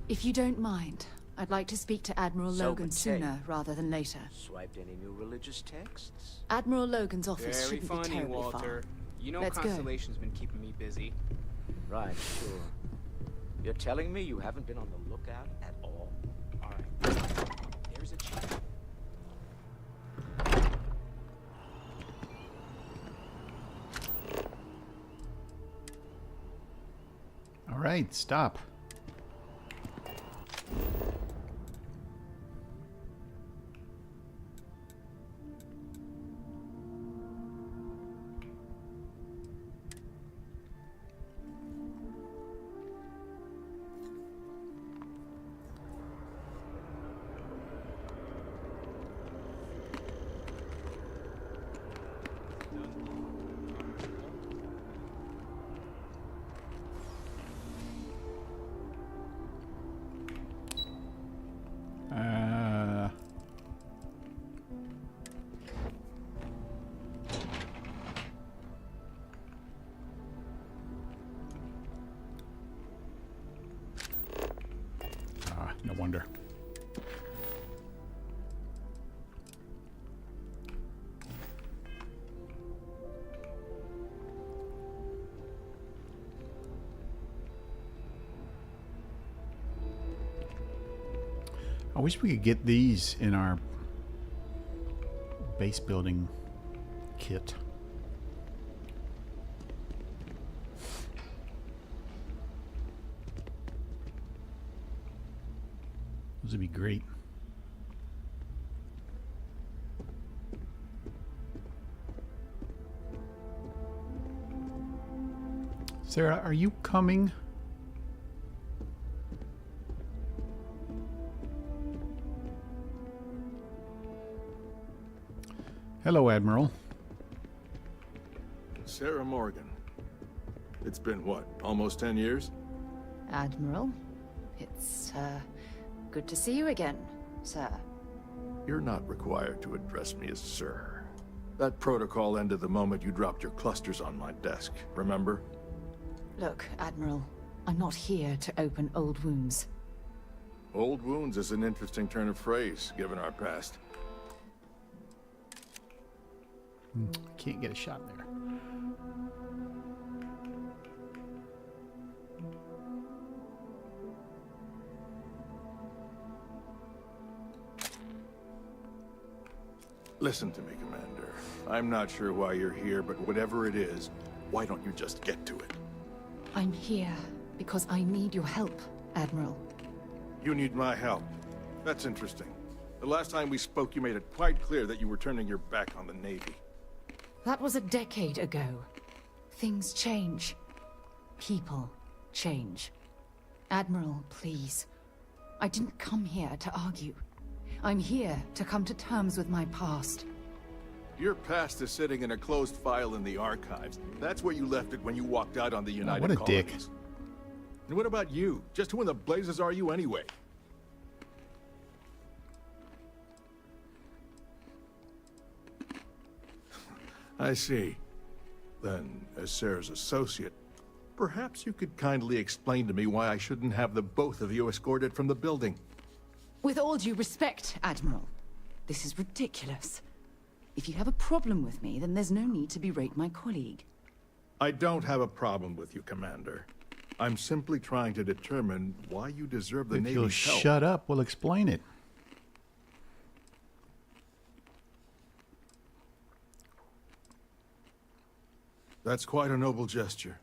Speaker 4: If you don't mind, I'd like to speak to Admiral
Speaker 19: So
Speaker 4: Logan
Speaker 19: McKay.
Speaker 4: sooner rather than later.
Speaker 19: Swiped any new religious texts?
Speaker 4: Admiral Logan's office
Speaker 3: Very
Speaker 4: shouldn't be
Speaker 3: funny,
Speaker 4: terribly
Speaker 3: Walter.
Speaker 4: far.
Speaker 3: You know
Speaker 4: Let's go.
Speaker 3: Constellation's been keeping me busy.
Speaker 19: Right, sure. You're telling me you haven't been on the lookout at all?
Speaker 3: Alright. There's a chance.
Speaker 1: All right, stop. No wonder. I wish we could get these in our base building kit. Those would be great. Sarah, are you coming? Hello, Admiral.
Speaker 12: Sarah Morgan. It's been, what, almost 10 years?
Speaker 4: Admiral, it's, good to see you again, sir.
Speaker 12: You're not required to address me as sir. That protocol ended the moment you dropped your clusters on my desk, remember?
Speaker 4: Look, Admiral, I'm not here to open old wounds.
Speaker 12: Old wounds is an interesting turn of phrase, given our past.
Speaker 1: Can't get a shot there.
Speaker 12: Listen to me, Commander. I'm not sure why you're here, but whatever it is, why don't you just get to it?
Speaker 4: I'm here because I need your help, Admiral.
Speaker 12: You need my help. That's interesting. The last time we spoke, you made it quite clear that you were turning your back on the Navy.
Speaker 4: That was a decade ago. Things change. People change. Admiral, please. I didn't come here to argue. I'm here to come to terms with my past.
Speaker 12: Your past is sitting in a closed file in the archives. That's where you left it when you walked out on the United
Speaker 1: what a
Speaker 12: Colonies.
Speaker 1: dick.
Speaker 12: And what about you? Just who in the blazes are you anyway? I see. Then, as Sarah's associate, perhaps you could kindly explain to me why I shouldn't have the both of you escorted from the building.
Speaker 4: With all due respect, Admiral, this is ridiculous. If you have a problem with me, then there's no need to berate my colleague.
Speaker 12: I don't have a problem with you, Commander. I'm simply trying to determine why you deserve the
Speaker 1: If
Speaker 12: Navy's
Speaker 1: you'll
Speaker 12: help.
Speaker 1: shut up, we'll explain it.
Speaker 12: That's quite a noble gesture.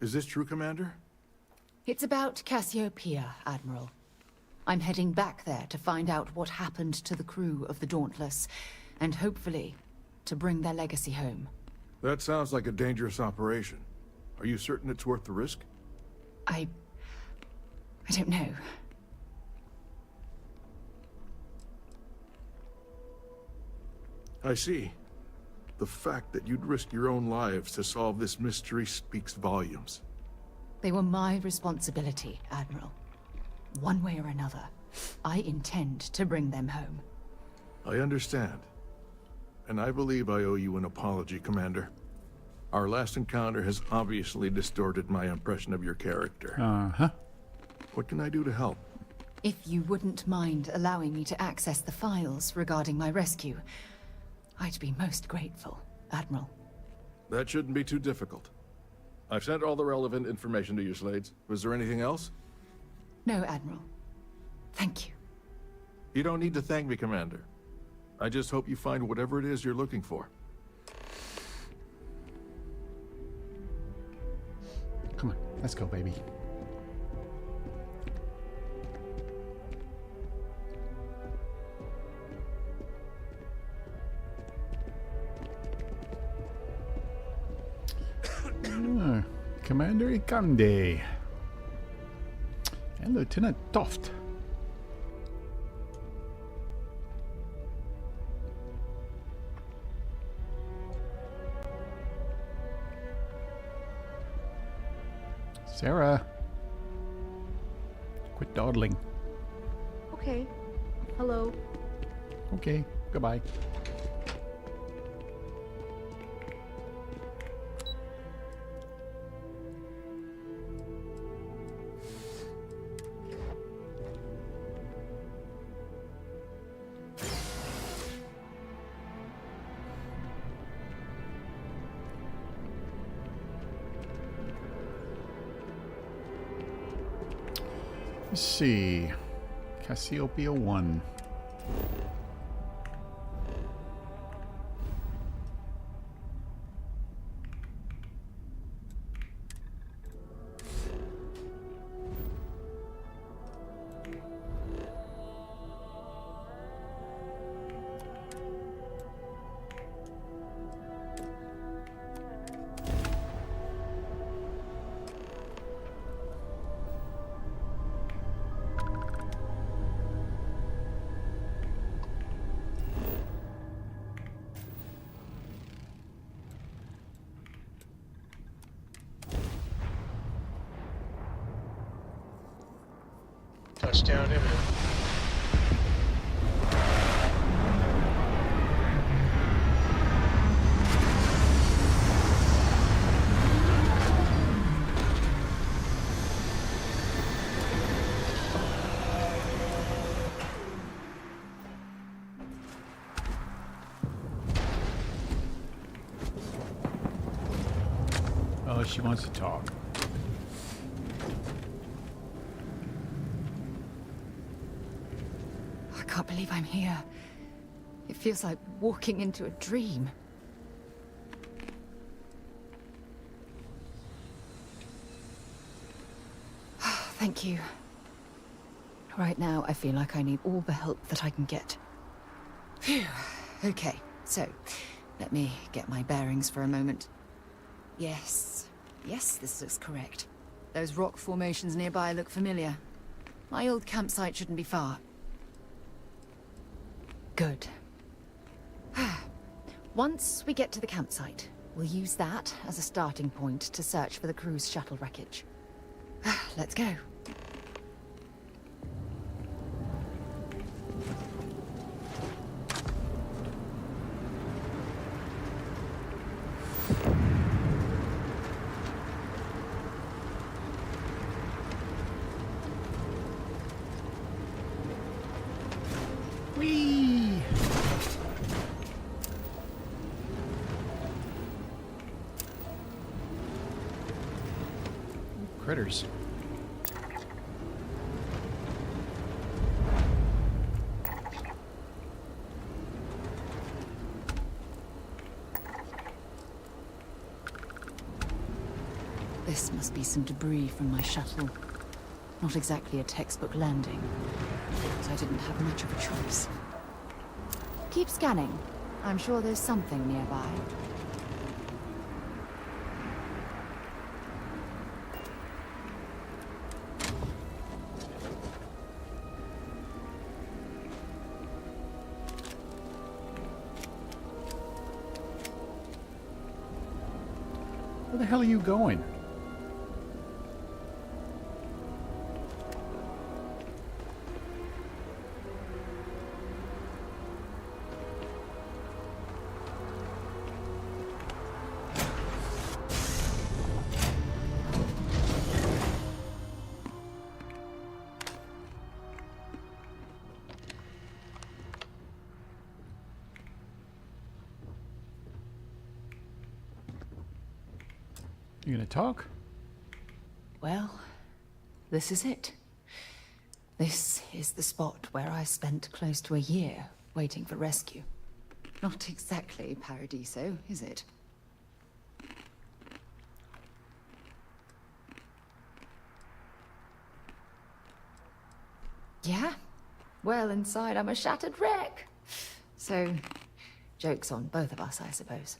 Speaker 12: Is this true, Commander?
Speaker 4: It's about Cassiopeia, Admiral. I'm heading back there to find out what happened to the crew of the Dauntless, and hopefully, to bring their legacy home.
Speaker 12: That sounds like a dangerous operation. Are you certain it's worth the risk?
Speaker 4: I don't know.
Speaker 12: I see. The fact that you'd risk your own lives to solve this mystery speaks volumes.
Speaker 4: They were my responsibility, Admiral. One way or another, I intend to bring them home.
Speaker 12: I understand. And I believe I owe you an apology, Commander. Our last encounter has obviously distorted my impression of your character.
Speaker 1: Uh-huh.
Speaker 12: What can I do to help?
Speaker 4: If you wouldn't mind allowing me to access the files regarding my rescue, I'd be most grateful, Admiral.
Speaker 12: That shouldn't be too difficult. I've sent all the relevant information to you, Slades. Was there anything else?
Speaker 4: No, Admiral. Thank you.
Speaker 12: You don't need to thank me, Commander. I just hope you find whatever it is you're looking for.
Speaker 1: Come on, let's go, baby. Commander Ikande and Lieutenant Toft. Sarah, quit dawdling.
Speaker 24: Okay. Hello.
Speaker 1: Okay, goodbye. Let's see. Cassiopeia 1.
Speaker 9: Touchdown imminent.
Speaker 1: Oh, she wants to talk.
Speaker 4: I can't believe I'm here. It feels like walking into a dream. Thank you. Right now, I feel like I need all the help that I can get. Phew. Okay, so let me get my bearings for a moment. Yes, this looks correct. Those rock formations nearby look familiar. My old campsite shouldn't be far. Good. Once we get to the campsite, we'll use that as a starting point to search for the cruise shuttle wreckage. Let's go.
Speaker 1: Whee! Critters.
Speaker 4: This must be some debris from my shuttle. Not exactly a textbook landing, but I didn't have much of a choice. Keep scanning. I'm sure there's something nearby.
Speaker 1: Where the hell are you going? You gonna talk?
Speaker 4: Well, this is it. This is the spot where I spent close to a year waiting for rescue. Not exactly Paradiso, is it? Yeah? Well, inside I'm a shattered wreck. So, joke's on both of us, I suppose.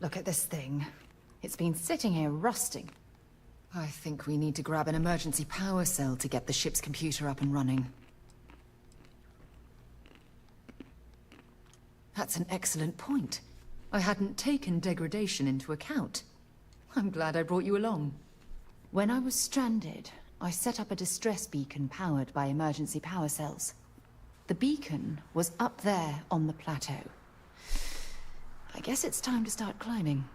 Speaker 4: Look at this thing. It's been sitting here rusting. I think we need to grab an emergency power cell to get the ship's computer up and running. That's an excellent point. I hadn't taken degradation into account. I'm glad I brought you along. When I was stranded, I set up a distress beacon powered by emergency power cells. The beacon was up there on the plateau. I guess it's time to start climbing.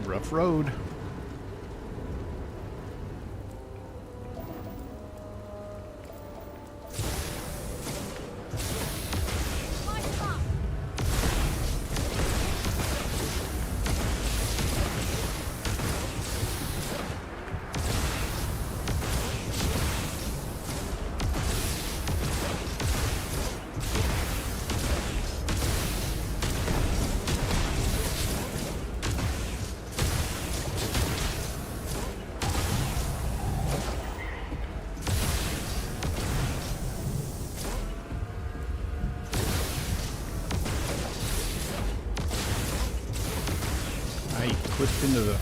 Speaker 1: Rough road. Clipped into the...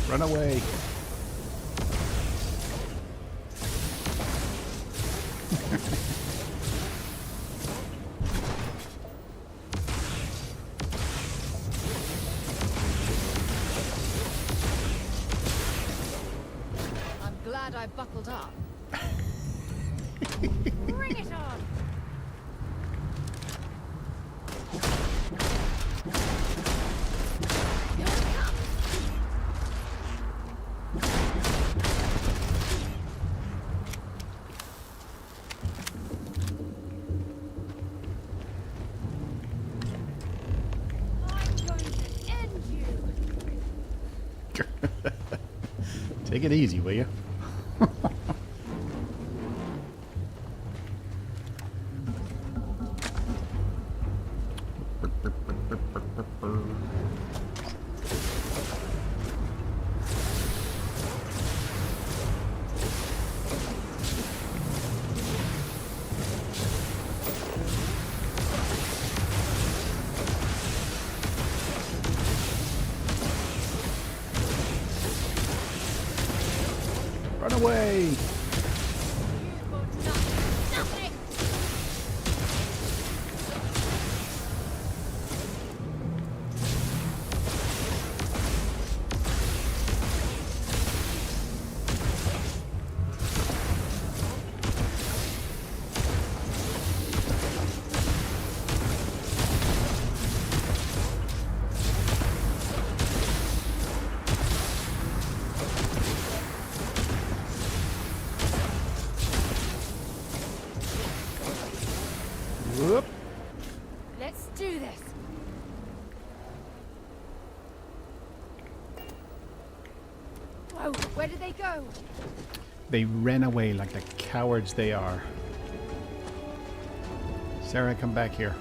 Speaker 1: Run away.
Speaker 4: I buckled up. Bring it on!
Speaker 1: Take it easy, will you? Run away! Whoop.
Speaker 4: Let's do this. Whoa, where did they go?
Speaker 1: They ran away like the cowards they are. Sarah, come back here.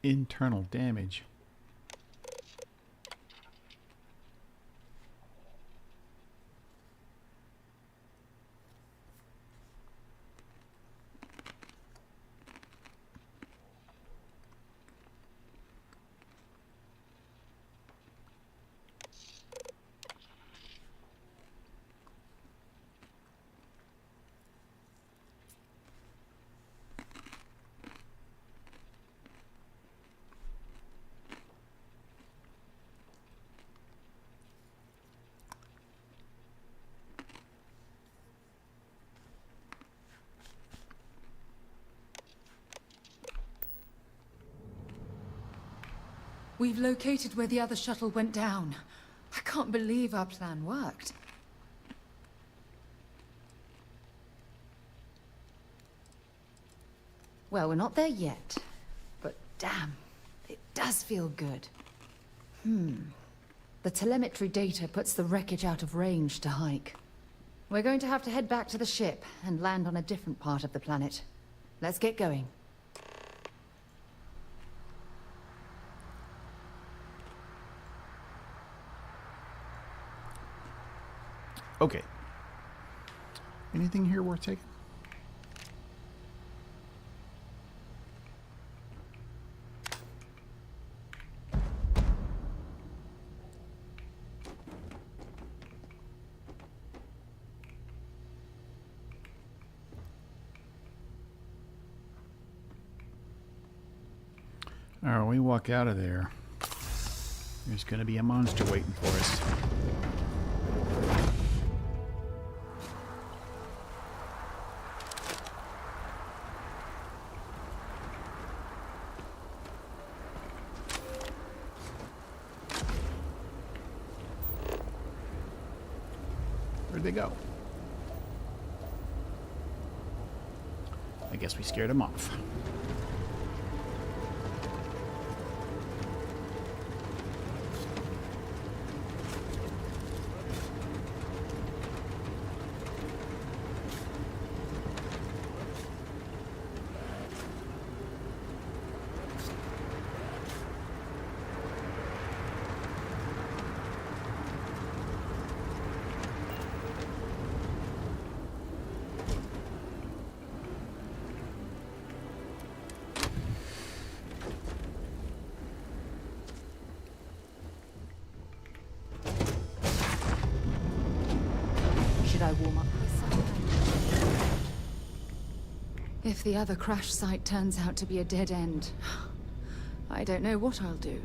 Speaker 1: Internal damage.
Speaker 4: We've located where the other shuttle went down. I can't believe our plan worked. Well, we're not there yet. But damn, it does feel good. The telemetry data puts the wreckage out of range to hike. We're going to have to head back to the ship and land on a different part of the planet. Let's get going.
Speaker 1: Okay. Anything here worth taking? All right, when we walk out of there, there's going to be a monster waiting for us. Where'd they go? I guess we scared them off.
Speaker 4: If the other crash site turns out to be a dead end, I don't know what I'll do.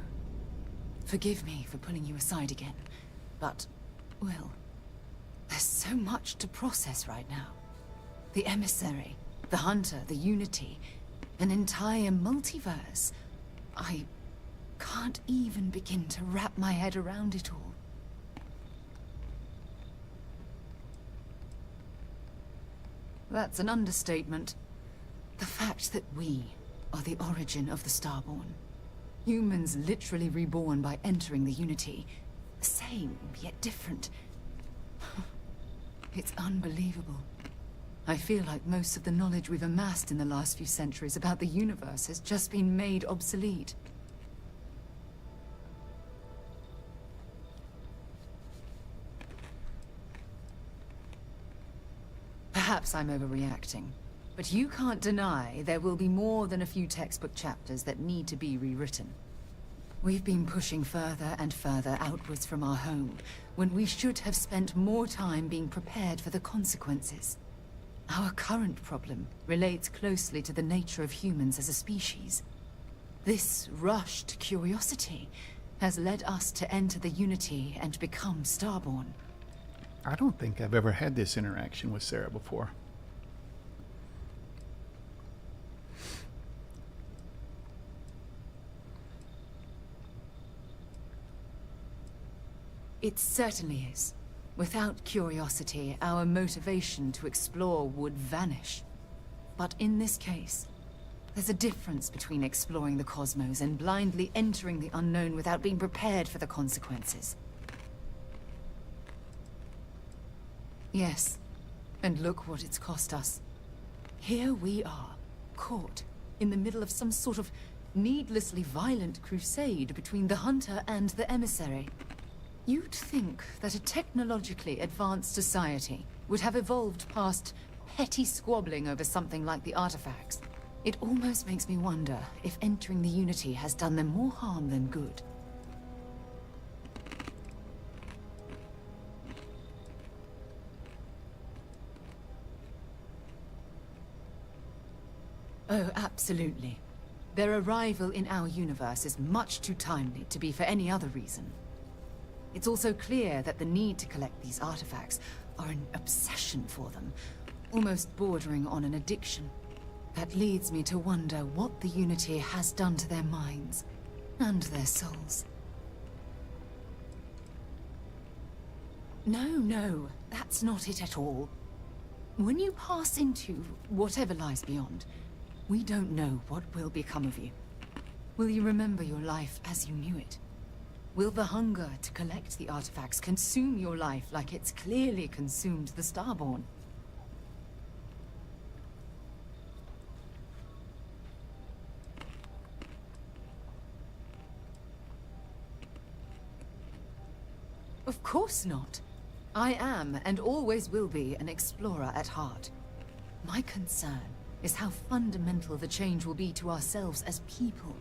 Speaker 4: Forgive me for pulling you aside again, but, well, there's so much to process right now. The emissary, the hunter, the unity, an entire multiverse. I can't even begin to wrap my head around it all. That's an understatement. The fact that we are the origin of the Starborn. Humans literally reborn by entering the Unity. The same, yet different. It's unbelievable. I feel like most of the knowledge we've amassed in the last few centuries about the universe has just been made obsolete. Perhaps I'm overreacting, but you can't deny there will be more than a few textbook chapters that need to be rewritten. We've been pushing further and further outwards from our home, when we should have spent more time being prepared for the consequences. Our current problem relates closely to the nature of humans as a species. This rushed curiosity has led us to enter the Unity and become Starborn.
Speaker 1: I don't think I've ever had this interaction with Sarah before.
Speaker 4: It certainly is. Without curiosity, our motivation to explore would vanish. But in this case, there's a difference between exploring the cosmos and blindly entering the unknown without being prepared for the consequences. Yes, and look what it's cost us. Here we are, caught in the middle of some sort of needlessly violent crusade between the hunter and the emissary. You'd think that a technologically advanced society would have evolved past petty squabbling over something like the artifacts. It almost makes me wonder if entering the Unity has done them more harm than good. Oh, absolutely. Their arrival in our universe is much too timely to be for any other reason. It's also clear that the need to collect these artifacts are an obsession for them, almost bordering on an addiction. That leads me to wonder what the Unity has done to their minds and their souls. No, that's not it at all. When you pass into whatever lies beyond, we don't know what will become of you. Will you remember your life as you knew it? Will the hunger to collect the artifacts consume your life like it's clearly consumed the Starborn? Of course not. I am, and always will be, an explorer at heart. My concern is how fundamental the change will be to ourselves as people.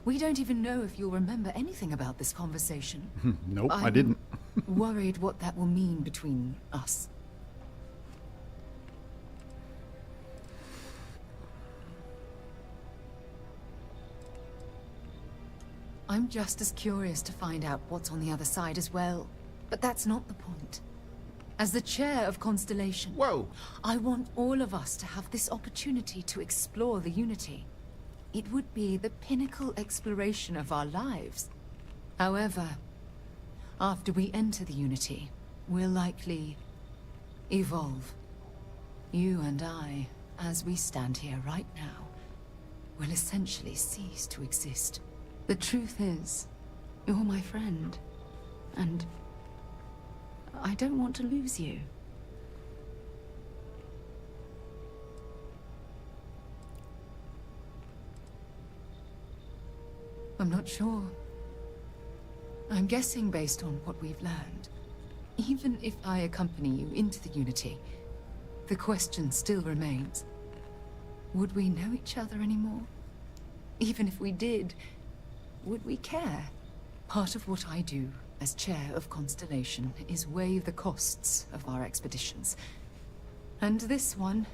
Speaker 4: We don't even know if you'll remember anything about this conversation.
Speaker 1: Nope, I didn't.
Speaker 4: Worried what that will mean between us. I'm just as curious to find out what's on the other side as well. But that's not the point. As the chair of Constellation, I want all of us to have this opportunity to explore the Unity. It would be the pinnacle exploration of our lives. However, after we enter the Unity, we'll likely evolve. You and I, as we stand here right now, will essentially cease to exist. The truth is, you're my friend, and I don't want to lose you. I'm not sure. I'm guessing based on what we've learned. Even if I accompany you into the Unity, the question still remains. Would we know each other anymore? Even if we did, would we care? Part of what I do as chair of Constellation is weigh the costs of our expeditions. And this one,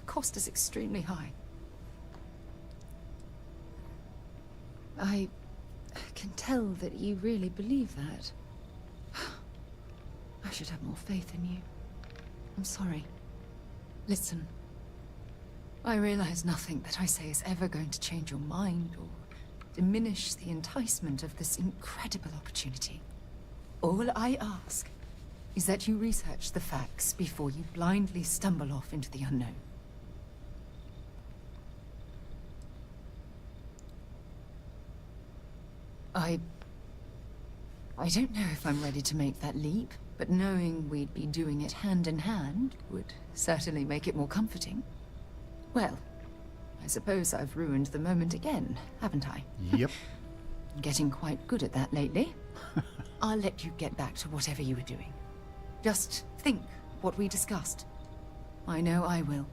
Speaker 4: cost is extremely high. I can tell that you really believe that. I should have more faith in you. I'm sorry. Listen. I realize nothing that I say is ever going to change your mind or diminish the enticement of this incredible opportunity. All I ask is that you research the facts before you blindly stumble off into the unknown. I don't know if I'm ready to make that leap, but knowing we'd be doing it hand in hand would certainly make it more comforting. Well, I suppose I've ruined the moment again, haven't I?
Speaker 1: Yep.
Speaker 4: Getting quite good at that lately. I'll let you get back to whatever you were doing. Just think what we discussed. I know I will.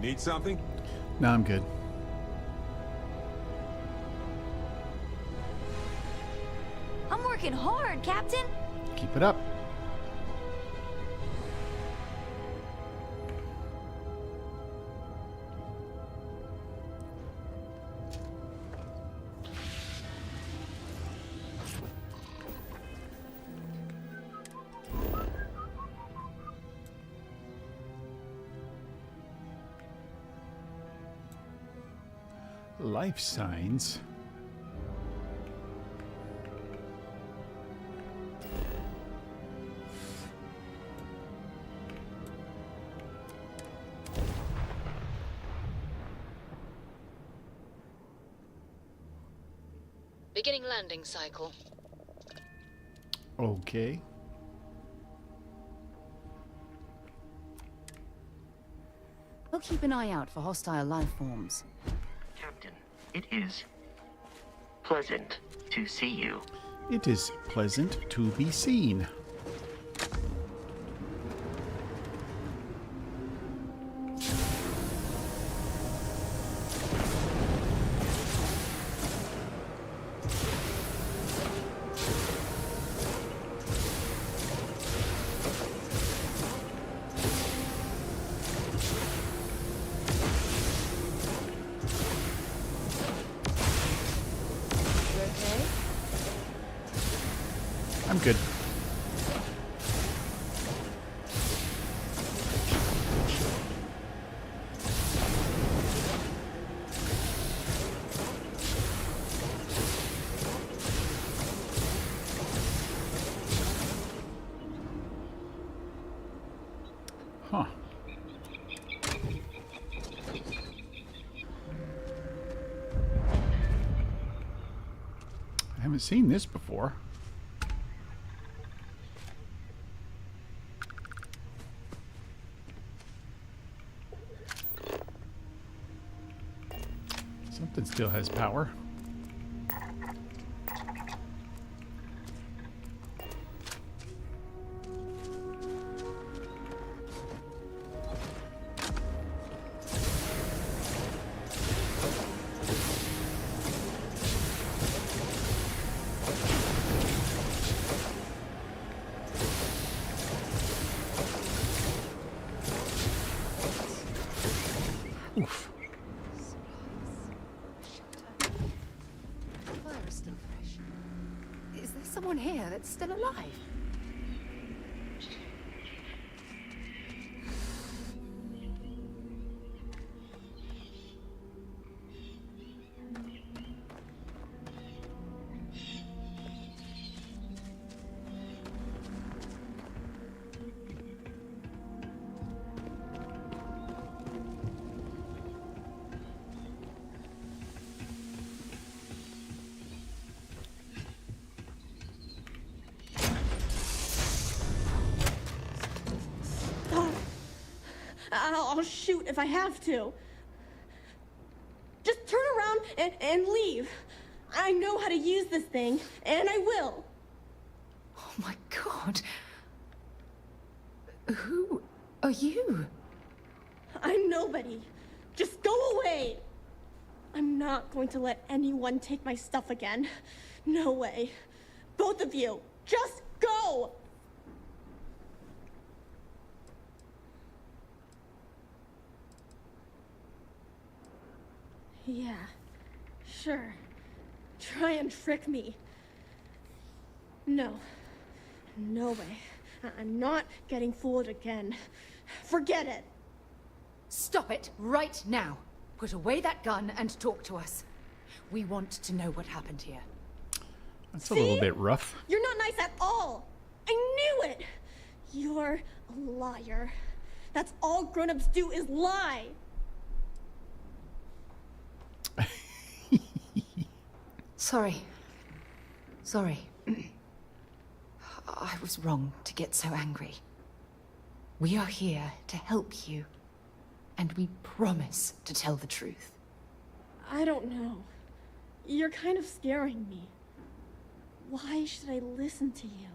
Speaker 8: Need something?
Speaker 1: No, I'm good.
Speaker 13: I'm working hard, Captain.
Speaker 1: Keep it up. Life signs.
Speaker 17: Beginning landing cycle.
Speaker 1: Okay.
Speaker 4: We'll keep an eye out for hostile life forms.
Speaker 15: Captain, it is pleasant to see you.
Speaker 1: It is pleasant to be seen. I'm good. Huh. I haven't seen this before. Something still has power. Oof.
Speaker 4: Fire is still fresh. Is there someone here that's still alive?
Speaker 7: I'll shoot if I have to. Just turn around and leave. I know how to use this thing, and I will.
Speaker 4: Oh my god. Who are you?
Speaker 7: I'm nobody. Just go away. I'm not going to let anyone take my stuff again. No way. Both of you, just go! Yeah, sure. Try and trick me. No. No way. I'm not getting fooled again. Forget it.
Speaker 4: Stop it right now. Put away that gun and talk to us. We want to know what happened here.
Speaker 1: That's a little bit rough.
Speaker 7: You're not nice at all. I knew it. You're a liar. That's all grown-ups do is lie.
Speaker 4: Sorry. Sorry. I was wrong to get so angry. We are here to help you, and we promise to tell the truth.
Speaker 7: I don't know. You're kind of scaring me. Why should I listen to you?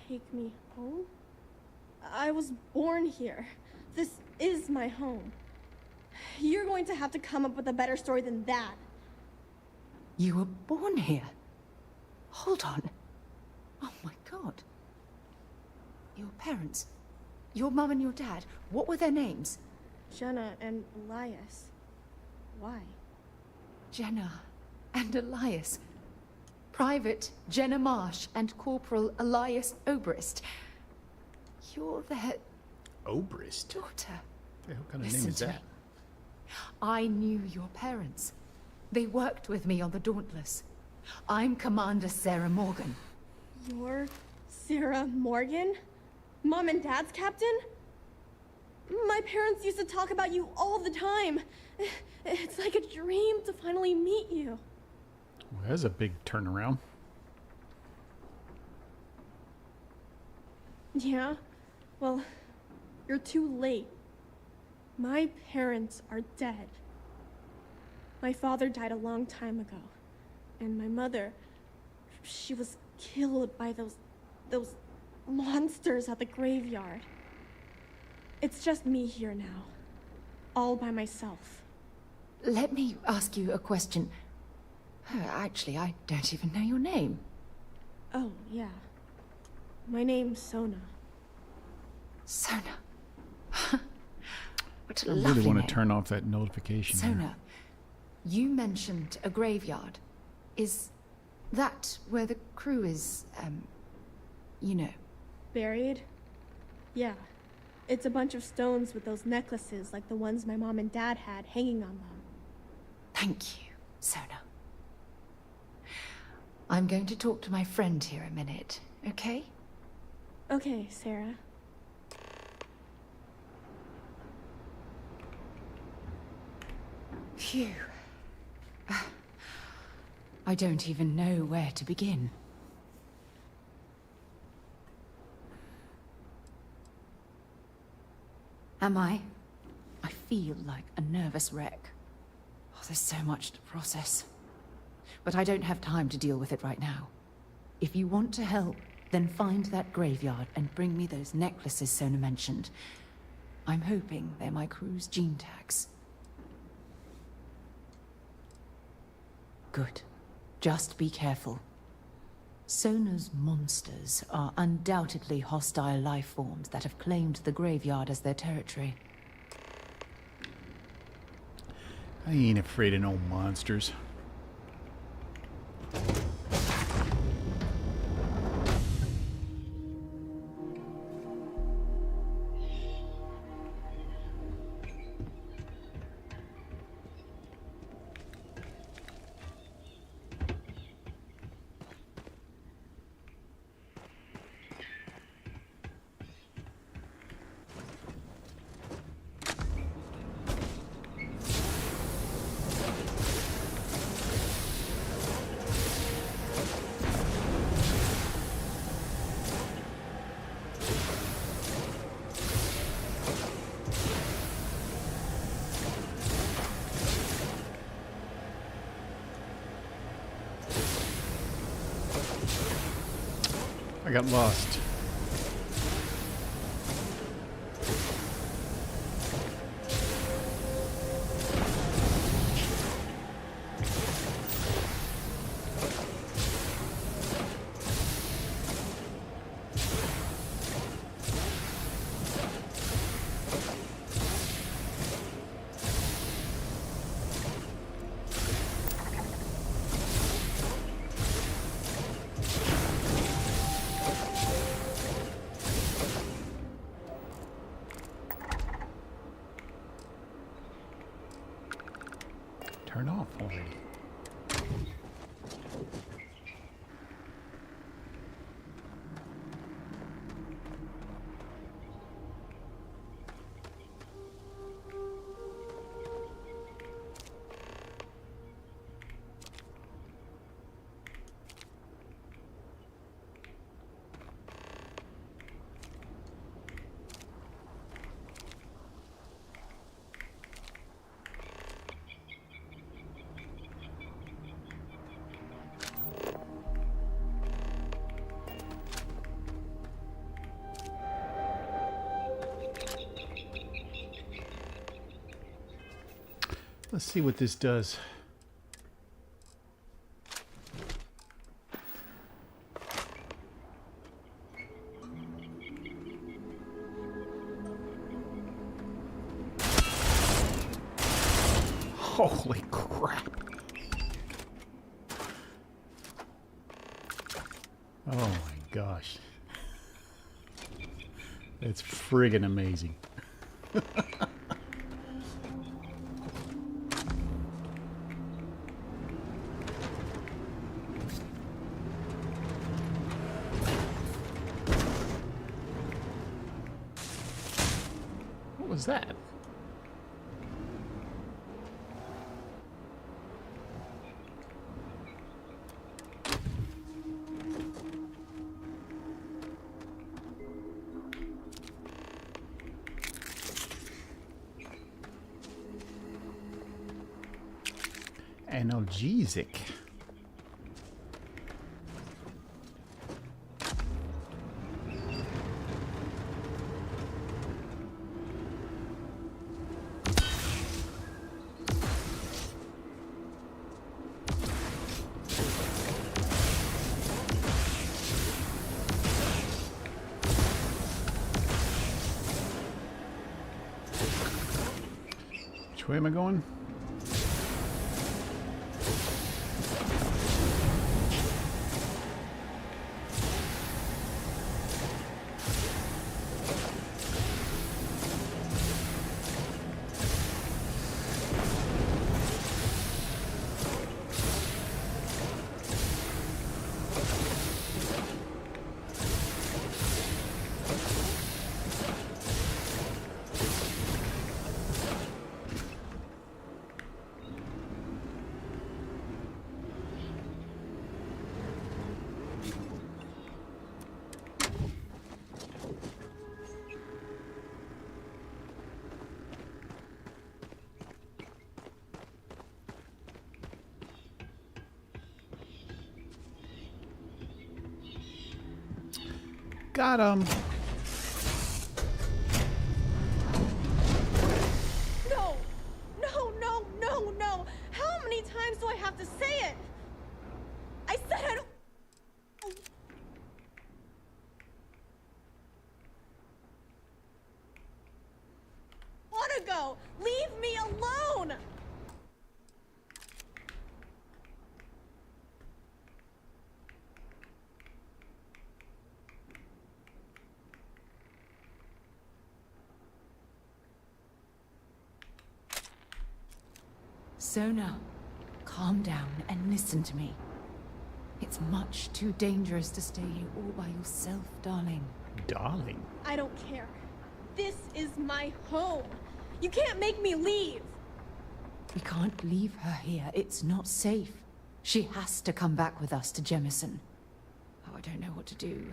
Speaker 7: Take me home? I was born here. This is my home. You're going to have to come up with a better story than that.
Speaker 4: You were born here? Hold on. Oh my god. Your parents, your mum and your dad, what were their names?
Speaker 7: Jenna and Elias. Why?
Speaker 4: Jenna and Elias. Private Jenna Marsh and Corporal Elias Obrist. You're their
Speaker 1: Obrist?
Speaker 4: daughter.
Speaker 1: Hey, what kind of
Speaker 4: Listen
Speaker 1: name is
Speaker 4: to
Speaker 1: that?
Speaker 4: me. I knew your parents. They worked with me on the Dauntless. I'm Commander Sarah Morgan.
Speaker 7: You're Sarah Morgan? Mom and Dad's captain? My parents used to talk about you all the time. It's like a dream to finally meet you.
Speaker 1: Well, that's a big turnaround.
Speaker 7: Yeah? Well, you're too late. My parents are dead. My father died a long time ago. And my mother, she was killed by those monsters at the graveyard. It's just me here now. All by myself.
Speaker 4: Let me ask you a question. Actually, I don't even know your name.
Speaker 7: Oh, yeah. My name's Sona.
Speaker 4: Sona. What a
Speaker 1: I
Speaker 4: lovely
Speaker 1: really want
Speaker 4: name.
Speaker 1: to turn off that notification here.
Speaker 4: Sona, you mentioned a graveyard. Is that where the crew is, you know?
Speaker 7: Buried? Yeah. It's a bunch of stones with those necklaces like the ones my mom and dad had hanging on them.
Speaker 4: Thank you, Sona. I'm going to talk to my friend here a minute, okay?
Speaker 7: Okay, Sarah.
Speaker 4: Phew. I don't even know where to begin. Am I? I feel like a nervous wreck. Oh, there's so much to process. But I don't have time to deal with it right now. If you want to help, then find that graveyard and bring me those necklaces Sona mentioned. I'm hoping they're my crew's gene tags. Good. Just be careful. Sona's monsters are undoubtedly hostile life forms that have claimed the graveyard as their territory.
Speaker 1: I ain't afraid of no monsters. I got lost. turn off already? Let's see what this does. Holy crap. Oh my gosh. That's friggin' amazing. What was that? Analgesic. Which way am I going? Got him.
Speaker 7: No! No, no, no, no! How many times do I have to say it? I said I don't... wanna go! Leave me alone!
Speaker 4: Sona, calm down and listen to me. It's much too dangerous to stay here all by yourself, darling.
Speaker 1: Darling?
Speaker 7: I don't care. This is my home. You can't make me leave.
Speaker 4: We can't leave her here. It's not safe. She has to come back with us to Jemison. Oh, I don't know what to do.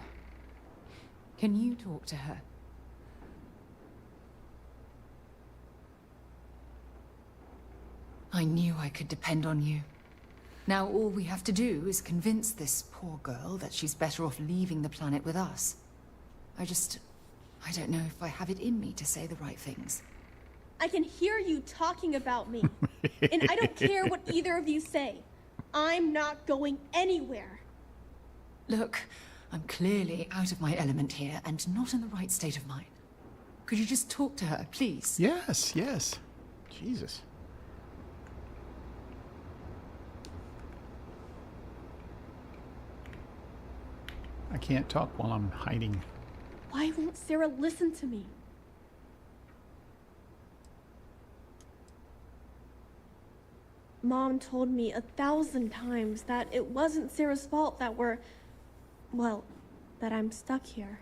Speaker 4: Can you talk to her? I knew I could depend on you. Now all we have to do is convince this poor girl that she's better off leaving the planet with us. I don't know if I have it in me to say the right things.
Speaker 7: I can hear you talking about me. And I don't care what either of you say. I'm not going anywhere.
Speaker 4: Look, I'm clearly out of my element here and not in the right state of mind. Could you just talk to her, please?
Speaker 1: Yes, yes. Jesus. I can't talk while I'm hiding.
Speaker 7: Why won't Sarah listen to me? Mom told me 1,000 times that it wasn't Sarah's fault that that I'm stuck here.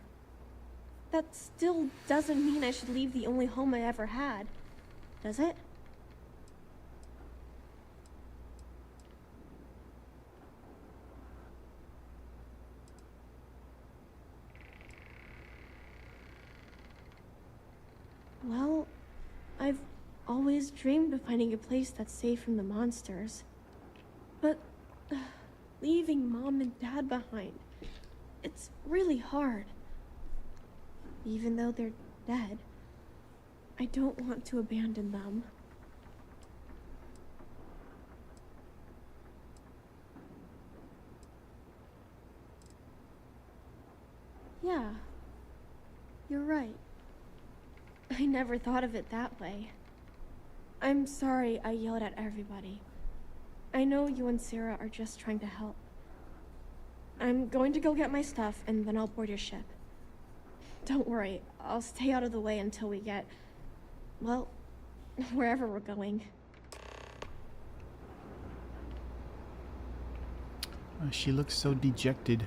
Speaker 7: That still doesn't mean I should leave the only home I ever had, does it? Well, I've always dreamed of finding a place that's safe from the monsters. But leaving Mom and Dad behind, it's really hard. Even though they're dead, I don't want to abandon them. Yeah, you're right. I never thought of it that way. I'm sorry I yelled at everybody. I know you and Sarah are just trying to help. I'm going to go get my stuff and then I'll board your ship. Don't worry, I'll stay out of the way until we get, well, wherever we're going.
Speaker 1: She looks so dejected.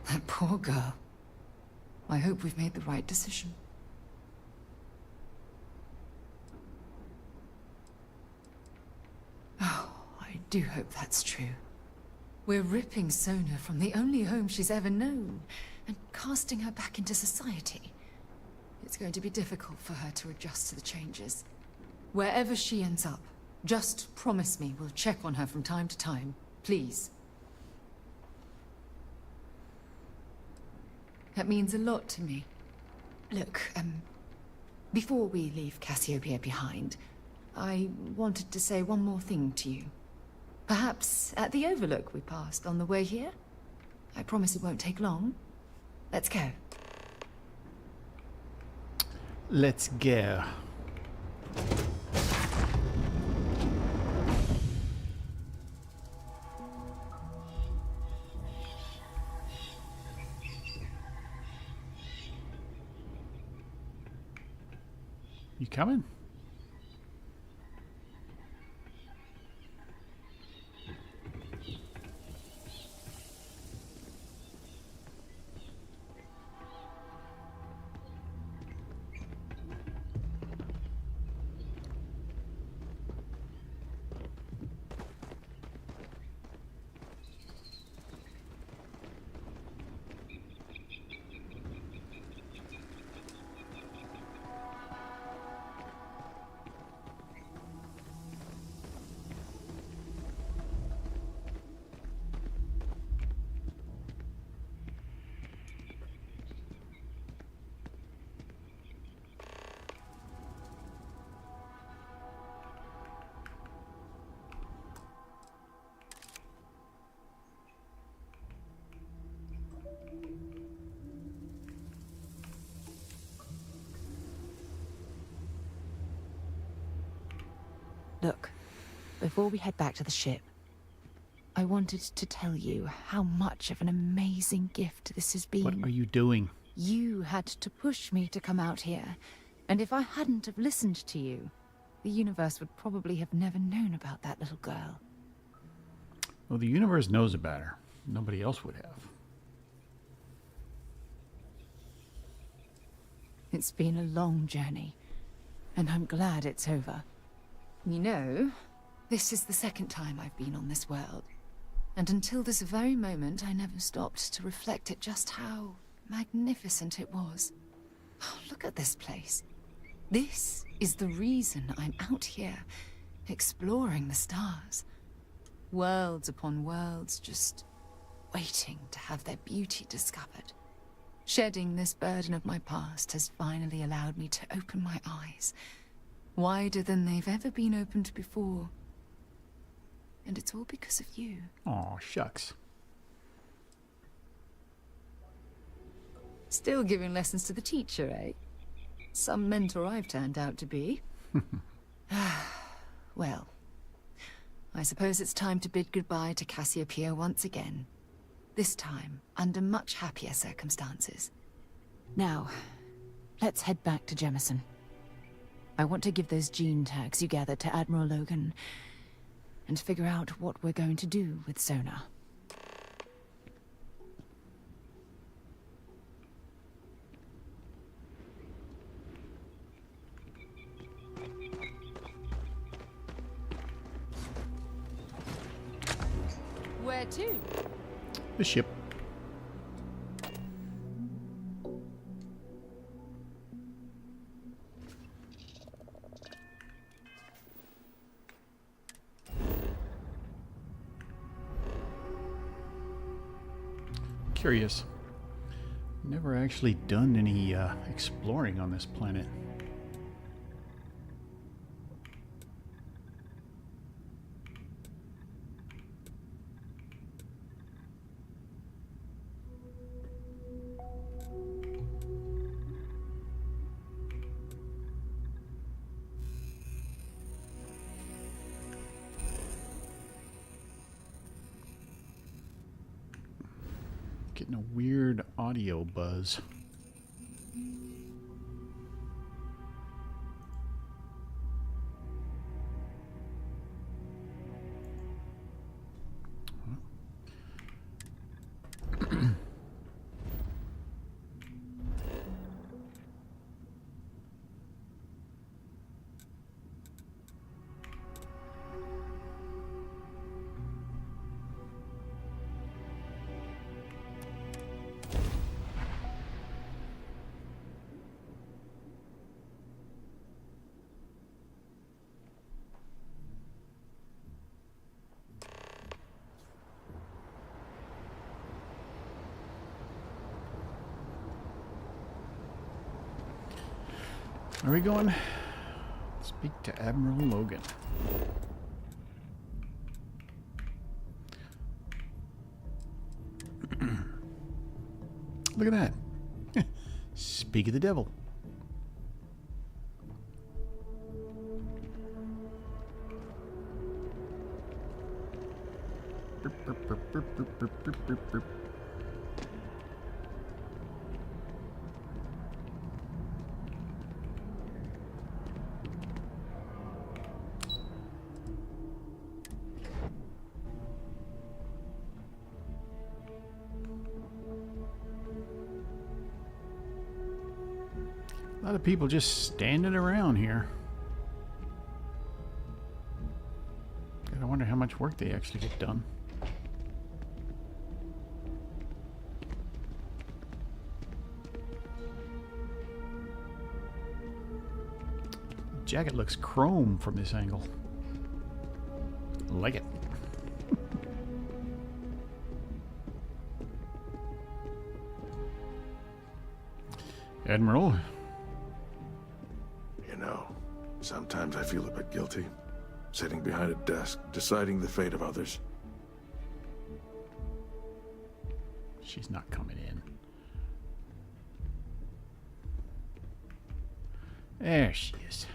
Speaker 4: That poor girl. I hope we've made the right decision. Oh, I do hope that's true. We're ripping Sona from the only home she's ever known and casting her back into society. It's going to be difficult for her to adjust to the changes. Wherever she ends up, just promise me we'll check on her from time to time, please. That means a lot to me. Look, before we leave Cassiopeia behind, I wanted to say one more thing to you. Perhaps at the overlook we passed on the way here? I promise it won't take long. Let's go.
Speaker 1: Let's go. You coming?
Speaker 4: Look, before we head back to the ship, I wanted to tell you how much of an amazing gift this has been.
Speaker 1: What are you doing?
Speaker 4: You had to push me to come out here, and if I hadn't have listened to you, the universe would probably have never known about that little girl.
Speaker 1: Well, the universe knows about her. Nobody else would have.
Speaker 4: It's been a long journey, and I'm glad it's over. You know, this is the second time I've been on this world, and until this very moment I never stopped to reflect at just how magnificent it was. Oh, look at this place. This is the reason I'm out here, exploring the stars. Worlds upon worlds, just waiting to have their beauty discovered. Shedding this burden of my past has finally allowed me to open my eyes, wider than they've ever been opened before. And it's all because of you.
Speaker 1: Aw, shucks.
Speaker 4: Still giving lessons to the teacher, eh? Some mentor I've turned out to be. Well, I suppose it's time to bid goodbye to Cassiopeia once again. This time, under much happier circumstances. Now, let's head back to Jemison. I want to give those gene tags you gathered to Admiral Logan and figure out what we're going to do with Sona.
Speaker 24: Where to?
Speaker 1: The ship. Curious. Never actually done any exploring on this planet. Getting a weird audio buzz. Are we going? Speak to Admiral Logan. Look at that. Speak of the devil. A lot of people just standing around here. I wonder how much work they actually get done. Jacket looks chrome from this angle. Like it. Admiral.
Speaker 12: You know, sometimes I feel a bit guilty, sitting behind a desk, deciding the fate of others.
Speaker 1: She's not coming in. There she is.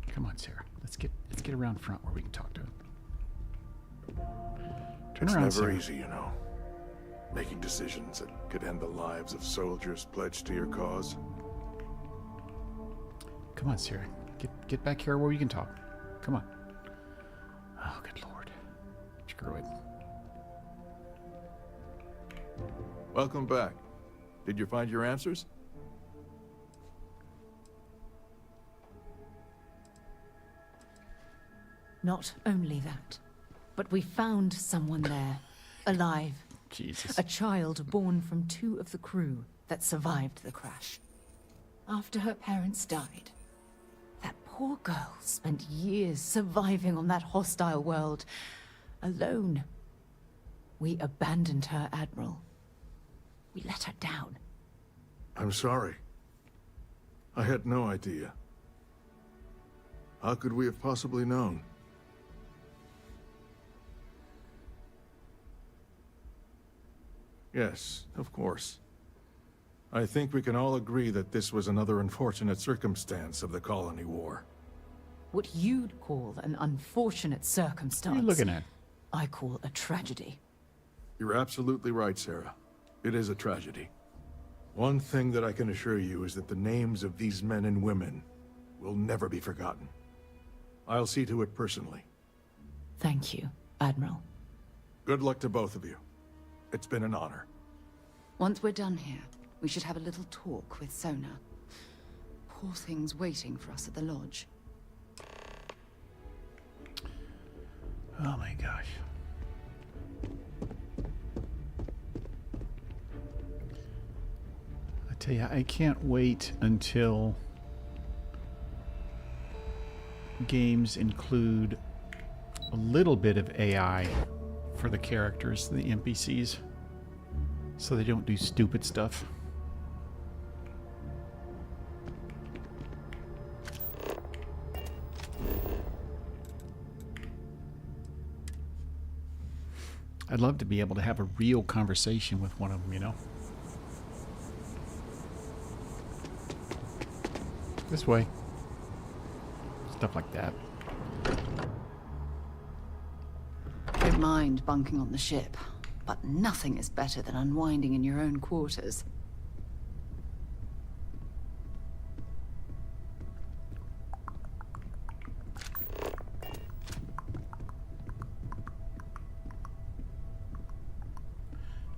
Speaker 1: Come on, Sarah. Let's get around front where we can talk to her. Turn
Speaker 12: It's
Speaker 1: around,
Speaker 12: never
Speaker 1: Sarah.
Speaker 12: easy, you know. Making decisions that could end the lives of soldiers pledged to your cause.
Speaker 1: Come on, Sarah. Get back here where we can talk. Come on. Oh, good Lord. Screw it.
Speaker 12: Welcome back. Did you find your answers?
Speaker 4: Not only that, but we found someone there, alive.
Speaker 1: Jesus.
Speaker 4: A child born from 2 of the crew that survived the crash. After her parents died, that poor girl spent years surviving on that hostile world, alone. We abandoned her, Admiral. We let her down.
Speaker 12: I'm sorry. I had no idea. How could we have possibly known? Yes, of course. I think we can all agree that this was another unfortunate circumstance of the Colony War.
Speaker 4: What you'd call an unfortunate circumstance,
Speaker 1: What are you looking at?
Speaker 4: I call a tragedy.
Speaker 12: You're absolutely right, Sarah. It is a tragedy. One thing that I can assure you is that the names of these men and women will never be forgotten. I'll see to it personally.
Speaker 21: Thank you, Admiral.
Speaker 12: Good luck to both of you. It's been an honor.
Speaker 4: Once we're done here, we should have a little talk with Sona. Poor thing's waiting for us at the lodge.
Speaker 1: Oh my gosh. I tell you, I can't wait until games include a little bit of AI for the characters, the NPCs, so they don't do stupid stuff. I'd love to be able to have a real conversation with one of them, you know? This way. Stuff like that.
Speaker 4: Don't mind bunking on the ship, but nothing is better than unwinding in your own quarters.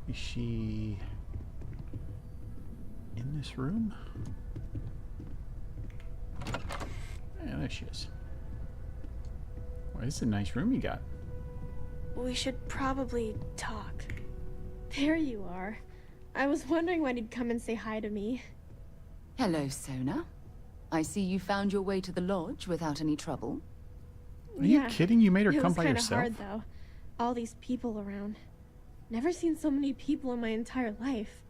Speaker 1: Is she in this room? Yeah, there she is. Well, this is a nice room you got.
Speaker 7: We should probably talk. There you are. I was wondering when you'd come and say hi to me.
Speaker 4: Hello, Sona. I see you found your way to the lodge without any trouble.
Speaker 1: Are you kidding? You made her come by
Speaker 7: It was
Speaker 1: yourself?
Speaker 7: kind of hard, though. All these people around. Never seen so many people in my entire life.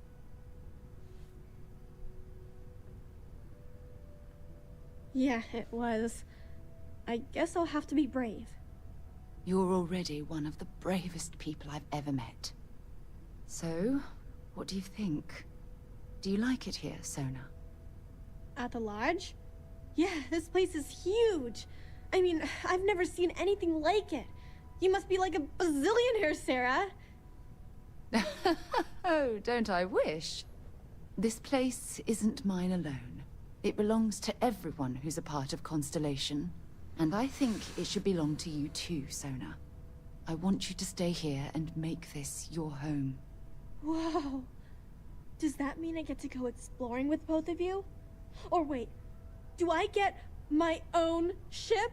Speaker 7: Yeah, it was. I guess I'll have to be brave.
Speaker 4: You're already one of the bravest people I've ever met. So, what do you think? Do you like it here, Sona?
Speaker 7: At the lodge? Yeah, this place is huge. I mean, I've never seen anything like it. You must be like a bazillionaire, Sarah.
Speaker 4: Oh, don't I wish? This place isn't mine alone. It belongs to everyone who's a part of Constellation. And I think it should belong to you too, Sona. I want you to stay here and make this your home.
Speaker 7: Whoa. Does that mean I get to go exploring with both of you? Or wait, do I get my own ship?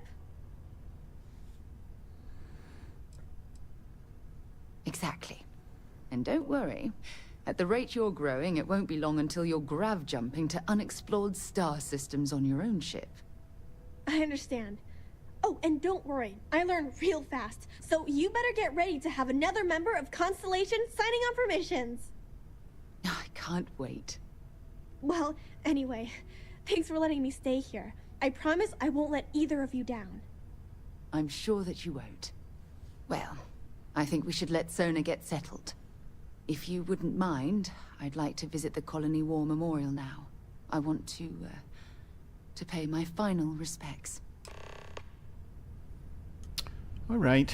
Speaker 4: Exactly. And don't worry. At the rate you're growing, it won't be long until you're grav jumping to unexplored star systems on your own ship.
Speaker 7: I understand. Oh, and don't worry, I learn real fast, so you better get ready to have another member of Constellation signing on for missions.
Speaker 4: I can't wait.
Speaker 7: Well, anyway, thanks for letting me stay here. I promise I won't let either of you down.
Speaker 4: I'm sure that you won't. Well, I think we should let Sona get settled. If you wouldn't mind, I'd like to visit the Colony War Memorial now. I want to pay my final respects.
Speaker 1: All right.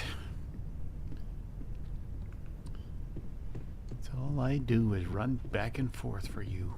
Speaker 1: So all I do is run back and forth for you.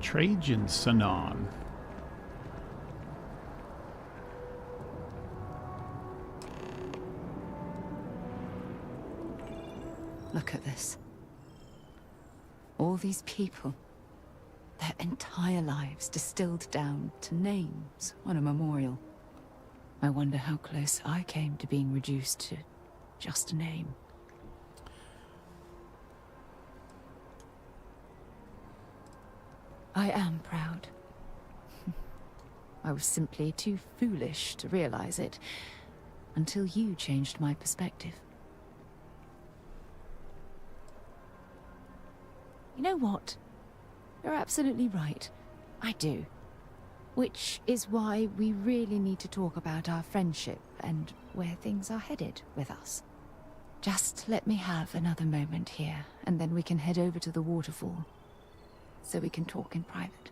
Speaker 1: Trajan Sanon.
Speaker 4: Look at this. All these people. Their entire lives distilled down to names on a memorial. I wonder how close I came to being reduced to just a name. I am proud. I was simply too foolish to realize it until you changed my perspective. You know what? You're absolutely right. I do. Which is why we really need to talk about our friendship and where things are headed with us. Just let me have another moment here, and then we can head over to the waterfall, so we can talk in private.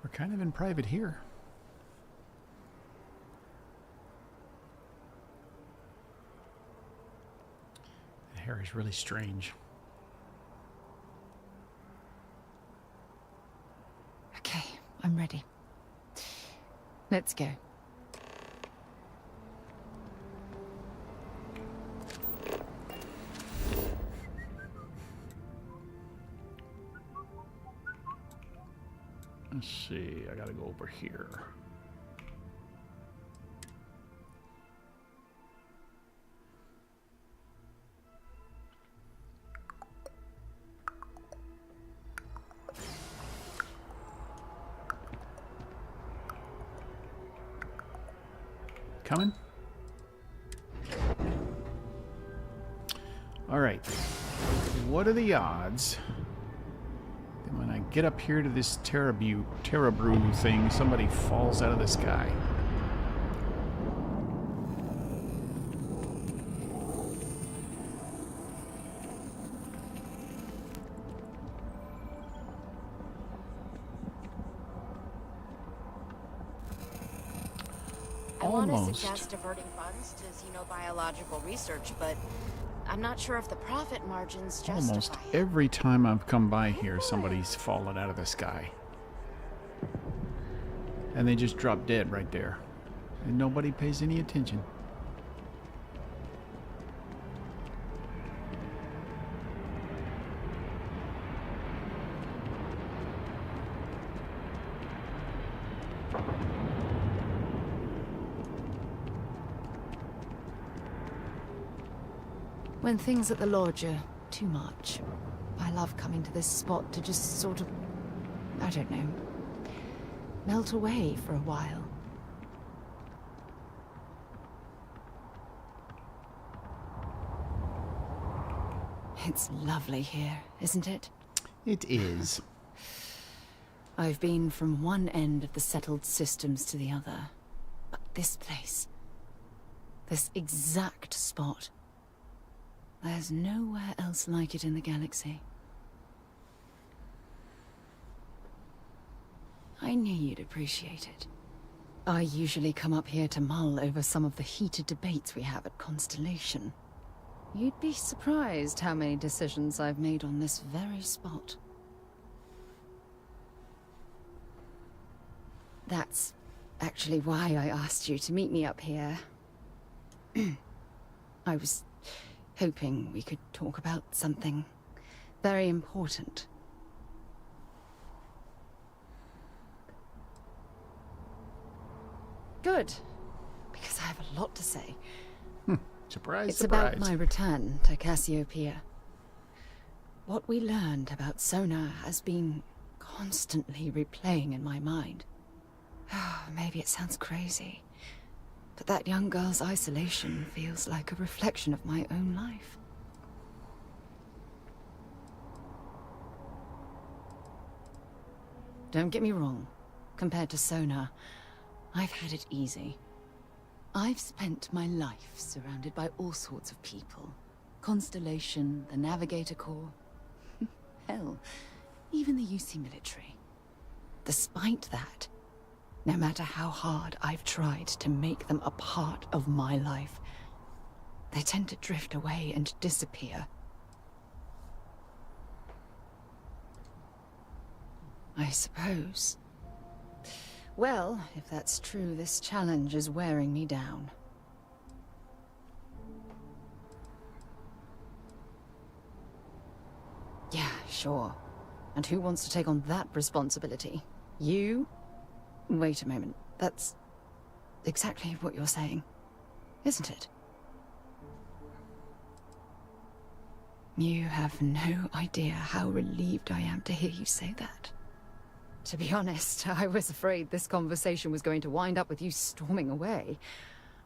Speaker 1: We're kind of in private here. The hair is really strange.
Speaker 4: Okay, I'm ready. Let's go.
Speaker 1: Let's see, I gotta go over here. Coming? All right. What are the odds that when I get up here to this Terrabrew thing, somebody falls out of the sky?
Speaker 13: I want to suggest diverting funds to xenobiological research, but I'm not sure if the profit margins justify
Speaker 1: Almost
Speaker 13: it.
Speaker 1: every time I've come by here, somebody's fallen out of the sky. And they just drop dead right there. And nobody pays any attention.
Speaker 4: When things at the lodge are too much, I love coming to this spot to just sort of, I don't know, melt away for a while. It's lovely here, isn't it?
Speaker 1: It is.
Speaker 4: I've been from one end of the settled systems to the other. But this place, this exact spot, there's nowhere else like it in the galaxy. I knew you'd appreciate it. I usually come up here to mull over some of the heated debates we have at Constellation. You'd be surprised how many decisions I've made on this very spot. That's actually why I asked you to meet me up here. I was hoping we could talk about something very important. Good, because I have a lot to say.
Speaker 1: Surprise,
Speaker 4: It's
Speaker 1: surprise.
Speaker 4: about my return to Cassiopeia. What we learned about Sona has been constantly replaying in my mind. Maybe it sounds crazy, but that young girl's isolation feels like a reflection of my own life. Don't get me wrong. Compared to Sona, I've had it easy. I've spent my life surrounded by all sorts of people. Constellation, the Navigator Corps. Hell, even the UC military. Despite that, no matter how hard I've tried to make them a part of my life, they tend to drift away and disappear. I suppose. Well, if that's true, this challenge is wearing me down. Yeah, sure. And who wants to take on that responsibility? You? Wait a moment. That's exactly what you're saying, isn't it? You have no idea how relieved I am to hear you say that. To be honest, I was afraid this conversation was going to wind up with you storming away.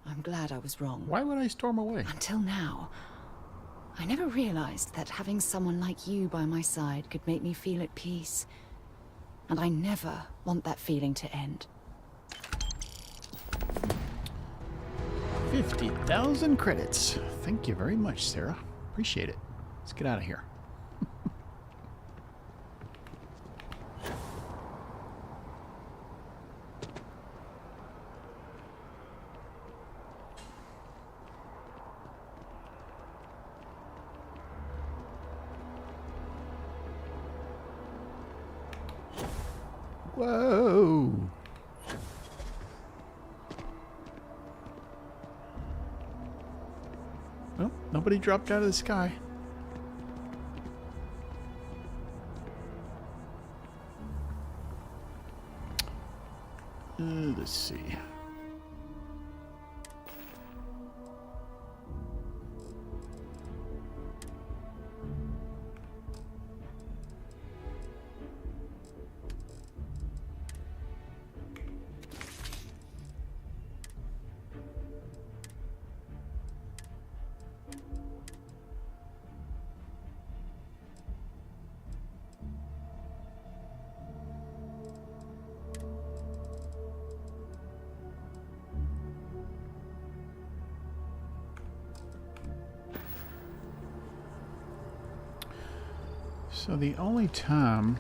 Speaker 4: I'm glad I was wrong.
Speaker 1: Why would I storm away?
Speaker 4: Until now, I never realized that having someone like you by my side could make me feel at peace. And I never want that feeling to end.
Speaker 1: 50,000 credits. Thank you very much, Sarah. Appreciate it. Let's get out of here. Whoa. Oh, nobody dropped out of the sky. Let's see. So the only time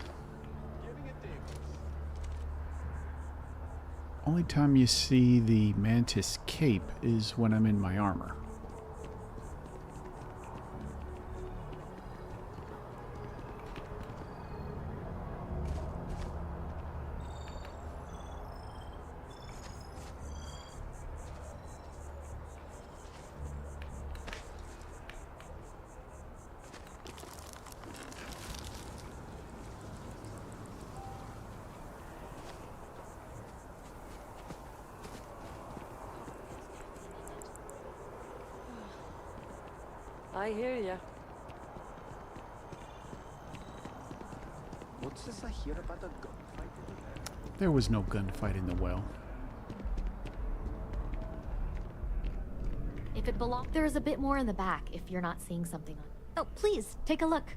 Speaker 1: you see the mantis cape is when I'm in my armor.
Speaker 2: I hear ya.
Speaker 19: What's this I hear about a gunfight in the air?
Speaker 1: There was no gunfight in the well.
Speaker 20: If it belongs, there is a bit more in the back if you're not seeing something on. Oh, please, take a look.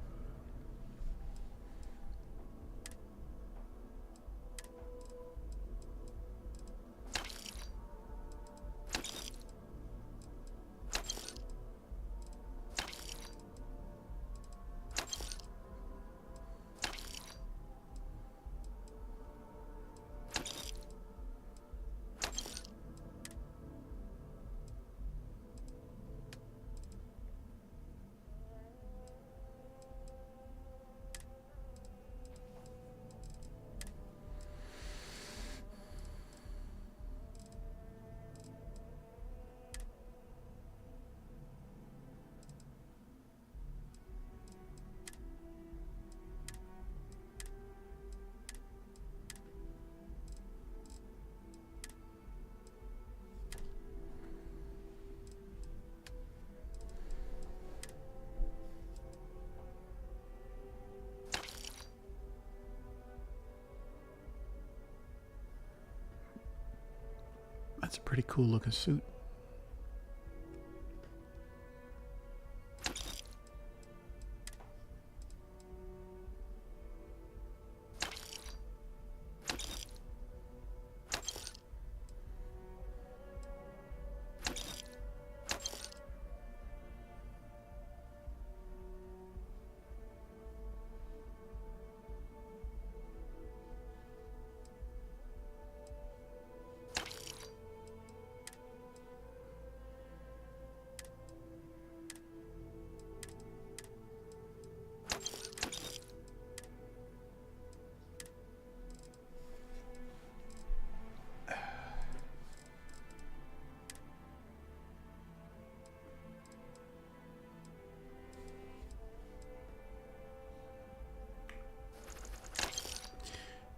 Speaker 20: That's a pretty cool looking suit.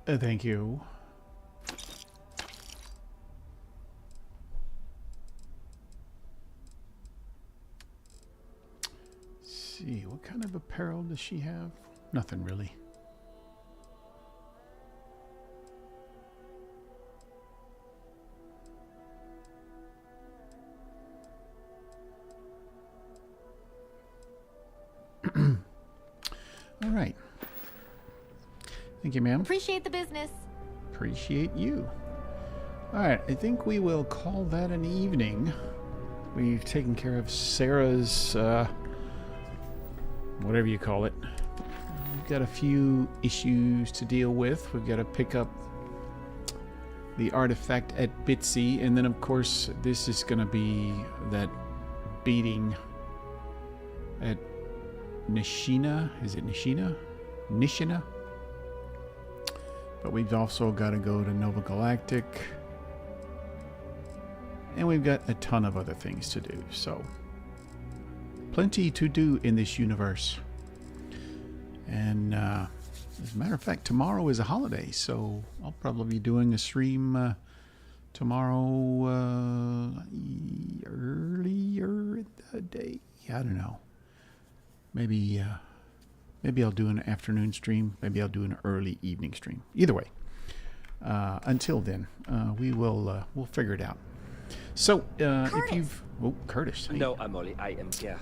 Speaker 20: Thank you. Let's see, what
Speaker 1: kind of apparel does she have? Nothing really. All right. Thank you, ma'am.
Speaker 20: Appreciate the business.
Speaker 1: Appreciate you. All right, I think we will call that an evening. We've taken care of Sarah's, whatever you call it. We've got a few issues to deal with. We've got to pick up the artifact at Bitsy, and then, of course, this is going to be that beating at Nishina. Is it Nishina? Nishina? But we've also got to go to Nova Galactic. And we've got a ton of other things to do. So, plenty to do in this universe. And as a matter of fact, tomorrow is a holiday. So, I'll probably be doing a stream tomorrow earlier in the day. I don't know. Maybe I'll do an afternoon stream. Maybe I'll do an early evening stream. Either way, until then, we'll figure it out. So, if you've... Oh, Curtis. Hey.
Speaker 2: No, Amoli, I am Gerhard.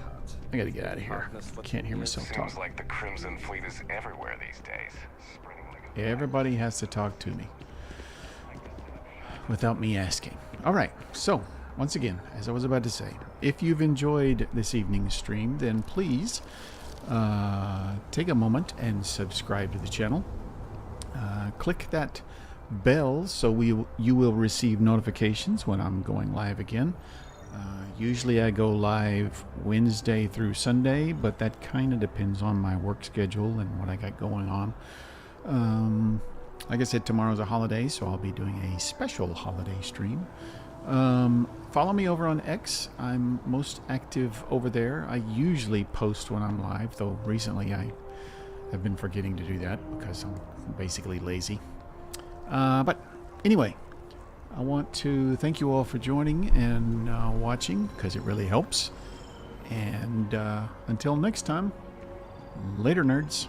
Speaker 1: I gotta get out of here. Can't hear myself talk.
Speaker 10: Seems like the Crimson Fleet is everywhere these days. Spreading like a...
Speaker 1: Everybody has to talk to me without me asking. All right, so, once again, as I was about to say, if you've enjoyed this evening's stream, then please take a moment and subscribe to the channel. Click that bell so you will receive notifications when I'm going live again. Usually I go live Wednesday through Sunday, but that kind of depends on my work schedule and what I got going on. Like I said, tomorrow's a holiday, so I'll be doing a special holiday stream. Follow me over on X. I'm most active over there. I usually post when I'm live, though recently I have been forgetting to do that because I'm basically lazy. But anyway, I want to thank you all for joining and watching, because it really helps. And until next time, later, nerds.